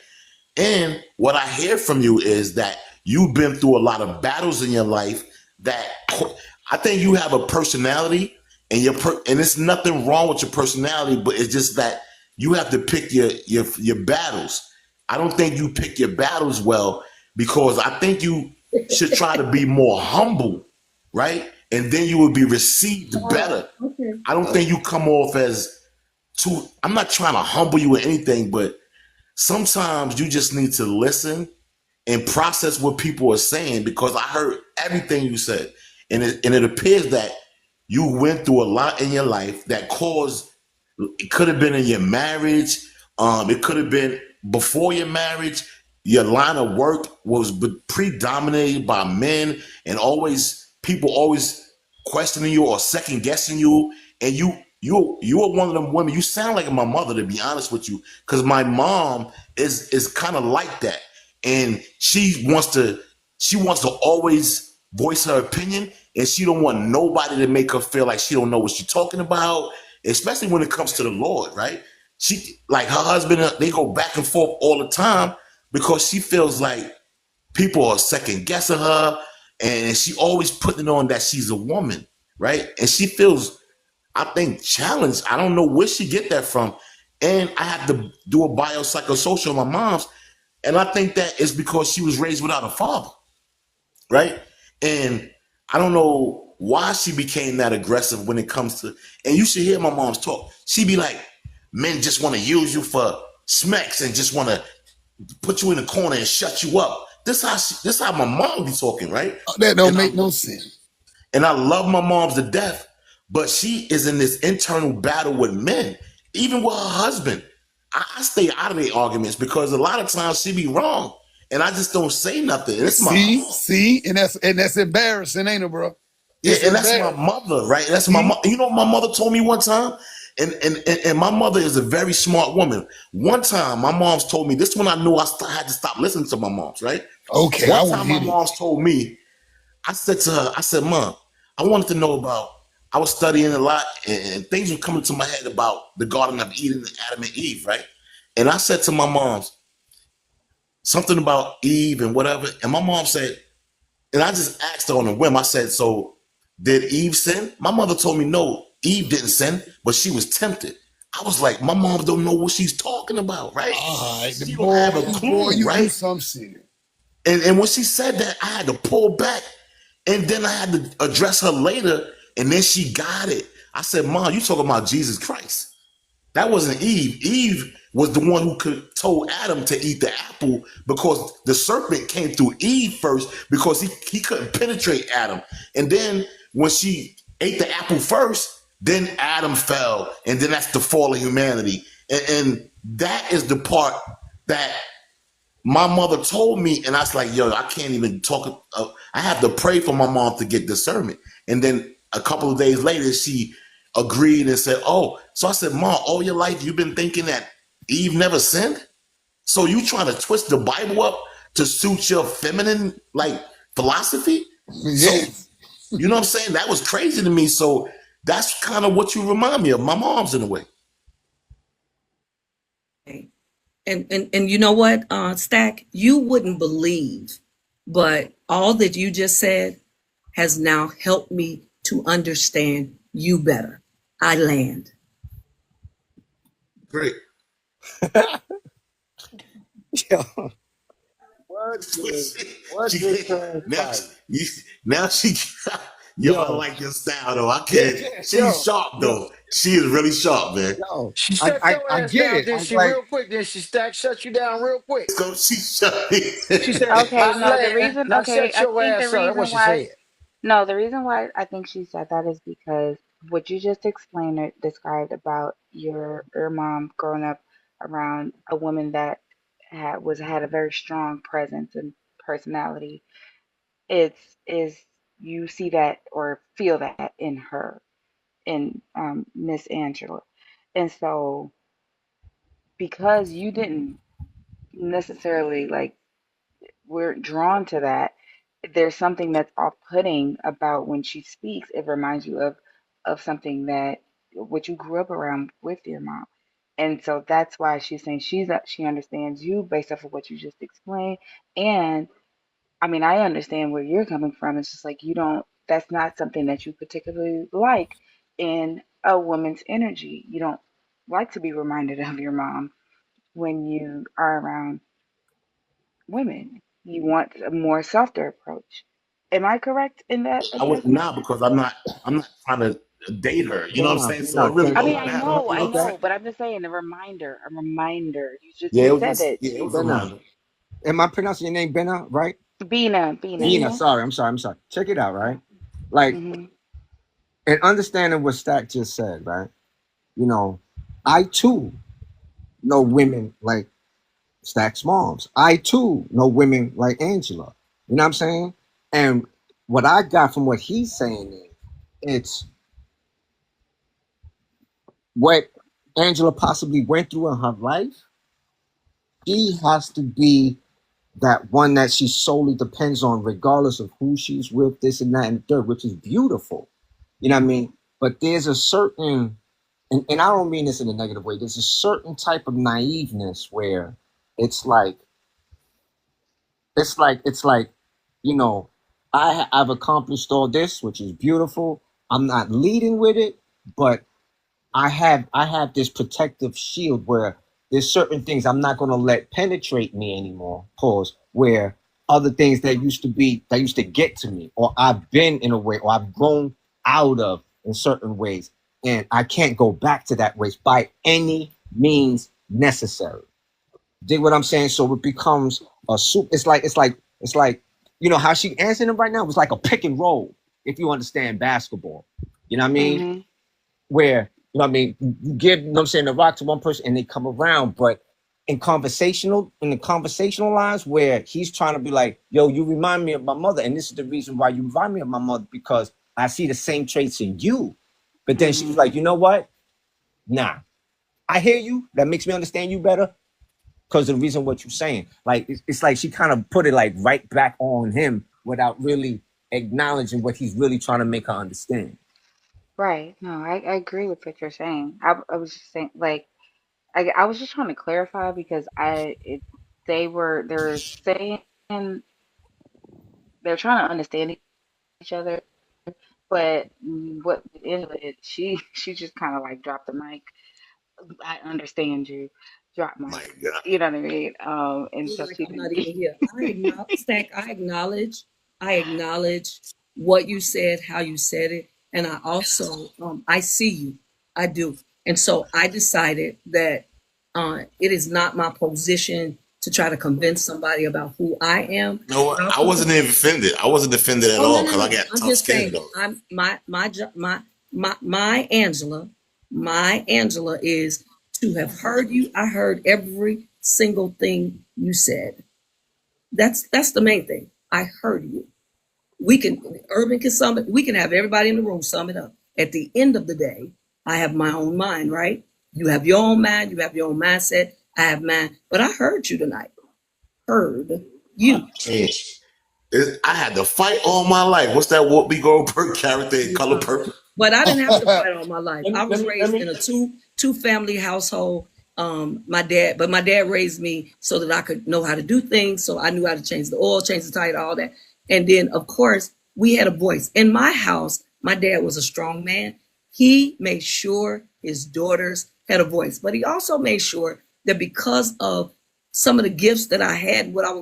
And what I hear from you is that you've been through a lot of battles in your life that I think you have a personality and and it's nothing wrong with your personality, but it's just that you have to pick your battles. I don't think you pick your battles well because I think you should try to be more humble, right? And then you will be received better. Okay. I don't think you come off as too, I'm not trying to humble you or anything, but sometimes you just need to listen and process what people are saying because I heard everything you said. And it appears that you went through a lot in your life that caused, it could have been in your marriage. It could have been before your marriage. Your line of work was predominated by men and people always questioning you or second guessing you. And you are one of them women. You sound like my mother, to be honest with you, because my mom is kind of like that. And she wants to always voice her opinion, and she don't want nobody to make her feel like she don't know what she's talking about, especially when it comes to the Lord, right? She, like her husband, they go back and forth all the time because she feels like people are second guessing her, and she always putting it on that she's a woman, right? And she feels, I think, challenged. I don't know where she get that from. And I had to do a biopsychosocial on my mom's, and I think that is because she was raised without a father, right? And I don't know why she became that aggressive when it comes to, and you should hear my mom's talk. She be like, men just want to use you for smacks and just want to put you in the corner and shut you up. This how my mom be talking, right? That don't make no sense. And I love my mom's to death, but she is in this internal battle with men, even with her husband. I stay out of their arguments because a lot of times she be wrong, and I just don't say nothing. And it's and that's embarrassing, ain't it, bro? Yeah, and that's my mother, right? That's my mother. You know what my mother told me one time? And my mother is a very smart woman. One time, my mom's told me, this one I knew I had to stop listening to my mom's, right? Okay. One time my mom's told me, I said to her, I said, Mom, I wanted to know about, I was studying a lot and things were coming to my head about the Garden of Eden and Adam and Eve, right? And I said to my mom's, something about Eve and whatever. And my mom said, and I just asked her on a whim, I said, so did Eve sin? My mother told me, no, Eve didn't sin, but she was tempted. I was like, my mom don't know what she's talking about, right? She don't have a clue, right? And when she said that, I had to pull back. And then I had to address her later, and then she got it. I said, Mom, you talking about Jesus Christ. That wasn't Eve. Eve was the one who told Adam to eat the apple because the serpent came through Eve first because he couldn't penetrate Adam. And then when she ate the apple first, then Adam fell. And then that's the fall of humanity. And that is the part that my mother told me, and I was like, yo, I can't even talk. I have to pray for my mom to get discernment. And then a couple of days later, she agreed and said, oh, so I said, Mom, all your life you've been thinking that Eve never sinned? So you trying to twist the Bible up to suit your feminine philosophy? Yes. So, you know what I'm saying? That was crazy to me. So that's kind of what you remind me of. My mom's in a way. And you know what, Stack, you wouldn't believe, but all that you just said has now helped me to understand you better. I land. Great. Yo, what just transpired? Now she, yo, I like your style though. I can't. She's sharp though. She is really sharp, man. Yo, She shut your I ass get down, it. then I'm she like, real quick, then she shut you down real quick. So she shut me. She said, Okay, I no, the land, reason, now okay, shut I your think the ass up. That's what reason she why, said. no, the reason why I think she said that is because what you just explained or described about your mom growing up around a woman that had a very strong presence and personality. Is you see that or feel that in her, in Miss Angela, and so because you didn't necessarily like we're drawn to that. There's something that's off-putting about when she speaks. It reminds you of something that what you grew up around with your mom, and so that's why she's saying she understands you based off of what you just explained. And I mean, I understand where you're coming from. It's just like you don't. That's not something that you particularly like in a woman's energy. You don't like to be reminded of your mom when you are around women. You want a more softer approach. Am I correct in that I would assessment? not because I'm not trying to date her. You know what I'm saying? So it no, really I check it mean, don't out. matter. You I know what I'm know, saying? but I'm just saying a reminder. Yeah, You it was said just it. it was a Benna. reminder. Am I pronouncing your name Benna, right? Bina. Bina, sorry, I'm sorry. Check it out, right? Like, Mm-hmm. in understanding what Stack just said, right? You know, I too know women like Stack's moms. I too know women like Angela. You know what I'm saying? And what I got from what he's saying is it's what Angela possibly went through in her life. She has to be that one that she solely depends on, regardless of who she's with, this and that and the third, which is beautiful. You know what I mean? But there's a certain, and I don't mean this in a negative way, there's a certain type of naiveness where it's like, it's like, you know, I've accomplished all this, which is beautiful. I'm not leading with it, but I have this protective shield where there's certain things I'm not gonna let penetrate me anymore. Pause. Where other things that used to get to me, or I've been in a way, or I've grown out of in certain ways, and I can't go back to that ways by any means necessary. Dig what I'm saying? So it becomes a soup. It's like you know how she answering him right now was like a pick and roll. If you understand basketball, you know what I mean? Mm-hmm. Where you know what I mean, you give you know what I'm saying the rock to one person and they come around, but in the conversational lines where he's trying to be like, yo, you remind me of my mother, and this is the reason why you remind me of my mother because I see the same traits in you. But then she's Mm-hmm. like, you know what? Nah, I hear you. That makes me understand you better because of the reason what you're saying. Like it's like she kind of put it like right back on him without really acknowledging what he's really trying to make her understand. Right. No, I agree with what you're saying. I was just saying, like, I was just trying to clarify because they're saying they're trying to understand each other, but what Angela did, she just kind of like dropped the mic. I understand you, drop My mic. God. You know what I mean? And so Like she I'm didn't. not even here. I acknowledge what you said, how you said it, and I also I see you. I do. And so I decided that it is not my position to try to convince somebody about who I am. No, I wasn't even offended. I wasn't offended at Oh all no, no, because I no! got I'm tough just skin saying. though. I'm my Angela. My Angela is to have heard you. I heard every single thing you said. That's the main thing. I heard you. We can Urban can sum it. We can have everybody in the room sum it up. At the end of the day, I have my own mind, right? You have your own mind. You have your own mindset. I have mine. But I heard you tonight. Heard you. Hey, I had to fight all my life. What's that Whoopi Goldberg character in Color Yeah. Purple? But I didn't have to fight all my life. I was let raised me in a two family household. My dad raised me so that I could know how to do things. So I knew how to change the oil, change the tire, all that. And then of course we had a voice. In my house, my dad was a strong man. He made sure his daughters had a voice, but he also made sure that because of some of the gifts that I had, what I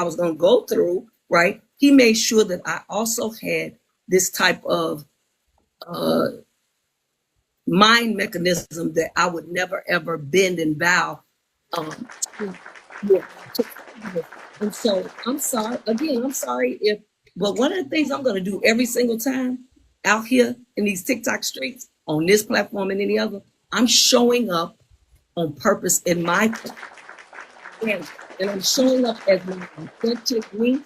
was going to go through, right? He made sure that I also had this type of uh, mind mechanism that I would never ever bend and bow. Um, yeah, to- and so I'm sorry again. I'm sorry if, but one of the things I'm going to do every single time out here in these TikTok streets, on this platform and any other, I'm showing up on purpose in my and I'm showing up as my authentic me.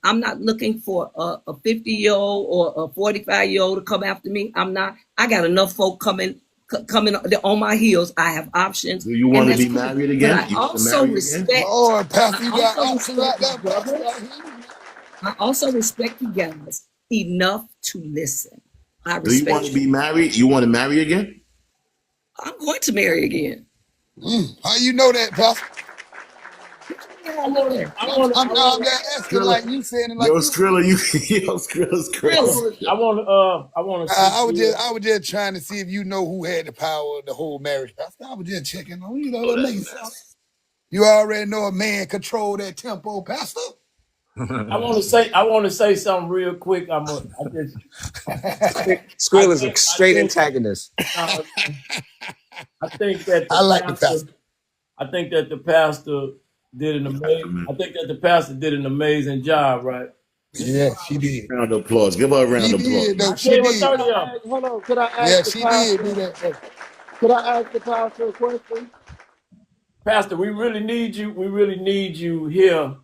I'm not looking for a 50-year-old or a 45-year-old to come after me. I'm not. I got enough folk coming on my heels. I have options, Do you and want to that's be cool. married But again? I You want to also marry again? respect. Lord, Pastor, I you got also options respect right my there, Pastor. brothers. I also respect you guys enough to listen. I Do you want respect to you. be married? You want to marry again? I'm going to marry again. How you know that, Pastor? I want to I I'm, want to I'm, I I'm want just asking Skrilla, like you saying it like yo, you. Skrilla, yo, Skrilla's crazy. Really? I want to see I was just trying to see if you know who had the power of the whole marriage, Pastor. I was just checking on you. Know Oh, that that's makes nasty. sense. You already know a man control that tempo, Pastor. I want to say something real quick. I Skrill is a think I straight think antagonist. uh, I think that I like the Pastor. the pastor did an Pastor, amazing man. I think that the pastor did an amazing job, right? Yeah, she did. Round of applause. Give her a round She of applause, did, man. though. I She gave her did. 30 of them. Hold on, could I Yeah, ask the she did do pastor? that. Though. Could I ask the pastor a question? Pastor, we really need you. We really need you here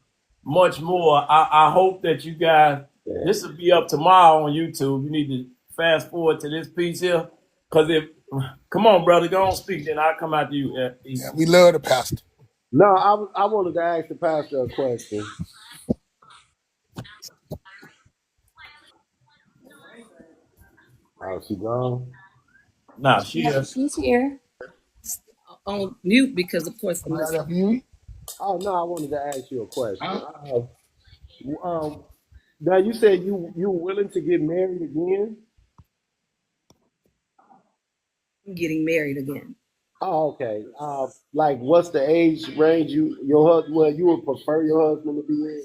much more. I hope that you guys, this will be up tomorrow on YouTube. You need to fast forward to this piece here. Because come on, brother, go on speak, then I'll come after you. Yeah, we love the Pastor. No, I wanted to ask the pastor a question. Oh, she gone? Nah, Yep, she's here. On mute because of course I'm You got listening. that for you? Oh no, I wanted to ask you a question. Huh? Um, now you said you willing to get married again? I'm getting married again. Oh, okay. Like, what's the age range your husband? Well, you would prefer your husband to be in?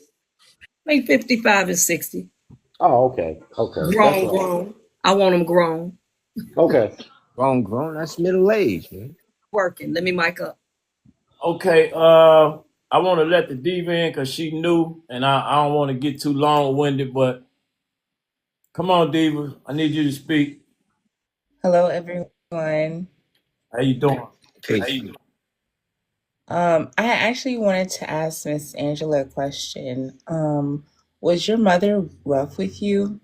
Maybe 55 and 60. Oh, okay, okay. That's all. Grown. I want them grown. Okay. Grown, that's middle age, man. Working. Let me mic up. okay. I want to let the diva in because she new, and I don't want to get too long-winded, but come on, diva. I need you to speak. Hello, everyone. How you doing? Patient. I actually wanted to ask Miss Angela a question. Was your mother rough with you?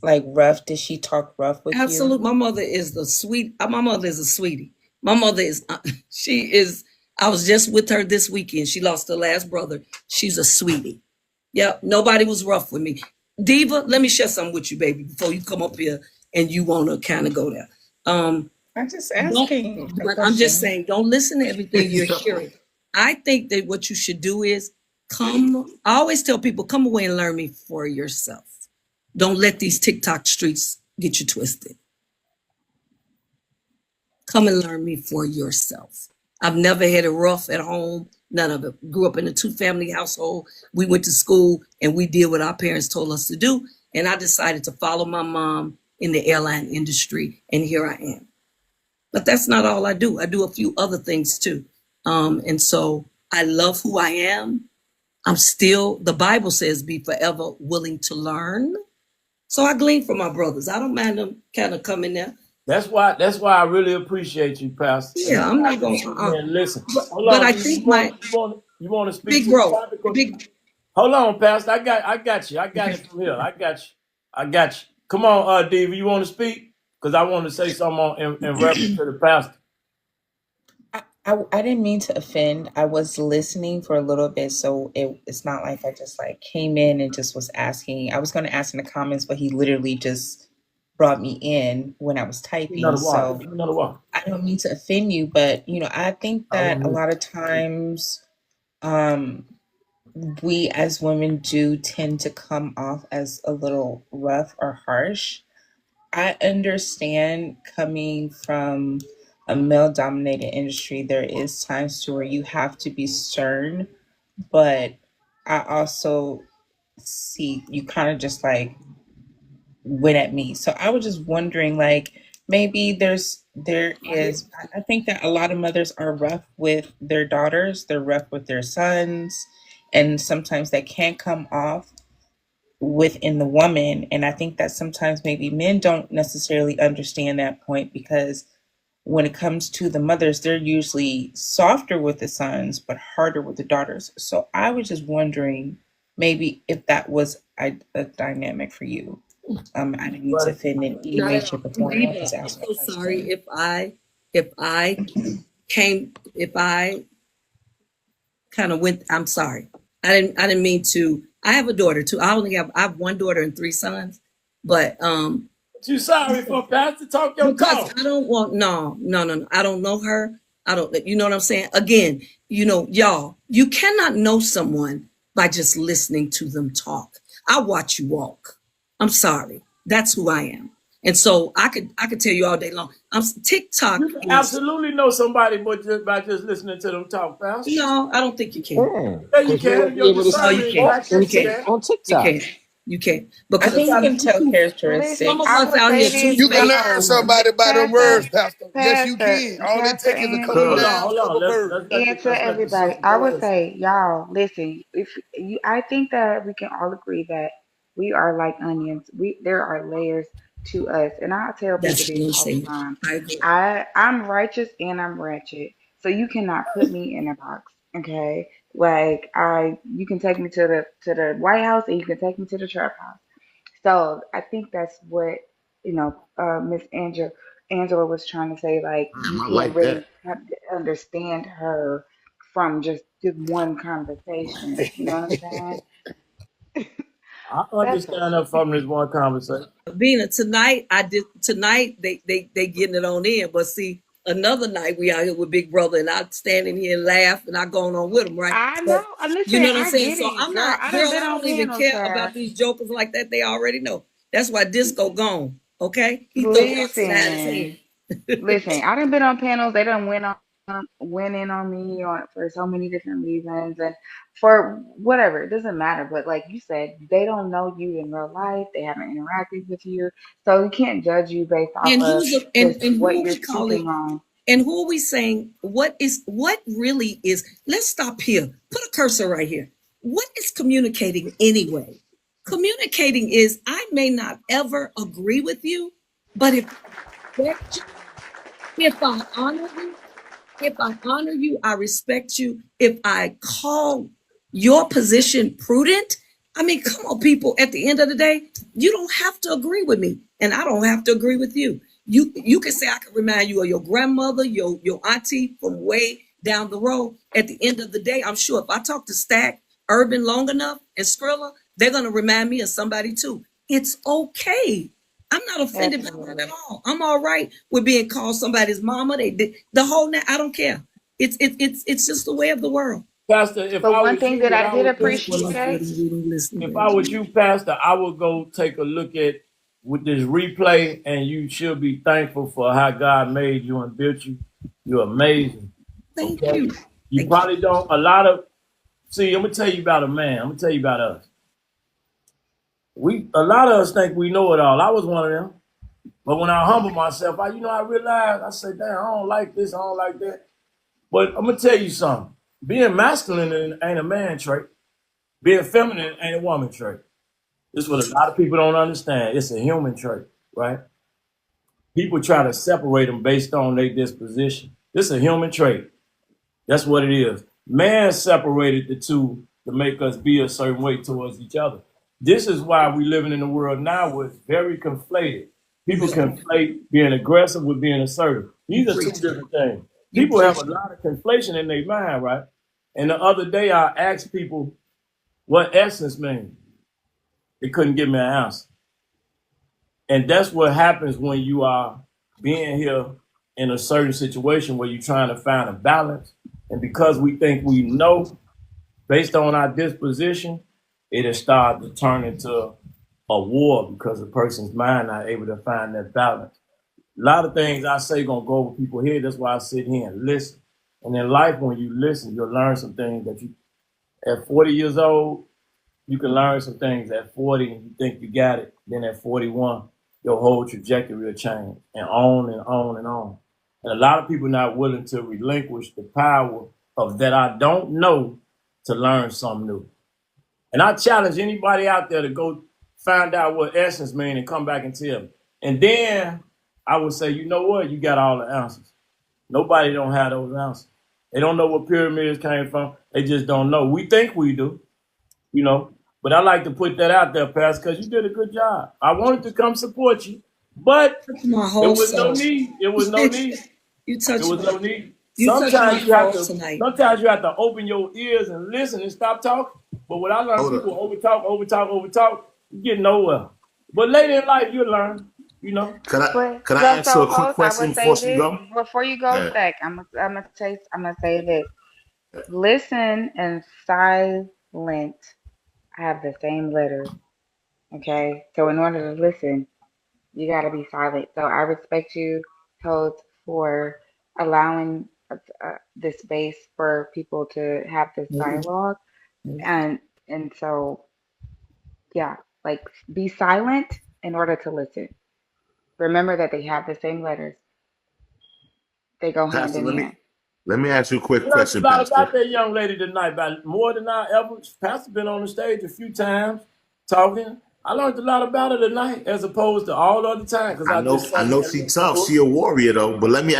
Like rough? Did she talk rough with you? Absolute. My mother is the sweet. My mother is a sweetie. My mother is. She is. I was just with her this weekend. She lost her last brother. She's a sweetie. Yep. Nobody was rough with me. Diva, let me share something with you, baby, before you come up here and you want to kind of go there. I'm just Don't, asking a but I'm just question. saying, don't listen to everything you're hearing. I think that what you should do is come. I always tell people, come away and learn me for yourself. Don't let these TikTok streets get you twisted. Come and learn me for yourself. I've never had it rough at home. None of it. Grew up in a two-family household. We went to school and we did what our parents told us to do. And I decided to follow my mom in the airline industry, and here I am. But that's not all I do. I do a few other things too. And so I love who I am. I'm still, the Bible says, be forever willing to learn. So I glean from my brothers. I don't mind them kind of coming there. That's why I really appreciate you, Pastor. Yeah, I'm not going to listen. Hold but on, I you think want to speak big to bro, the topic? big. Hold on, Pastor. I got you. I got it from here. I got you. Come on, Diva, you want to speak? Because I want to say something in reference to the pastor. I didn't mean to offend. I was listening for a little bit, so it's not like I just like came in and just was asking. I was going to ask in the comments, but he literally just brought me in when I was typing. So I don't mean to offend you, but I think that a lot of times we as women do tend to come off as a little rough or harsh. I understand coming from a male dominated industry, there is times to where you have to be stern, but I also see you kind of just like went at me. So I was just wondering, like, maybe I think that a lot of mothers are rough with their daughters, they're rough with their sons, and sometimes that can come off within the woman. And I think that sometimes maybe men don't necessarily understand that point, because when it comes to the mothers, they're usually softer with the sons but harder with the daughters. So I was just wondering maybe if that was a dynamic for you. I didn't mean to offend in any way, shape, or form. I'm so sorry if I kind of went. I'm sorry. I didn't mean to. I have a daughter too. I have one daughter and 3 sons, but you sorry for, Pastor? Talk your because talk. I don't want no. I don't know her. I don't. You know what I'm saying? Again, y'all, you cannot know someone by just listening to them talk. I watch you walk. I'm sorry. That's who I am. And so I could tell you all day long. TikTok. You can absolutely know somebody by just listening to them talk, Pastor. No, I don't think you can. Yeah, you can. No, you can't. On TikTok. You can't. I think you can tell characteristics. Some of us out here too. You can learn somebody by them words, Pastor. Yes, you Pastor, can. All it Pastor takes is a Angie. couple nouns, couple verbs. And to everybody, I would say, y'all, listen. If you, I think that we can all agree that we are like onions. There are layers to us, and I tell people That's what this I'm all the saying. time. I agree. I'm righteous and I'm ratchet, so you cannot put me in a box. Okay, like you can take me to the White House and you can take me to the trap house. So I think that's what Miss Angela was trying to say. Like you I can't like that. really understand her from just one conversation. You know what I'm saying? I understand her from this one conversation. Bina, tonight they getting it on in, but see, another night we out here with Big Brother and I stand in here and laugh and I going on with them, right? I But know. Listen, you know what I'm I saying? get So it, I'm girl. not, I girl, done been I on don't even panels, care sir. about these jokers like that. They already know. That's why Disco gone. Okay, he threw it upside his head. Listen. I done been on panels. They done went in on me for so many different reasons and for whatever. It doesn't matter. But like you said, they don't know you in real life. They haven't interacted with you, so you can't judge you based off And of just and what who are you're we calling? speaking on. And who are we saying? What really is? Let's stop here. Put a cursor right here. What is communicating anyway? Communicating is I may not ever agree with you, but if I respect you, if I honor you, I respect you. If I call your position prudent, I mean, come on, people. At the end of the day, you don't have to agree with me, and I don't have to agree with you. You can say I can remind you of your grandmother, your auntie from way down the road. At the end of the day, I'm sure if I talk to Stack, Urban long enough, and Skrilla, they're gonna remind me of somebody too. It's okay. I'm not offended by that at all. I'm all right with being called somebody's mama. They did the whole night. I don't care. It's just the way of the world. Pastor, if But I one was thing you, that what I I did would do, appreciate. if I was you, Pastor, I would go take a look at with this replay, and you should be thankful for how God made you and built you. You're amazing. Thank Okay? you. You probably don't a lot of see, I'm gonna tell you about a man. I'm gonna tell you about us. A lot of us think we know it all. I was one of them. But when I humble myself, I realize, I say, damn, I don't like this, I don't like that. But I'm gonna tell you something. Being masculine ain't a man trait. Being feminine ain't a woman trait. This is what a lot of people don't understand. It's a human trait, right? People try to separate them based on their disposition. This is a human trait. That's what it is. Man separated the two to make us be a certain way towards each other. This is why we living in a world now where it's very conflated. People conflate being aggressive with being assertive. These are two different things. People have a lot of conflation in their mind, right? And the other day I asked people what essence means. They couldn't give me an answer. And that's what happens when you are being here in a certain situation where you're trying to find a balance. And because we think we know, based on our disposition, it has started to turn into a war because the person's mind not able to find that balance. A lot of things I say gonna go over people's head. That's why I sit here and listen. And in life, when you listen, you'll learn some things that you, at 40 years old, you can learn some things at 40 and you think you got it. Then at 41, your whole trajectory will change and on and on and on. And a lot of people not willing to relinquish the power of that I don't know to learn something new. And I challenge anybody out there to go find out what essence means and come back and tell me. And then I would say, you know what? You got all the answers. Nobody don't have those answers. They don't know what pyramids came from. They just don't know. We think we do, But I like to put that out there, Pastor, because you did a good job. I wanted to come support you, but My there whole was no soul. need. It was no need. You There touched was my, no need. you touched my soul tonight. Sometimes you have to open your ears and listen and stop talking. But what I learned, people overtalk, you get nowhere. But later in life, you learn, Could But I ask you a quick host, I question would say before you this go? before you go, Yeah. Stack. I'm gonna say this. Listen and silent have the same letters. Okay, so in order to listen, you gotta be silent. So I respect you, host, for allowing this space for people to have this dialogue, and so yeah, like be silent in order to listen. Remember that they have the same letters. They go hand Pastor, in hand. let me ask you a quick We learned a question, lot Pastor. about that young lady tonight, about more than I ever. Pastor been on the stage a few times talking. I learned a lot about her tonight as opposed to all other times because I just I sat know here and she listened tough. to her. She a warrior though. But let me